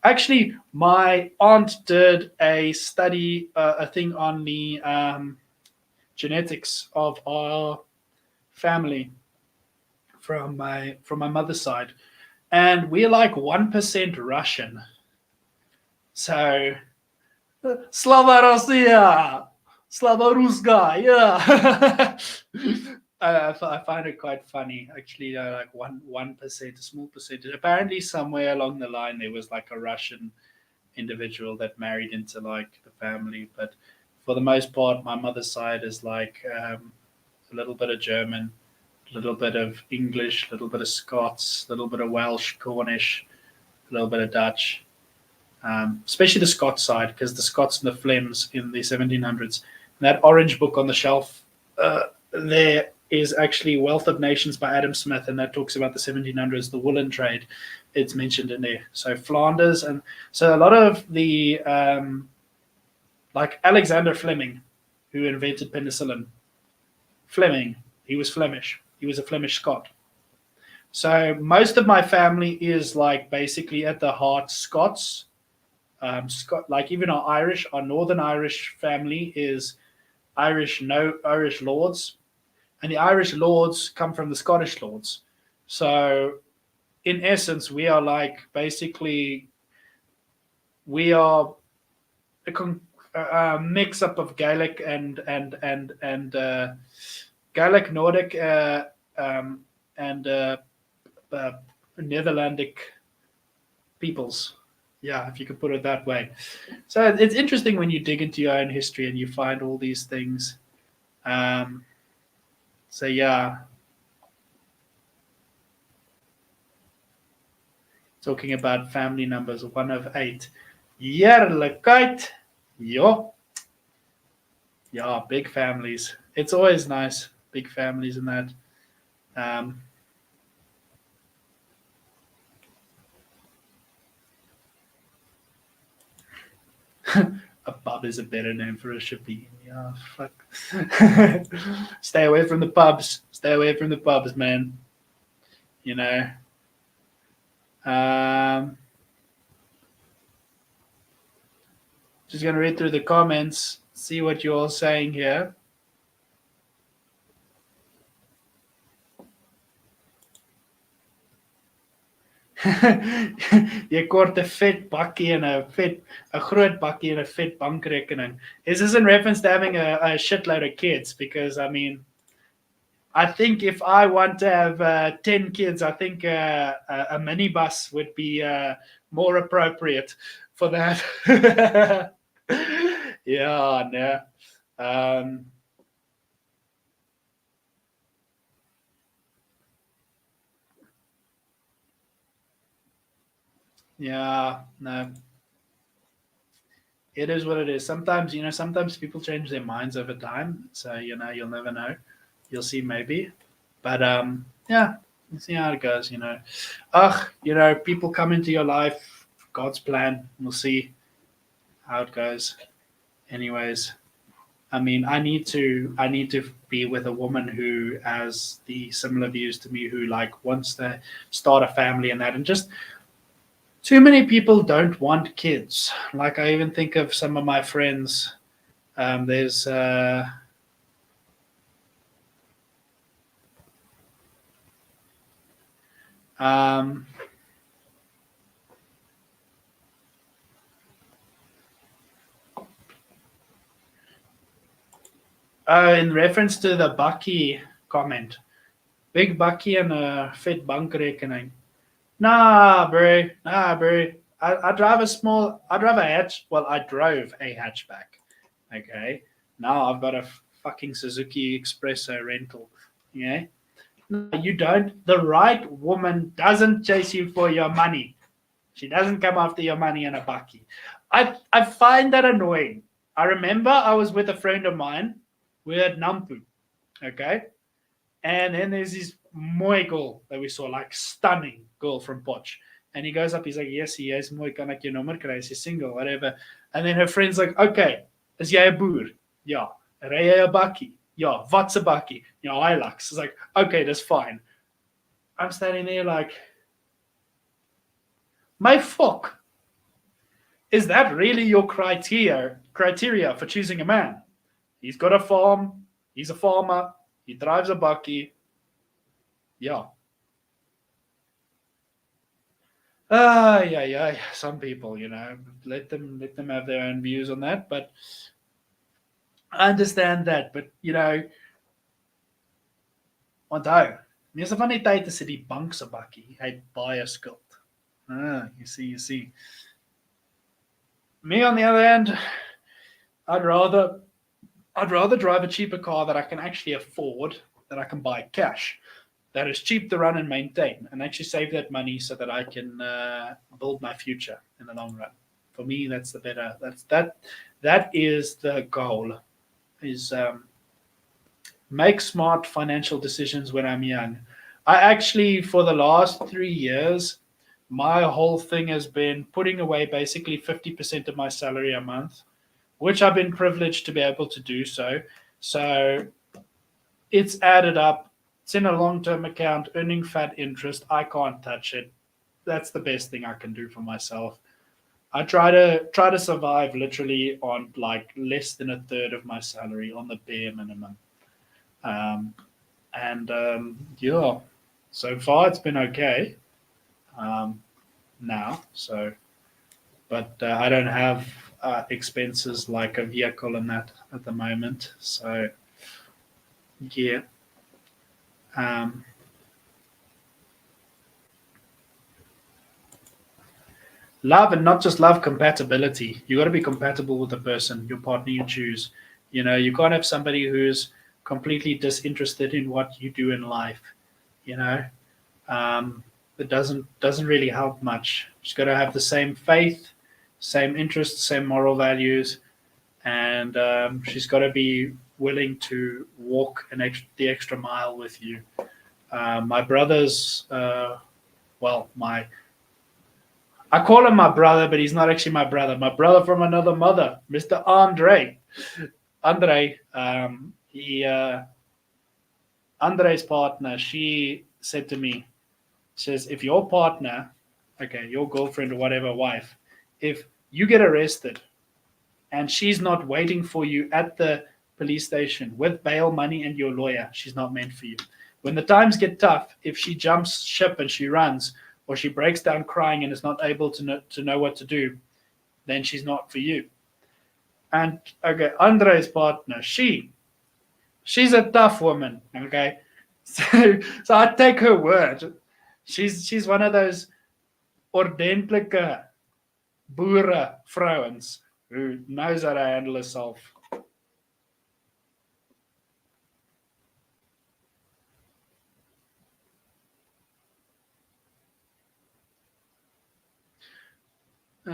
Actually, my aunt did a study, a thing on the genetics of our family from my mother's side, and we're like 1% Russian. So Slava Rossiya, Slava Ruska, yeah. I find it quite funny, actually. Like 1%, a small percentage. Apparently, somewhere along the line, there was like a Russian individual that married into like the family, but for the most part, my mother's side is like a little bit of German, a little bit of English, a little bit of Scots, a little bit of Welsh, Cornish, a little bit of Dutch. Especially the Scots side, because the Scots and the Flems in the 1700s. And that orange book on the shelf there is actually Wealth of Nations by Adam Smith, and that talks about the 1700s, the woolen trade. It's mentioned in there. So Flanders, and so a lot of the like Alexander Fleming, who invented penicillin. Fleming, he was Flemish. He was a Flemish Scot. So most of my family is like basically at the heart Scots. Like even our Northern Irish family is Irish, no Irish lords, and the Irish lords come from the Scottish lords. So in essence, we are like basically we are a mix up of Gaelic and Gaelic, Nordic, and Netherlandic peoples. Yeah, if you could put it that way. So it's interesting when you dig into your own history and you find all these things. So yeah, talking about family numbers, 1 of 8. Eerlikheid. Ja. Yeah, big families. It's always nice, big families and that. A pub is a better name for a shippy. Yeah, fuck. Stay away from the pubs. Stay away from the pubs, man. You know. Just gonna read through the comments, see what you're all saying here. Jy kort 'n vet bakkie en 'n groot bakkie en 'n vet bankrekening. Is this in reference to having a shitload of kids? Because I mean, I think if I want to have 10 kids, I think a minibus would be more appropriate for that. Yeah, no. Yeah, no. It is what it is. Sometimes, sometimes people change their minds over time. So, you'll never know. You'll see maybe. But yeah, we'll see how it goes, people come into your life, God's plan. We'll see how it goes. Anyways, I mean, I need to be with a woman who has the similar views to me, who like wants to start a family and that, and just too many people don't want kids. Like I even think of some of my friends. There's in reference to the Bucky comment, big Bucky and a fit bankrekening. Nah, bro. I drive a hatch. Well, I drove a hatchback. Okay. Now I've got a fucking Suzuki Expresso rental. Yeah. No, you don't. The right woman doesn't chase you for your money. She doesn't come after your money in a bucky. I find that annoying. I remember I was with a friend of mine. We're at Nampu. Okay. And then there's this mooi girl that we saw, like stunning girl from Potch. And he goes up, he's like, yes, he is mooi, kan ek jou nommer kry, is single, whatever. And then her friend's like, okay, is jy 'n boer? Ja. Ry jy 'n bakkie? Yeah, wat's a bakkie? Hilux. It's like, okay, that's fine. I'm standing there like, my fuck. Is that really your criteria for choosing a man? He's got a farm. He's a farmer. He drives a bakkie. Yeah. Yeah, yeah. Some people, let them have their own views on that. But I understand that. But onthou, meeste van die tyd is dit die bank se bakkie. Hy het baie skuld. You see. Me on the other hand, I'd rather I'd rather drive a cheaper car that I can actually afford, that I can buy cash, that is cheap to run and maintain, and actually save that money so that I can build my future in the long run. For me, that's the better. That is the goal. Is make smart financial decisions when I'm young. I actually, for the last 3 years, my whole thing has been putting away basically 50% of my salary a month, which I've been privileged to be able to do so. So it's added up. It's in a long term account, earning fat interest. I can't touch it. That's the best thing I can do for myself. I try to survive literally on like less than a third of my salary on the bare minimum. Um, and yeah, so far it's been okay. Um, now, so but I don't have expenses like a vehicle and that at the moment. So yeah, um, love, and not just love, compatibility. You got to be compatible with the person, your partner you choose. You can't have somebody who's completely disinterested in what you do in life. You know, um, it doesn't really help much. She's got to have the same faith, same interests, same moral values, and she's got to be willing to walk the extra mile with you. My brother's, well, my I call him my brother, but he's not actually my brother. My brother from another mother, Mr. Andre. Andre's partner. She said to me, says, if your partner, okay, your girlfriend or whatever, wife, if you get arrested and she's not waiting for you at the police station with bail money and your lawyer, she's not meant for you. When the times get tough, if she jumps ship and she runs, or she breaks down crying and is not able to know what to do, then she's not for you. And okay, Andre's partner, she's a tough woman. Okay, so I take her word. She's one of those ordentlike boere vrouens who knows how to handle herself. Uh,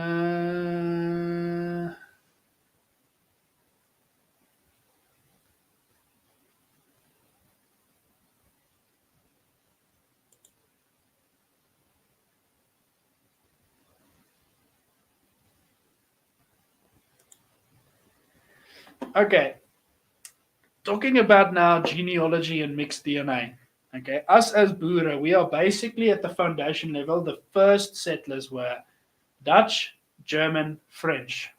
okay, talking about now genealogy and mixed DNA. Okay, us as Boer, we are basically at the foundation level. The first settlers were Dutch, German, French.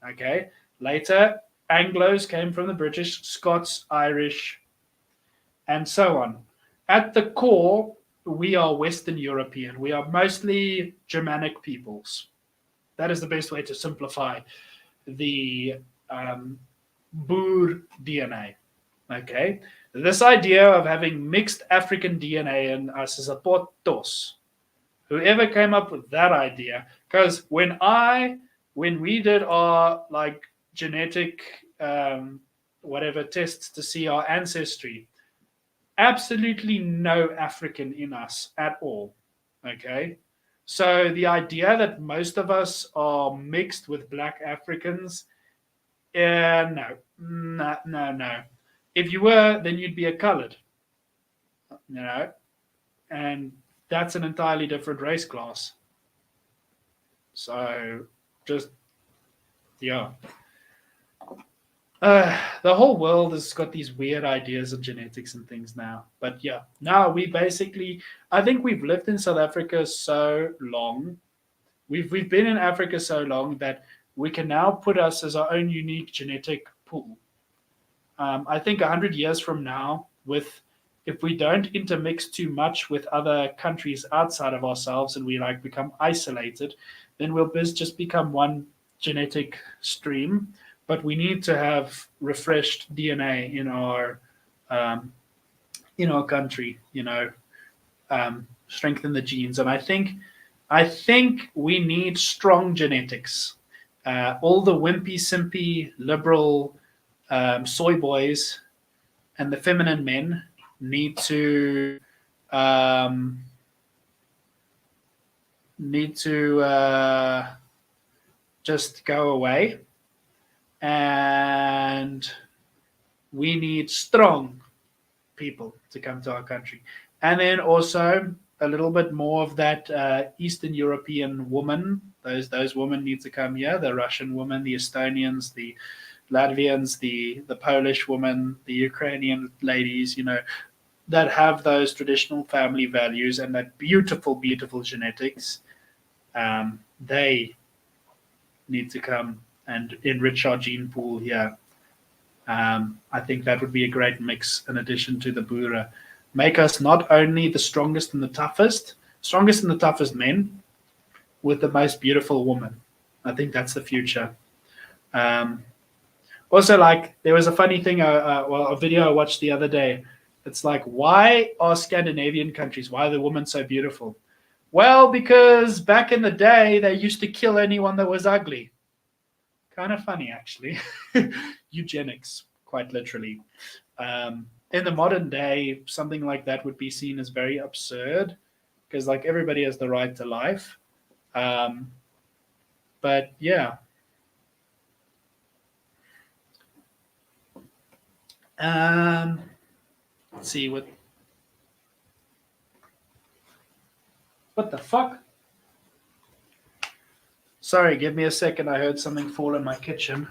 Okay, later Anglos came from the British, Scots, Irish, and so on. At the core, we are Western European. We are mostly Germanic peoples. That is the best way to simplify the Boer DNA. Okay, this idea of having mixed African DNA in us is a potos. Whoever came up with that idea, because when we did our like genetic whatever tests to see our ancestry, absolutely no African in us at all. Okay, so the idea that most of us are mixed with black Africans, no, no, no, no. If you were, then you'd be a colored, you know, and that's an entirely different race class. So just yeah. The whole world has got these weird ideas of genetics and things now. But yeah, now we basically, I think we've lived in South Africa so long. We've been in Africa so long that we can now put us as our own unique genetic pool. I think 100 years from now, with if we don't intermix too much with other countries outside of ourselves and we like become isolated, then we'll just become one genetic stream. But we need to have refreshed DNA um, in our country. Strengthen the genes, and I think we need strong genetics. All the wimpy, simpy, liberal soy boys and the feminine men need to um, just go away, and we need strong people to come to our country, and then also a little bit more of that Eastern European woman. Those women need to come here. The Russian woman, the Estonians, the Latvians, the Polish woman, the Ukrainian ladies, that have those traditional family values and that beautiful, beautiful genetics. They need to come and enrich our gene pool here. I think that would be a great mix in addition to the Boer. Make us not only the strongest and the toughest men with the most beautiful woman. I think that's the future. Um, Also, like there was a funny thing, a video I watched the other day. It's like, why are Scandinavian countries? Why are the women so beautiful? Well, because back in the day they used to kill anyone that was ugly. Kind of funny, actually. Eugenics, quite literally. In the modern day, something like that would be seen as very absurd because, like, everybody has the right to life. Um, but yeah. Um, let's see what the fuck? Sorry, give me a second. I heard something fall in my kitchen.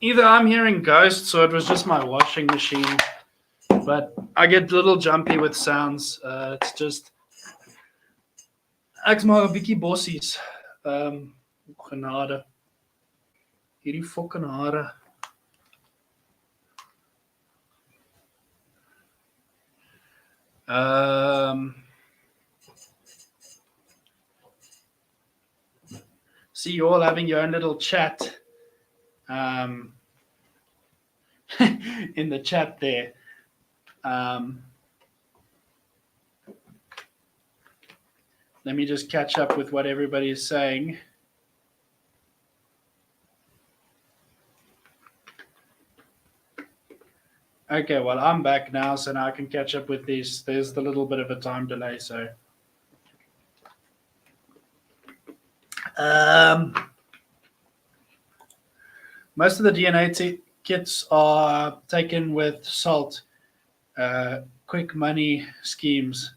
Either I'm hearing ghosts or it was just my washing machine. But I get a little jumpy with sounds. It's just ek's maar 'n bietjie bossies. Genade. Hierdie fucking hare. See you all having your own little chat in the chat there. Let me just catch up with what everybody is saying. Okay, well, I'm back now, so now I can catch up with these. There's the little bit of a time delay, so. Most of the DNA kits are taken with salt, quick money schemes.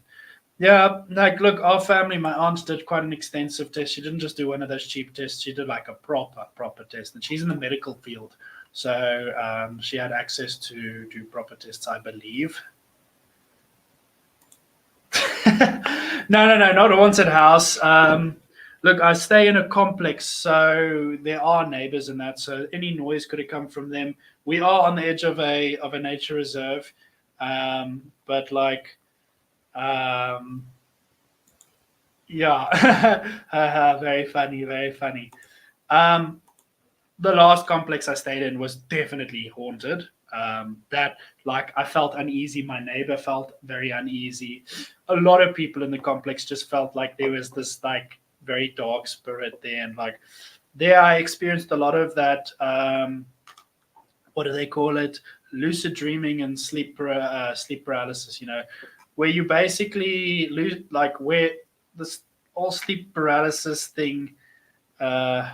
Yeah, like, look, our family, my aunt did quite an extensive test. She didn't just do one of those cheap tests. She did like a proper test, and she's in the medical field. So she had access to do proper tests, I believe. No, not a haunted house. Look, I stay in a complex, so there are neighbors and that. So any noise could have come from them. We are on the edge of a nature reserve, but like, um, yeah, very funny, very funny. Um, the last complex I stayed in was definitely haunted. That like I felt uneasy. My neighbor felt very uneasy. A lot of people in the complex just felt like there was this like very dark spirit there, and like there I experienced a lot of that. What do they call it? Lucid dreaming and sleep paralysis. Where you basically lose like where this all sleep paralysis thing. Uh,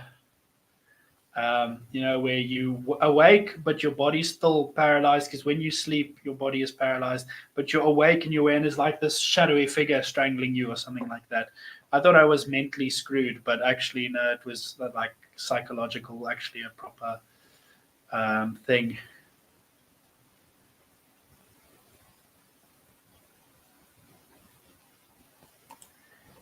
where you awake but your body's still paralyzed because when you sleep, your body is paralyzed, but you're awake and your awareness like this shadowy figure strangling you or something like that. I thought I was mentally screwed, but actually, no, it was like psychological, actually, a proper thing.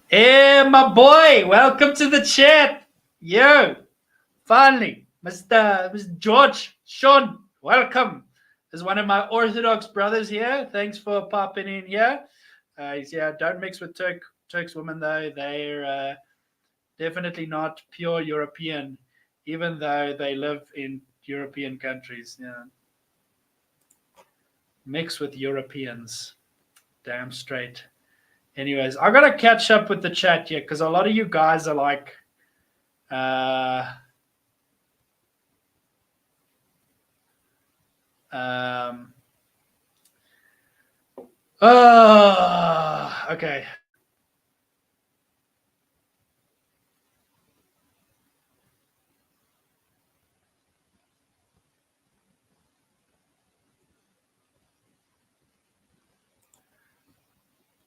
Hey, my boy, welcome to the chat. Yo, finally, Mr. George Sean, welcome. Is one of my Orthodox brothers here. Thanks for popping in here. Yeah, don't mix with Turks women though. They're definitely not pure European, even though they live in European countries. Yeah, mix with Europeans, damn straight. Anyways, I gotta catch up with the chat here because a lot of you guys are like, uh, um, okay.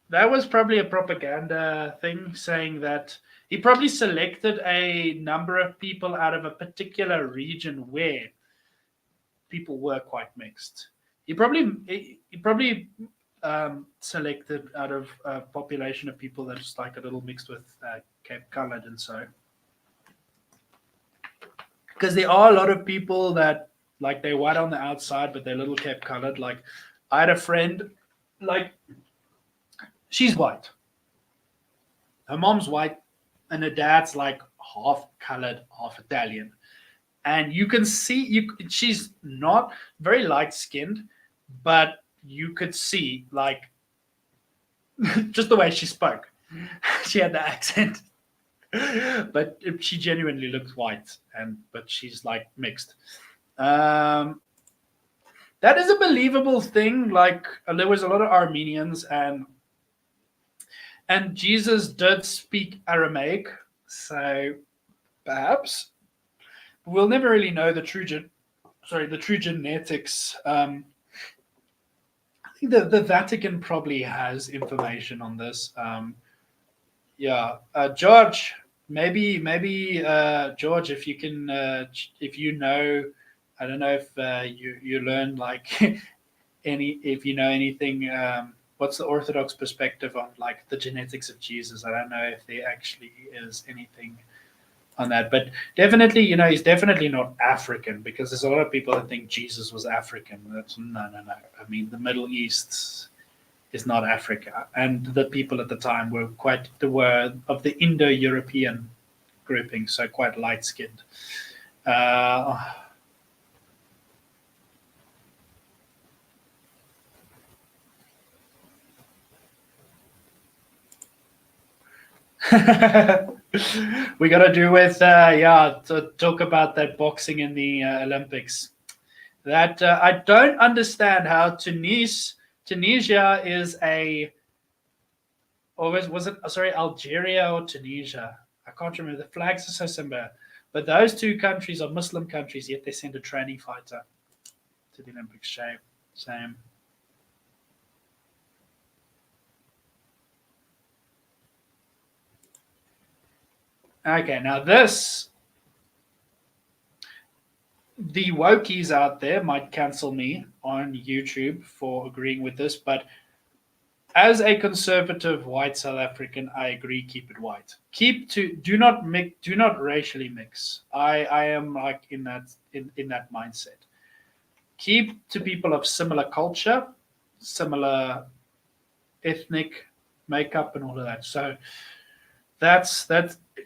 That was probably a propaganda thing saying that he probably selected a number of people out of a particular region where people were quite mixed. He probably selected out of a population of people that's like a little mixed with Cape Colored and so because there are a lot of people that like they're white on the outside but they're little Cape Colored. Like I had a friend like she's white, her mom's white, and her dad's like half colored, half Italian. And you can see she's not very light skinned, but you could see like just the way she spoke. She had the accent, but she genuinely looks white, and but she's like mixed. Um, that is a believable thing. Like there was a lot of Armenians, and Jesus did speak Aramaic, so perhaps we'll never really know the true genetics. I think the Vatican probably has information on this. Yeah, George, maybe George, if you can, if you know, I don't know if you learned like any if you know anything. What's the Orthodox perspective on like the genetics of Jesus? I don't know if there actually is anything on that. But definitely, he's definitely not African because there's a lot of people that think Jesus was African. That's no. I mean, the Middle East is not Africa, and the people at the time were of the Indo-European grouping, so quite light-skinned. Uh, we got to do with to talk about that boxing in the Olympics. That I don't understand how Tunisia is a or was it sorry Algeria or Tunisia? I can't remember. The flags are so similar, but those two countries are Muslim countries. Yet they send a training fighter to the Olympics. Shame, same. Okay, now this The wokies out there might cancel me on YouTube for agreeing with this, but as a conservative white South African, I agree. Keep it white. Keep to do not mix. Do not racially mix. I am like in that mindset. Keep to people of similar culture, similar ethnic makeup, and all of that. So that's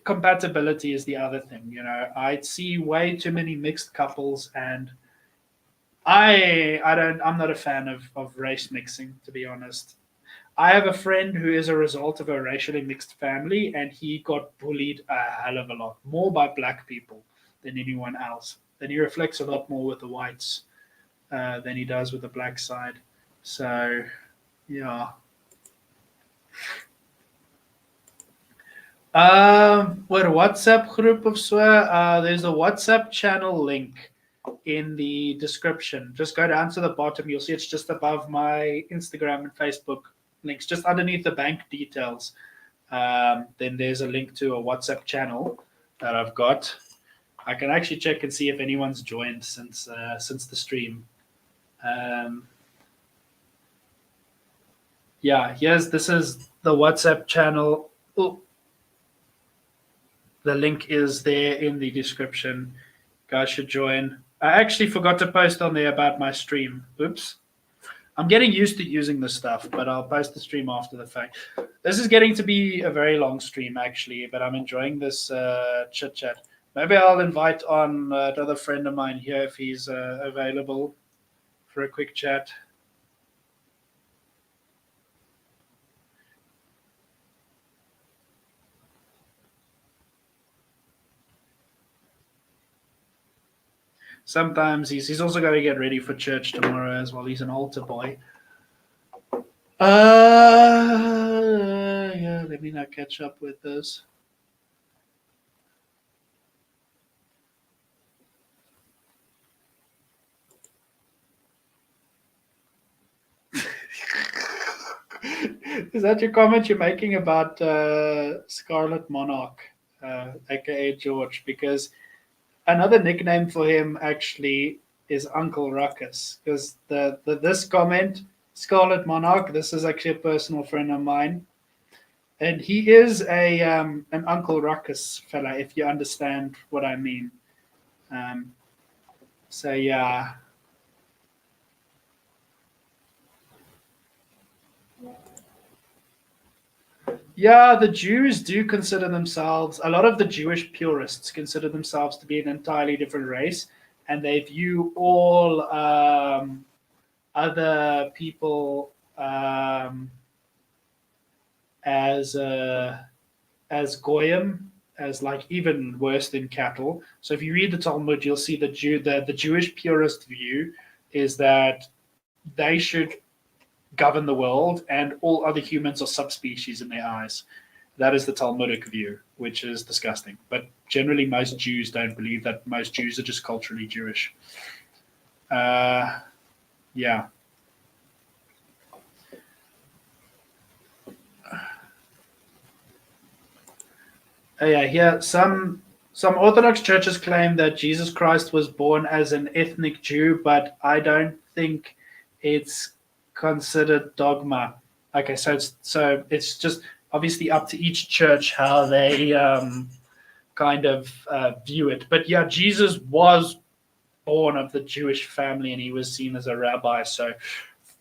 compatibility is the other thing. I see way too many mixed couples, and I'm not a fan of race mixing, to be honest. I have a friend who is a result of a racially mixed family, and he got bullied a hell of a lot more by black people than anyone else. And he reflects a lot more with the whites than he does with the black side. So, yeah. What a WhatsApp group of so? There's a WhatsApp channel link in the description. Just go down to the bottom. You'll see it's just above my Instagram and Facebook links, just underneath the bank details. Then there's a link to a WhatsApp channel that I've got. I can actually check and see if anyone's joined since the stream. Yeah, this is the WhatsApp channel. Oh, the link is there in the description. Guys should join. I actually forgot to post on there about my stream. Oops. I'm getting used to using this stuff, but I'll post the stream after the fact. This is getting to be a very long stream, actually, but I'm enjoying this chit chat. Maybe I'll invite on another friend of mine here if he's available for a quick chat. Sometimes he's also got to get ready for church tomorrow as well. He's an altar boy. Yeah, let me not catch up with this. Is that your comment you're making about Scarlet Monarch, aka George? Because another nickname for him actually is Uncle Ruckus. Because this comment, Scarlet Monarch, this is actually a personal friend of mine, and he is a an Uncle Ruckus fella. If you understand what I mean. Um, so yeah. Yeah, the Jews do consider themselves, a lot of the Jewish purists consider themselves to be an entirely different race, and they view all other people as goyim, as like even worse than cattle. So if you read the Talmud, you'll see the Jewish purist view is that they should govern the world, and all other humans are subspecies in their eyes. That is the Talmudic view, which is disgusting. But generally, most Jews don't believe that. Most Jews are just culturally Jewish. Yeah. Yeah, here some Orthodox churches claim that Jesus Christ was born as an ethnic Jew, but I don't think it's considered dogma. Okay, so it's just obviously up to each church how they kind of view it. But yeah, Jesus was born of the Jewish family, and he was seen as a rabbi, so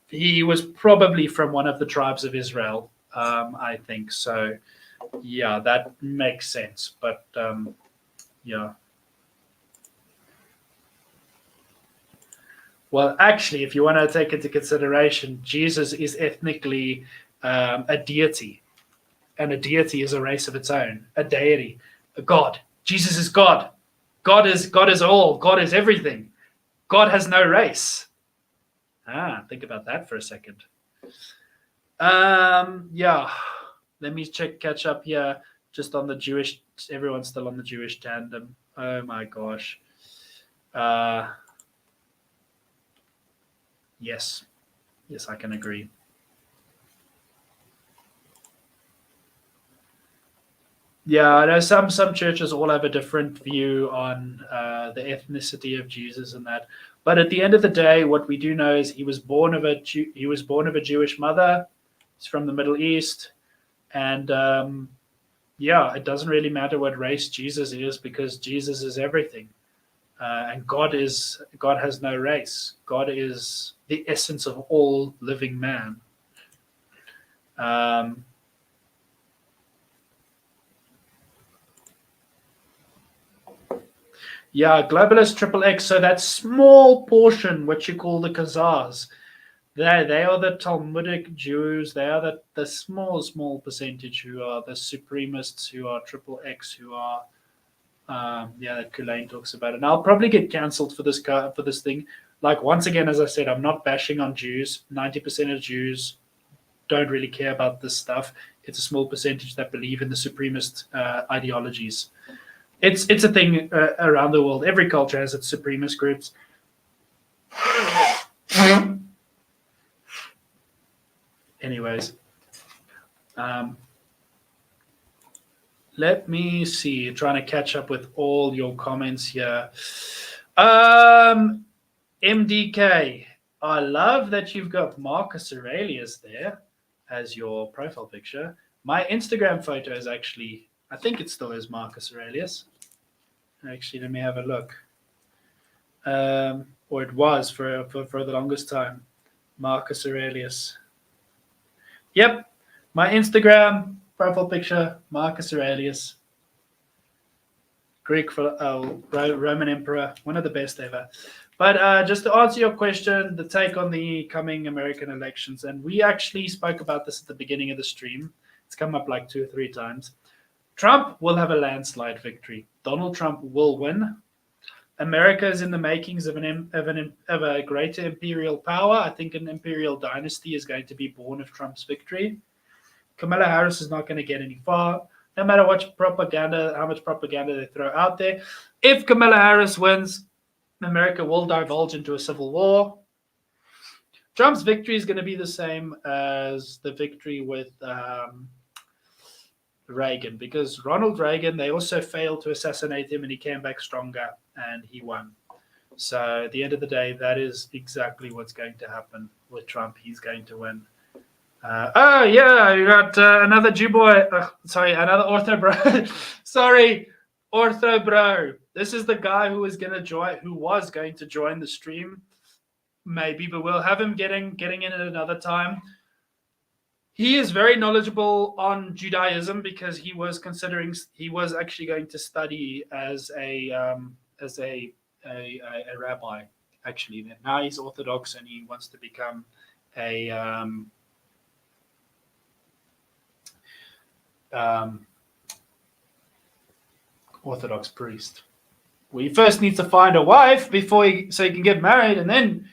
he was probably from one of the tribes of Israel. I think so. Yeah, that makes sense. But yeah. Well, actually, if you want to take into consideration, Jesus is ethnically a deity, and a deity is a race of its own, a deity, a god. Jesus is God. God is all. God is everything. God has no race. Think about that for a second. Yeah. Let me catch up here just on the Jewish. Everyone's still on the Jewish tandem. Oh my gosh. Yes. Yes, I can agree. Yeah, I know some churches all have a different view on the ethnicity of Jesus and that. But at the end of the day, what we do know is he was born of a Jewish mother. He's from the Middle East, and yeah, it doesn't really matter what race Jesus is because Jesus is everything, and God has no race. God is the essence of all living man. Um, Yeah, globalist triple X. So that small portion, what you call the Khazars, they are the Talmudic Jews. They are the small percentage who are the supremists, who are triple X, who are yeah, that Kulain talks about it. And I'll probably get cancelled for this thing. Like once again, as I said, I'm not bashing on Jews. 90% of Jews don't really care about this stuff. It's a small percentage that believe in the supremacist ideologies. It's a thing around the world. Every culture has its supremacist groups. Anyways, um, let me see. Trying to catch up with all your comments here. MDK, I love that you've got Marcus Aurelius there as your profile picture. My Instagram photo is actually, I think it still is Marcus Aurelius. Actually, let me have a look. Or it was for the longest time. Marcus Aurelius. Yep, my Instagram profile picture, Marcus Aurelius. Greek Roman emperor, one of the best ever. But just to answer your question, the take on the coming American elections, and we actually spoke about this at the beginning of the stream. It's come up like 2 or 3 times. Trump will have a landslide victory. Donald Trump will win. America is in the makings of a greater imperial power. I think an imperial dynasty is going to be born of Trump's victory. Camila Harris is not going to get any far, no matter how much propaganda they throw out there. If Camila Harris wins, America will divulge into a civil war. Trump's victory is going to be the same as the victory with Reagan, because Ronald Reagan, they also failed to assassinate him and he came back stronger and he won. So at the end of the day, that is exactly what's going to happen with Trump. He's going to win. Oh yeah, you got another Jew boy. Sorry, another Ortho bro. Sorry, Ortho bro. This is the guy who was going to join the stream, maybe, but we'll have him getting in at another time. He is very knowledgeable on Judaism because he was actually going to study as a rabbi. Actually, now he's Orthodox and he wants to become a Orthodox priest. Well, he first needs to find a wife so he can get married and then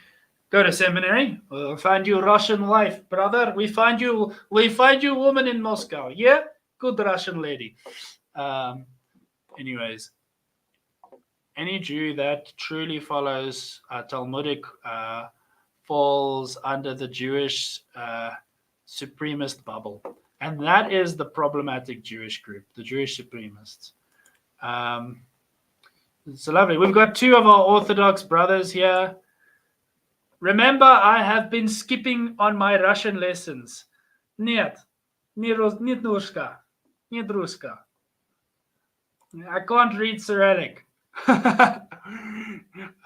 go to seminary. We'll find you a Russian wife, brother. We find you a woman in Moscow. Yeah, good Russian lady. Anyways, any Jew that truly follows Talmudic falls under the Jewish supremacist bubble. And that is the problematic Jewish group, the Jewish supremacists. So lovely. We've got 2 of our Orthodox brothers here. Remember, I have been skipping on my Russian lessons. Нет, Nitnushka, Nitruska. I can't read Cyrillic.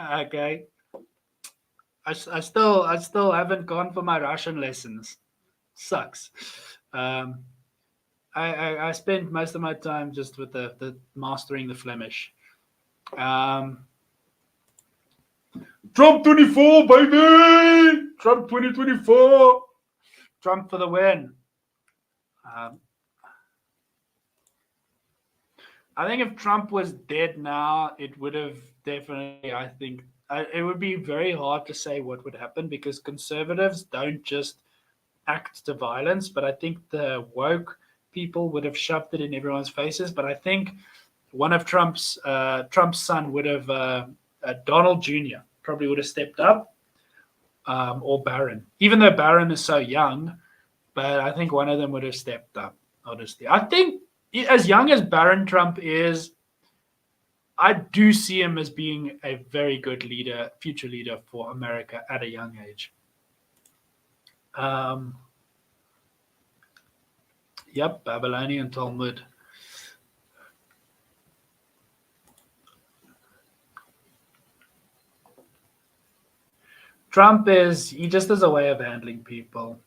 Okay. I still haven't gone for my Russian lessons. Sucks. I spent most of my time just with the mastering the Flemish. Trump 24, baby! Trump 2024! Trump for the win. I think if Trump was dead now, it would have definitely, I think, it would be very hard to say what would happen because conservatives don't just act to violence, but I think the woke people would have shoved it in everyone's faces. But I think one of Trump's son would have, Donald Jr., probably would have stepped up, or Barron, even though Barron is so young, but I think one of them would have stepped up, honestly. I think as young as Baron Trump is, I do see him as being a very good leader, future leader for America at a young age. Yep, Babylonian Talmud. Trump he just has a way of handling people.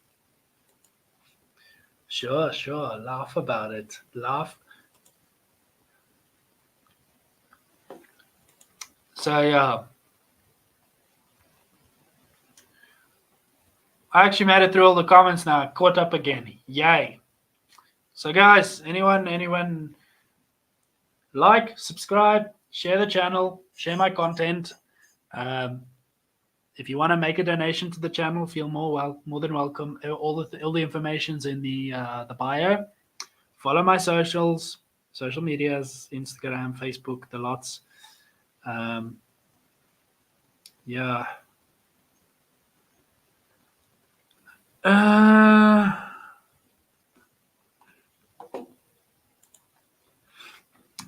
Sure, laugh about it. Laugh. So yeah, I actually made it through all the comments now. Caught up again. Yay. So guys, anyone like, subscribe, share the channel, share my content. If you want to make a donation to the channel, feel more than welcome. All the information's in the bio. Follow my social medias, Instagram, Facebook, the lots. Yeah.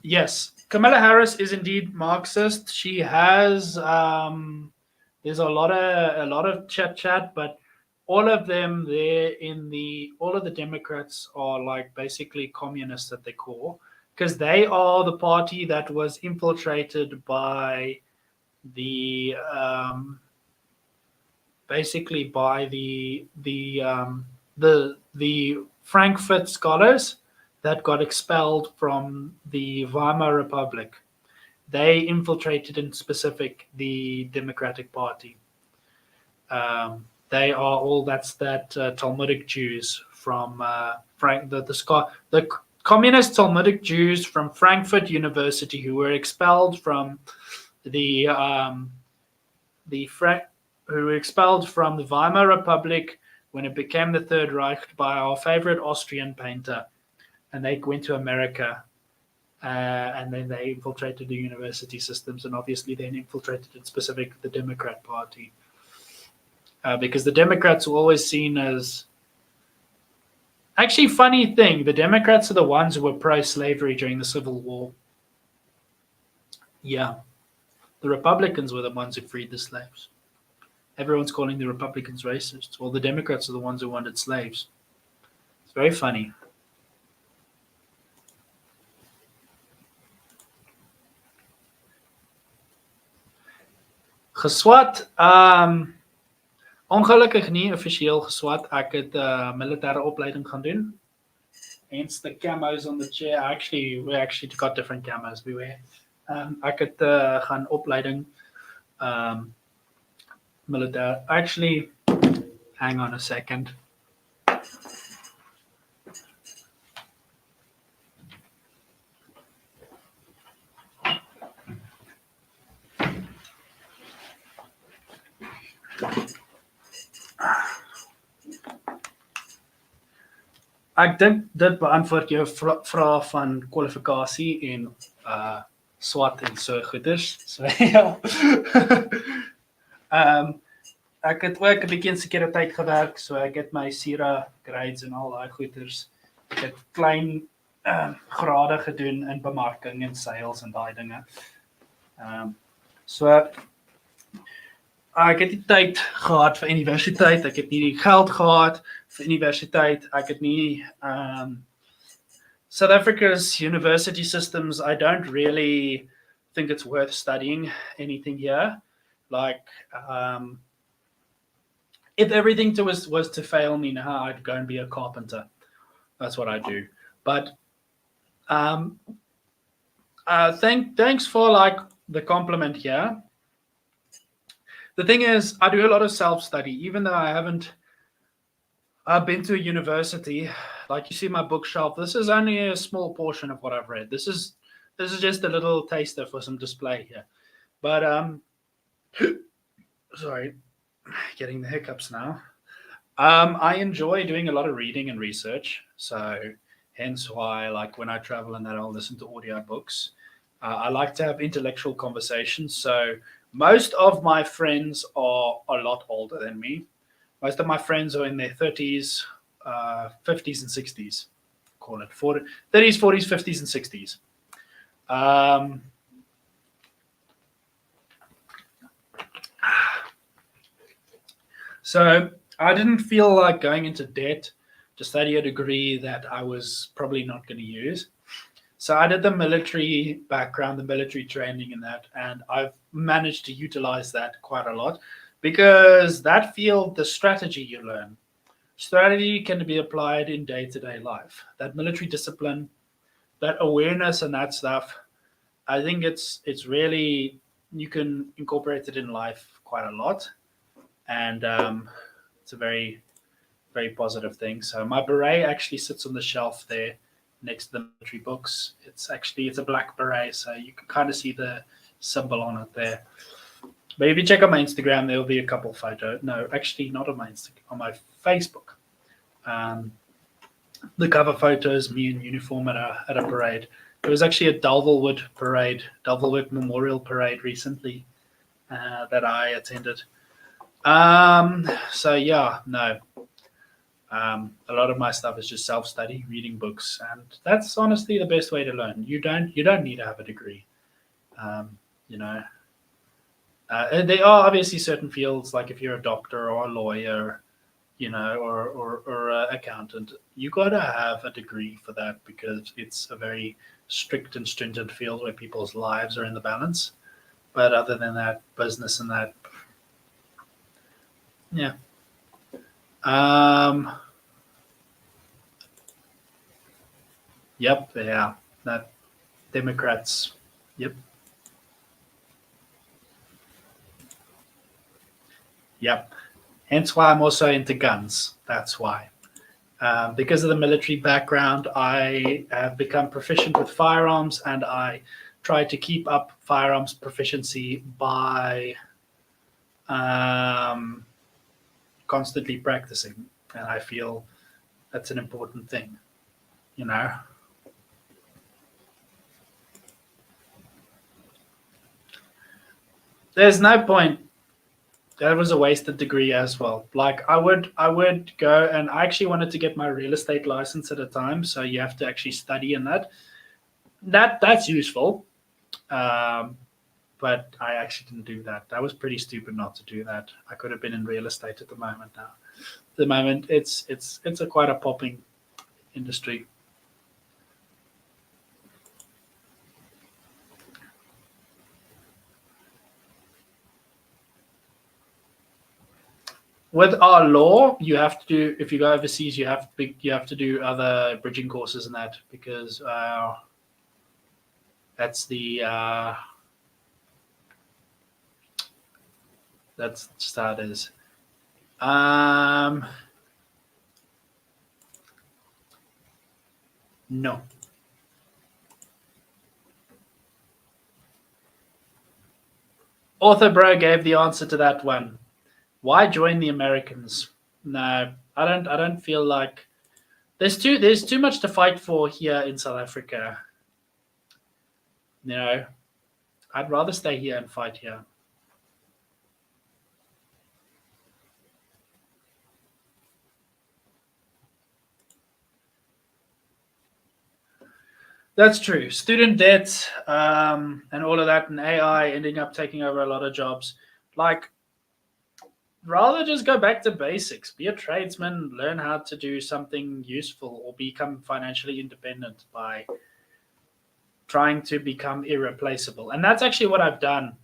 Yes, Camila Harris is indeed Marxist. She has there's a lot of chat, but all of them all of the Democrats are like basically communists at their core, because they are the party that was infiltrated by the basically by the Frankfurt scholars that got expelled from the Weimar Republic. They infiltrated in specific the Democratic Party. They are all Talmudic Jews from the communist Talmudic Jews from Frankfurt University who were expelled from the Weimar Republic when it became the Third Reich by our favorite Austrian painter, and they went to America. And then they infiltrated the university systems, and obviously then infiltrated in specific the Democrat Party. Because the Democrats were always seen as... Actually, funny thing, the Democrats are the ones who were pro-slavery during the Civil War. Yeah. The Republicans were the ones who freed the slaves. Everyone's calling the Republicans racist. Well, the Democrats are the ones who wanted slaves. It's very funny. Geswat, ongelukkig nie offisieel geswat. Ek het militêre opleiding gaan doen. Hence the camos on the chair. We actually got different camos. Beware. Ek het gaan opleiding militêre. Actually, hang on a second. Ek dink dit beantwoord jou vraag van kwalifikasie en swat en so goeders. So ja. Ek het ook 'n bietjie in sekuriteit gewerk, so ek het my SIRA grades en al daai goeders. Ek het klein grade gedoen in bemarking en sales en daai dinge. So ek het nie tyd gehad vir universiteit, ek het nie die geld gehad vir universiteit, ek het nie South Africa's university systems, I don't really think it's worth studying anything here. Like, if everything was to fail me now, I'd go and be a carpenter. That's what I do. But thanks for like the compliment here. The thing is, I do a lot of self-study, even though I've been to a university. Like you see my bookshelf, this is only a small portion of what I've read. This is just a little taster for some display here. But sorry, getting the hiccups now. I enjoy doing a lot of reading and research, so hence why, like when I travel and that, I'll listen to audiobooks. I like to have intellectual conversations, so most of my friends are a lot older than me. Most of my friends are in their 30s, 50s, and 60s. call it 30s, 40s, 50s, and 60s. So I didn't feel like going into debt to study a degree that I was probably not going to use. So I did the military background, the military training in that, and I've managed to utilize that quite a lot because that field, the strategy you learn, strategy can be applied in day-to-day life. That military discipline, that awareness and that stuff, I think it's really, you can incorporate it in life quite a lot. And it's a very, very positive thing. So my beret actually sits on the shelf there next to the military books. It's a black beret, so you can kind of see the symbol on it there. But if you check on my Instagram, there will be a couple photos. No, actually not on my Instagram, on my Facebook. The cover photo is me in uniform at a parade. There was actually a Delvelwood parade, Delvelwood Memorial Parade recently that I attended. So yeah, no. A lot of my stuff is just self-study, reading books, and that's honestly the best way to learn. You don't need to have a degree. You know, there are obviously certain fields, like if you're a doctor or a lawyer, you know, or an accountant, you got to have a degree for that because it's a very strict and stringent field where people's lives are in the balance. But other than that, business and that, yeah. Yep, yeah. That Democrats. Yep. Yep. Hence why I'm also into guns. That's why. Because of the military background, I have become proficient with firearms, and I try to keep up firearms proficiency by constantly practicing. And I feel that's an important thing, you know. There's no point. That was a wasted degree as well. Like I would go, and I actually wanted to get my real estate license at a time, so you have to actually study in that. That's useful, but I actually didn't do that. That was pretty stupid not to do that. I could have been in real estate at the moment now. At the moment, it's a quite a popping industry. With our law, you have to do, if you go overseas, you have to do other bridging courses and that because that's that's just how it is. No. Author Bro gave the answer to that one. Why join the Americans? No, I don't feel like there's too much to fight for here in South Africa. You know, I'd rather stay here and fight here. That's true. Student debt and all of that, and AI ending up taking over a lot of jobs. Like, rather just go back to basics. Be a tradesman, learn how to do something useful, or become financially independent by trying to become irreplaceable. And that's actually what I've done.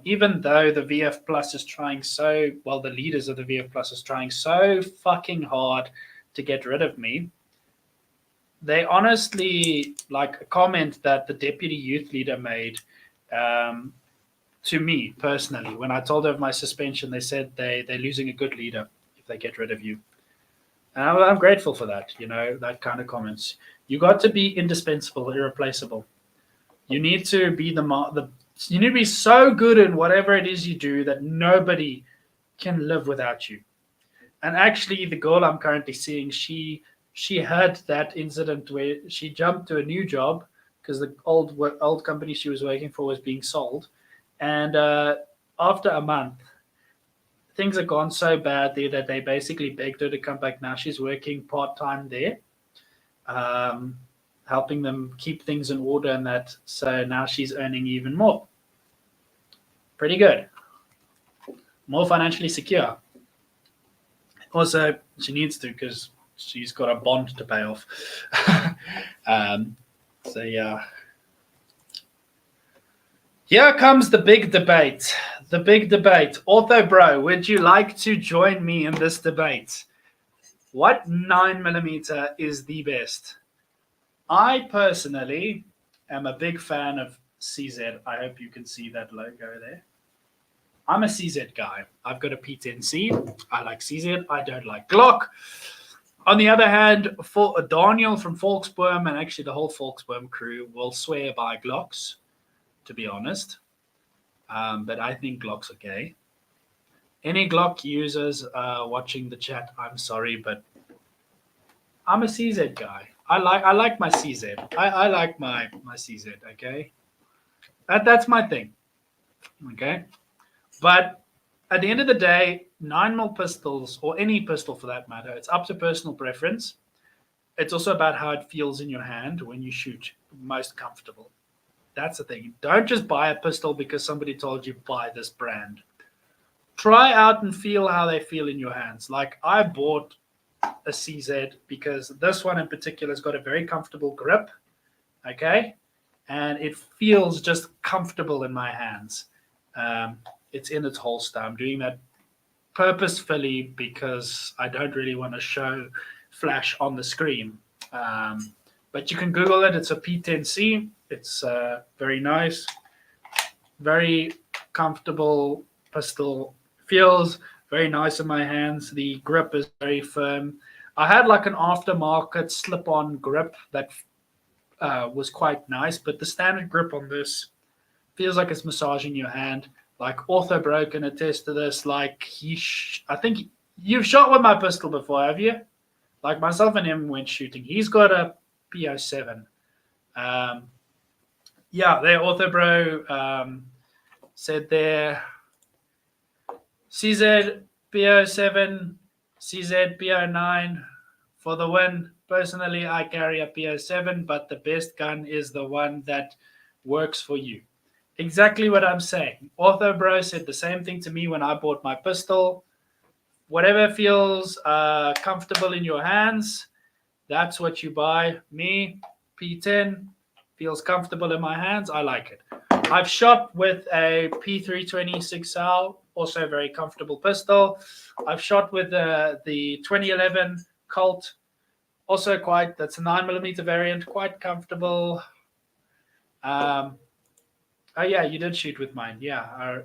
Even though the VF Plus is trying so well, the leaders of the VF Plus is trying so fucking hard to get rid of me. They honestly, like a comment that the deputy youth leader made to me personally when I told her of my suspension. They said they're losing a good leader if they get rid of you. And I'm grateful for that. You know, that kind of comments. You got to be indispensable, irreplaceable. You need to be you need to be so good in whatever it is you do that nobody can live without you. And actually, the girl I'm currently seeing, she had that incident where she jumped to a new job because the old company she was working for was being sold, and after a month, things had gone so bad there that they basically begged her to come back. Now she's working part time there, helping them keep things in order and that. So now she's earning even more. Pretty good. More financially secure. Also, she needs to because she's got a bond to pay off. So yeah. Here comes the big debate. The big debate. Ortho Bro, would you like to join me in this debate? What 9mm is the best? I personally am a big fan of CZ. I hope you can see that logo there. I'm a CZ guy. I've got a P10C. I like CZ. I don't like Glock. On the other hand, for Daniel from Volksboom and actually the whole Volksboom crew will swear by Glocks, to be honest. But I think Glock's okay. Any Glock users watching the chat, I'm sorry, but I'm a CZ guy. I like my CZ. I like my CZ. Okay, that's my thing. Okay, but at the end of the day, 9mm pistols or any pistol for that matter, it's up to personal preference. It's also about how it feels in your hand when you shoot most comfortable. That's the thing. Don't just buy a pistol because somebody told you buy this brand. Try out and feel how they feel in your hands. Like I bought a CZ because this one in particular has got a very comfortable grip. Okay. And it feels just comfortable in my hands. It's in its holster. I'm doing that purposefully because I don't really want to show flash on the screen. But you can Google it. It's a P10C. It's very nice, very comfortable pistol. Feels very nice in my hands. The grip is very firm. I had like an aftermarket slip-on grip that was quite nice, but the standard grip on this feels like it's massaging your hand. Like Ortho Bro can attest to this. Like I think you've shot with my pistol before, have you? Like myself and him went shooting. He's got a PO7. Yeah, there, Ortho Bro said there. CZ PO7, CZ PO9 for the win. Personally, I carry a PO7, but the best gun is the one that works for you. Exactly what I'm saying. Ortho Bro said the same thing to me when I bought my pistol. Whatever feels comfortable in your hands, that's what you buy. Me, P10, feels comfortable in my hands. I like it. I've shot with a P326L, also a very comfortable pistol. I've shot with the 2011 Colt, also that's a 9mm variant, quite comfortable. Oh yeah, you did shoot with mine. Yeah,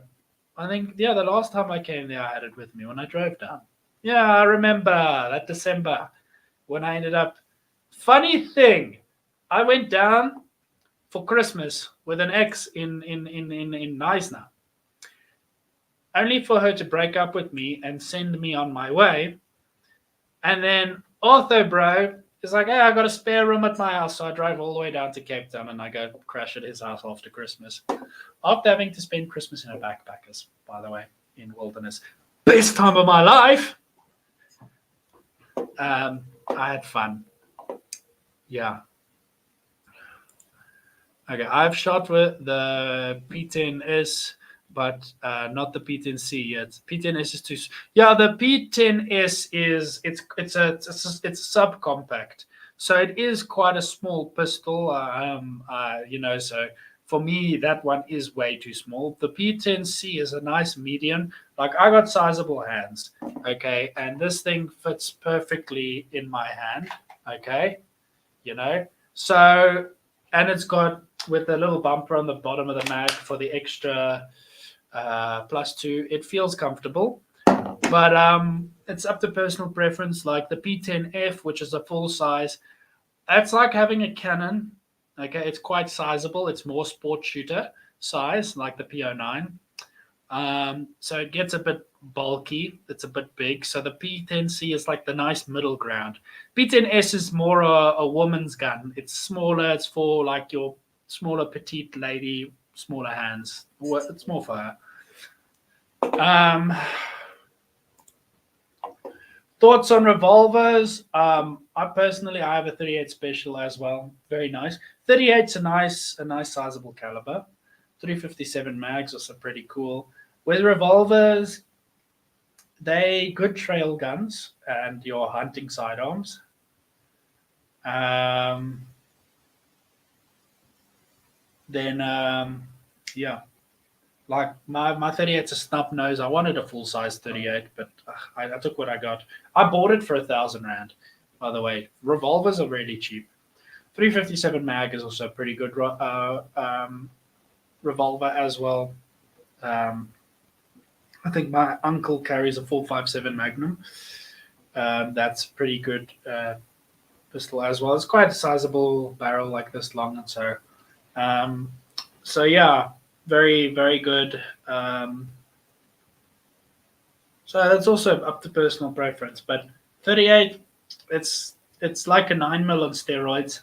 I think the last time I came there, I had it with me when I drove down. Yeah, I remember that December when I ended up. Funny thing, I went down for Christmas with an ex in Neisner, only for her to break up with me and send me on my way. And then Ortho Bro is like, hey, I got a spare room at my house, so I drive all the way down to Cape Town and I go crash at his house after Christmas. After having to spend Christmas in a backpackers, by the way, in wilderness. Best time of my life. I had fun. Yeah. Okay, I've shot with the P10S, but not the P10C yet. P10S is too. Yeah, the P10S is it's subcompact, so it is quite a small pistol. So for me that one is way too small. The P10C is a nice medium. Like I got sizable hands, okay, and this thing fits perfectly in my hand, okay, so. And it's got with a little bumper on the bottom of the mag for the extra +2. It feels comfortable, but it's up to personal preference. Like the P10F, which is a full size, that's like having a cannon. Okay, it's quite sizable. It's more sport shooter size, like the PO9. So it gets a bit bulky. It's a bit big. So the P10C is like the nice middle ground. P10S is more a woman's gun. It's smaller. It's for like your smaller petite lady, smaller hands. It's more for her. Thoughts on revolvers? I personally, I have a 38 special as well. Very nice. 38's a nice sizable caliber. 357 mags also pretty cool. With revolvers, they good trail guns and your hunting sidearms. Then yeah, like my 38's a snub nose. I wanted a full size 38, but I took what I got. I bought it for R1,000. By the way, revolvers are really cheap. 357 mag is also a pretty good revolver as well. I think my uncle carries a 457 Magnum. That's pretty good pistol as well. It's quite a sizable barrel, like this long, and so yeah, very very good. So that's also up to personal preference, but 38, it's like a 9mm on steroids.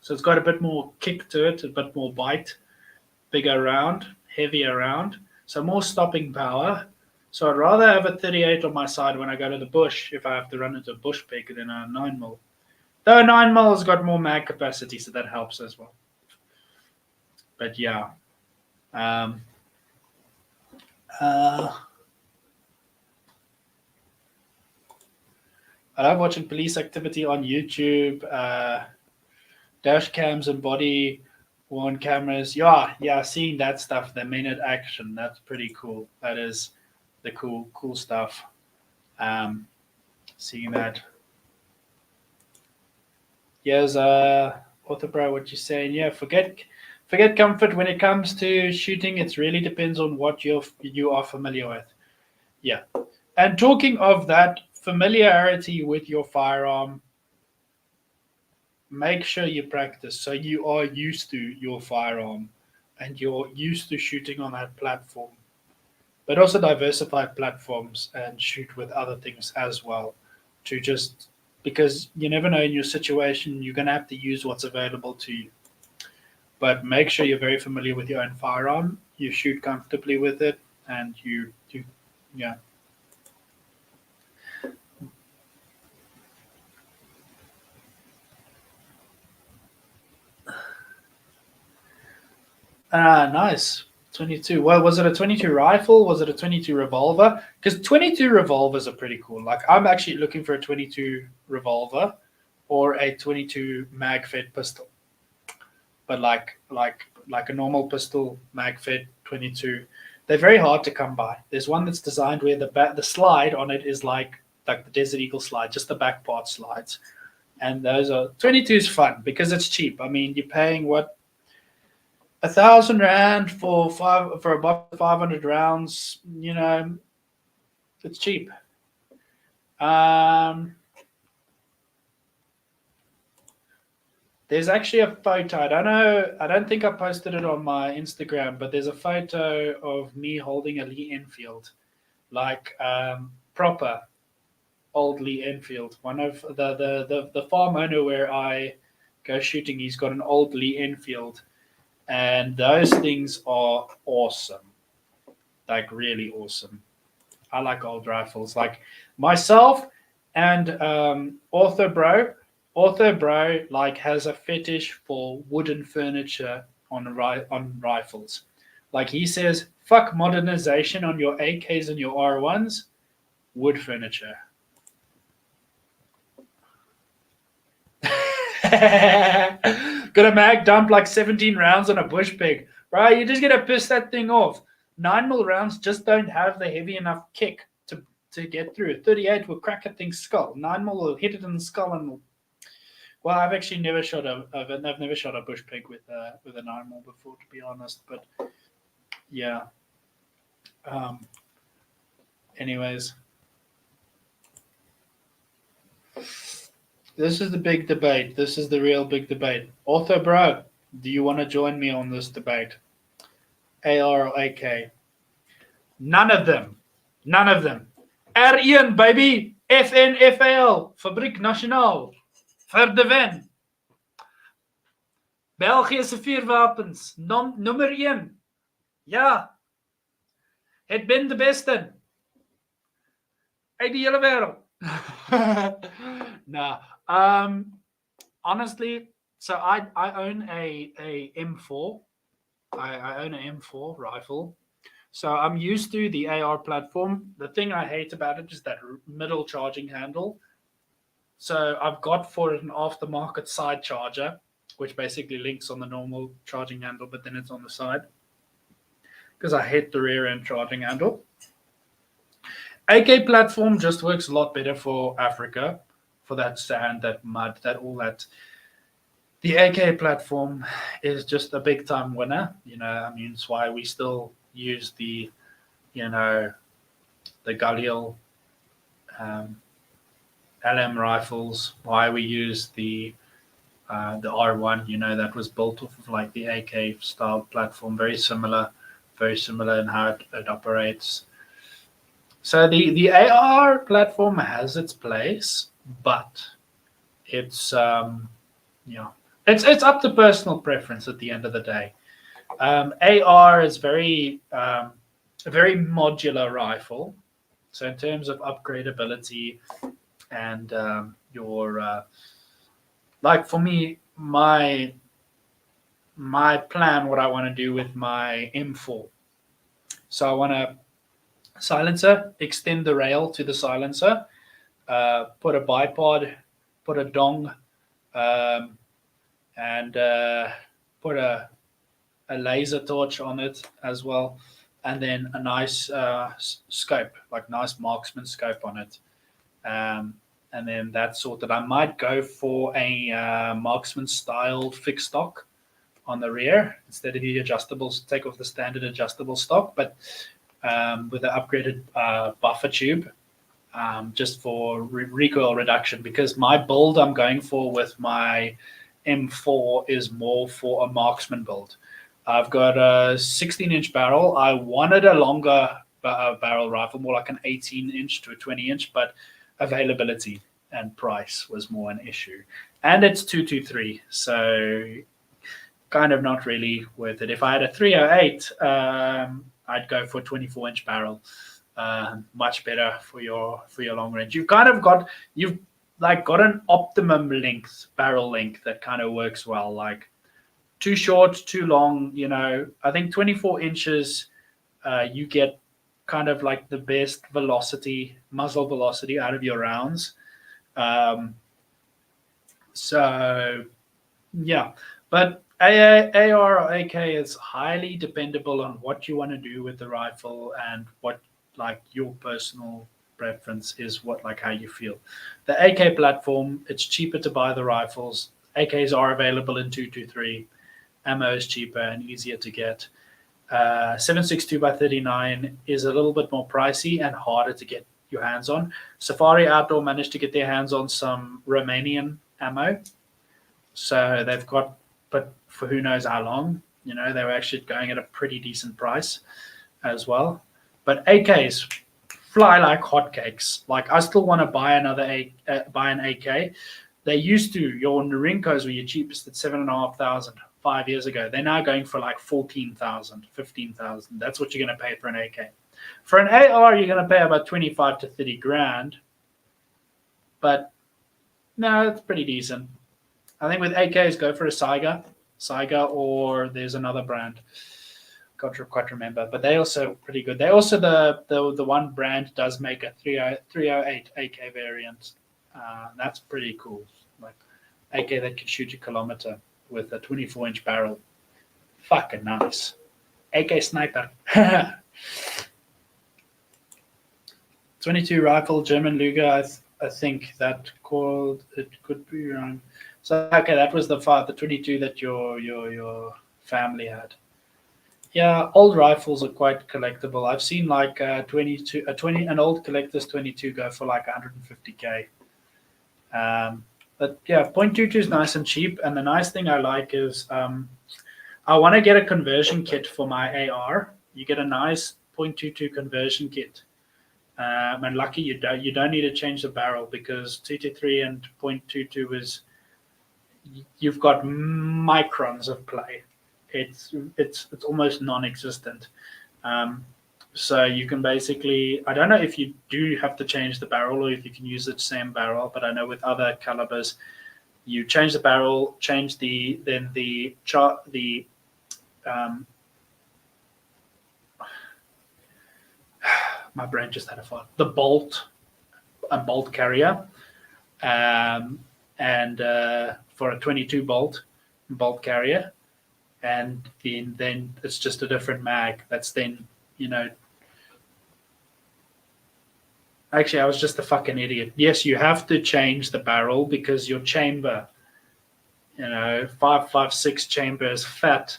So it's got a bit more kick to it, a bit more bite, bigger round, heavier round, so more stopping power. So I'd rather have a 38 on my side when I go to the bush if I have to run into a bush pig than a 9mm. Though 9mm has got more mag capacity, so that helps as well. But yeah. I love watching police activity on YouTube, dash cams and body worn cameras. Yeah, seeing that stuff, the minute action, that's pretty cool. That is the cool stuff. Seeing that. Yes, Author Bro, what you're saying? Yeah, forget comfort when it comes to shooting. It really depends on what you are familiar with. Yeah, and talking of that familiarity with your firearm, make sure you practice so you are used to your firearm and you're used to shooting on that platform. But also diversify platforms and shoot with other things as well, to just because you never know in your situation, you're going to have to use what's available to you. But make sure you're very familiar with your own firearm, you shoot comfortably with it, and yeah. Nice. 22. Well, was it a 22 rifle? Was it a 22 revolver? Because 22 revolvers are pretty cool. Like, I'm actually looking for a 22 revolver or a 22 mag fed pistol. But like a normal pistol, mag fed 22, they're very hard to come by. There's one that's designed where the slide on it is like the Desert Eagle slide, just the back part slides. And those are 22 is fun because it's cheap. I mean, you're paying what, R1,000 for a box of 500 rounds. You know, it's cheap. There's actually a photo. I don't know. I don't think I posted it on my Instagram, but there's a photo of me holding a Lee Enfield, like proper old Lee Enfield. One of the farm owner where I go shooting, he's got an old Lee Enfield. And those things are awesome, like really awesome. I like old rifles, like myself and Author Bro. Author Bro like has a fetish for wooden furniture on rifles. Like he says, "Fuck modernization on your AKs and your R1s, wood furniture." Got a mag dump like 17 rounds on a bush pig. Right, you're just gonna piss that thing off. 9mm rounds just don't have the heavy enough kick to get through. 38 will crack a thing's skull. 9mm will hit it in the skull and well, I've actually never shot I've never shot a bush pig with a 9mm before, to be honest. But yeah. Anyways. This is the big debate. This is the real big debate. Author Bro, do you want to join me on this debate? AR or AK? None of them. None of them. R1, baby. FNFL. Fabriek Nasionaal. Vir de wen. België se vuurwapens. Nummer 1. Ja. Het ben de beste. uit die hele wêreld. Nah. Honestly, so I own a M4. I own an M4 rifle. So I'm used to the AR platform. The thing I hate about it is that middle charging handle. So I've got for it an aftermarket side charger, which basically links on the normal charging handle, but then it's on the side because I hate the rear end charging handle. AK platform just works a lot better for Africa, for that sand, that mud, that all that. The AK platform is just a big time winner. I mean, it's why we still use the, you know, the Galil LM rifles. Why we use the R1. That was built off of like the AK style platform, very similar in how it operates. So the AR platform has its place, but it's it's up to personal preference at the end of the day. AR is a very modular rifle. So in terms of upgradability and your like for me, my plan, what I want to do with my M4. So I want to silencer, extend the rail to the silencer, put a bipod, put a dong, and put a laser torch on it as well, and then a nice scope, like nice marksman scope on it. And then that's sorted. I might go for a marksman style fixed stock on the rear instead of the adjustables. Take off the standard adjustable stock, but with the upgraded buffer tube, just for recoil reduction. Because my build I'm going for with my M4 is more for a marksman build. I've got a 16-inch barrel. I wanted a longer barrel rifle, more like an 18-inch to a 20-inch, but availability and price was more an issue. And it's 223, so kind of not really worth it. If I had a 308, I'd go for a 24-inch barrel. Much better for your long range. You've got an optimum length, barrel length that kind of works well. Like too short, too long. I think 24 inches, you get kind of like the best muzzle velocity out of your rounds. So yeah, but AR or AK is highly dependable on what you want to do with the rifle and what like your personal preference is, what like how you feel. The AK platform, it's cheaper to buy the rifles. AKs are available in 223. Ammo is cheaper and easier to get. 7.62 by 39 is a little bit more pricey and harder to get your hands on. Safari Outdoor managed to get their hands on some Romanian ammo. So they've got, but for who knows how long, they were actually going at a pretty decent price as well. But AKs fly like hotcakes. Like I still want to buy buy an AK. They used to, your Narinkos were your cheapest at 7,500 5 years ago. They're now going for like 14,000, 15,000. That's what you're going to pay for an AK. For an AR, you're going to pay about 25 to 30 grand. But no, it's pretty decent. I think with AKs, go for a Saiga, or there's another brand. Can't quite remember, but they also pretty good. They also the one brand does make a 308 AK variant. That's pretty cool. Like AK that can shoot a kilometer with a 24-inch barrel. Fucking nice. AK sniper. 22 rifle, German Luger. I think that called it could be wrong. So okay, that was the 22 that your family had. Yeah, old rifles are quite collectible. I've seen like an old collector's 22 go for like 150K. But yeah, .22 is nice and cheap. And the nice thing I like is I want to get a conversion kit for my AR. You get a nice .22 conversion kit. And lucky you don't need to change the barrel, because 223 and .22 is, you've got microns of play. It's almost non-existent. So you can basically, I don't know if you do have to change the barrel or if you can use the same barrel, but I know with other calibers, you change the barrel, change my brain just had a fart. The bolt, a bolt carrier, and for a 22 bolt carrier, and then it's just a different mag. That's then, actually, I was just a fucking idiot. Yes, you have to change the barrel because your chamber, 5.56 chamber is fat,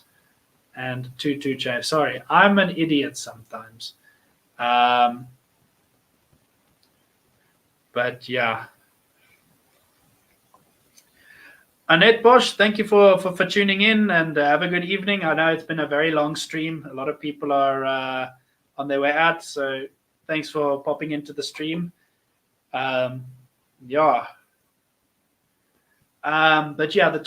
and 2.2 chamber. Sorry, I'm an idiot sometimes. But yeah. Annette Bosch, thank you for tuning in, and have a good evening. I know it's been a very long stream. A lot of people are on their way out, so thanks for popping into the stream. Yeah. But yeah, the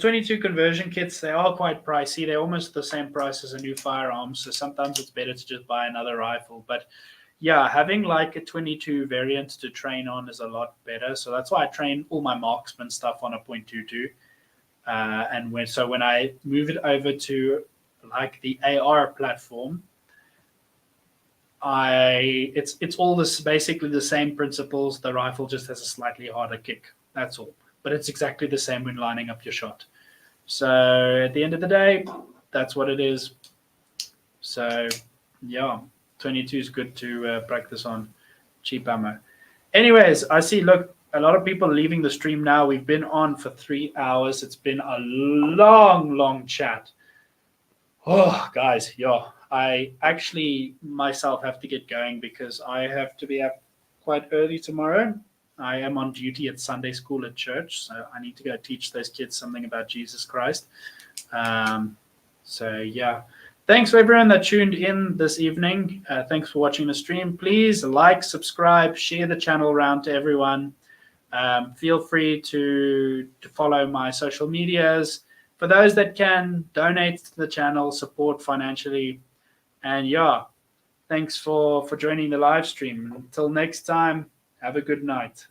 22 conversion kits, they are quite pricey. They're almost the same price as a new firearm, so sometimes it's better to just buy another rifle. But yeah, having like a 22 variant to train on is a lot better. So that's why I train all my marksman stuff on a .22. And when I move it over to like the AR platform, it's all this basically the same principles. The rifle just has a slightly harder kick. That's all. But it's exactly the same when lining up your shot. So at the end of the day, that's what it is. So yeah, 22 is good to practice on cheap ammo. Anyways, I see, look, a lot of people leaving the stream now. We've been on for 3 hours. It's been a long chat. Oh, guys, yeah. I actually myself have to get going because I have to be up quite early tomorrow. I am on duty at Sunday school at church, so I need to go teach those kids something about Jesus Christ. So yeah, thanks for everyone that tuned in this evening. Thanks for watching the stream. Please like, subscribe, share the channel around to everyone. Feel free to follow my social medias. For those that can, donate to the channel, support financially. And yeah, thanks for joining the live stream. Until next time, have a good night.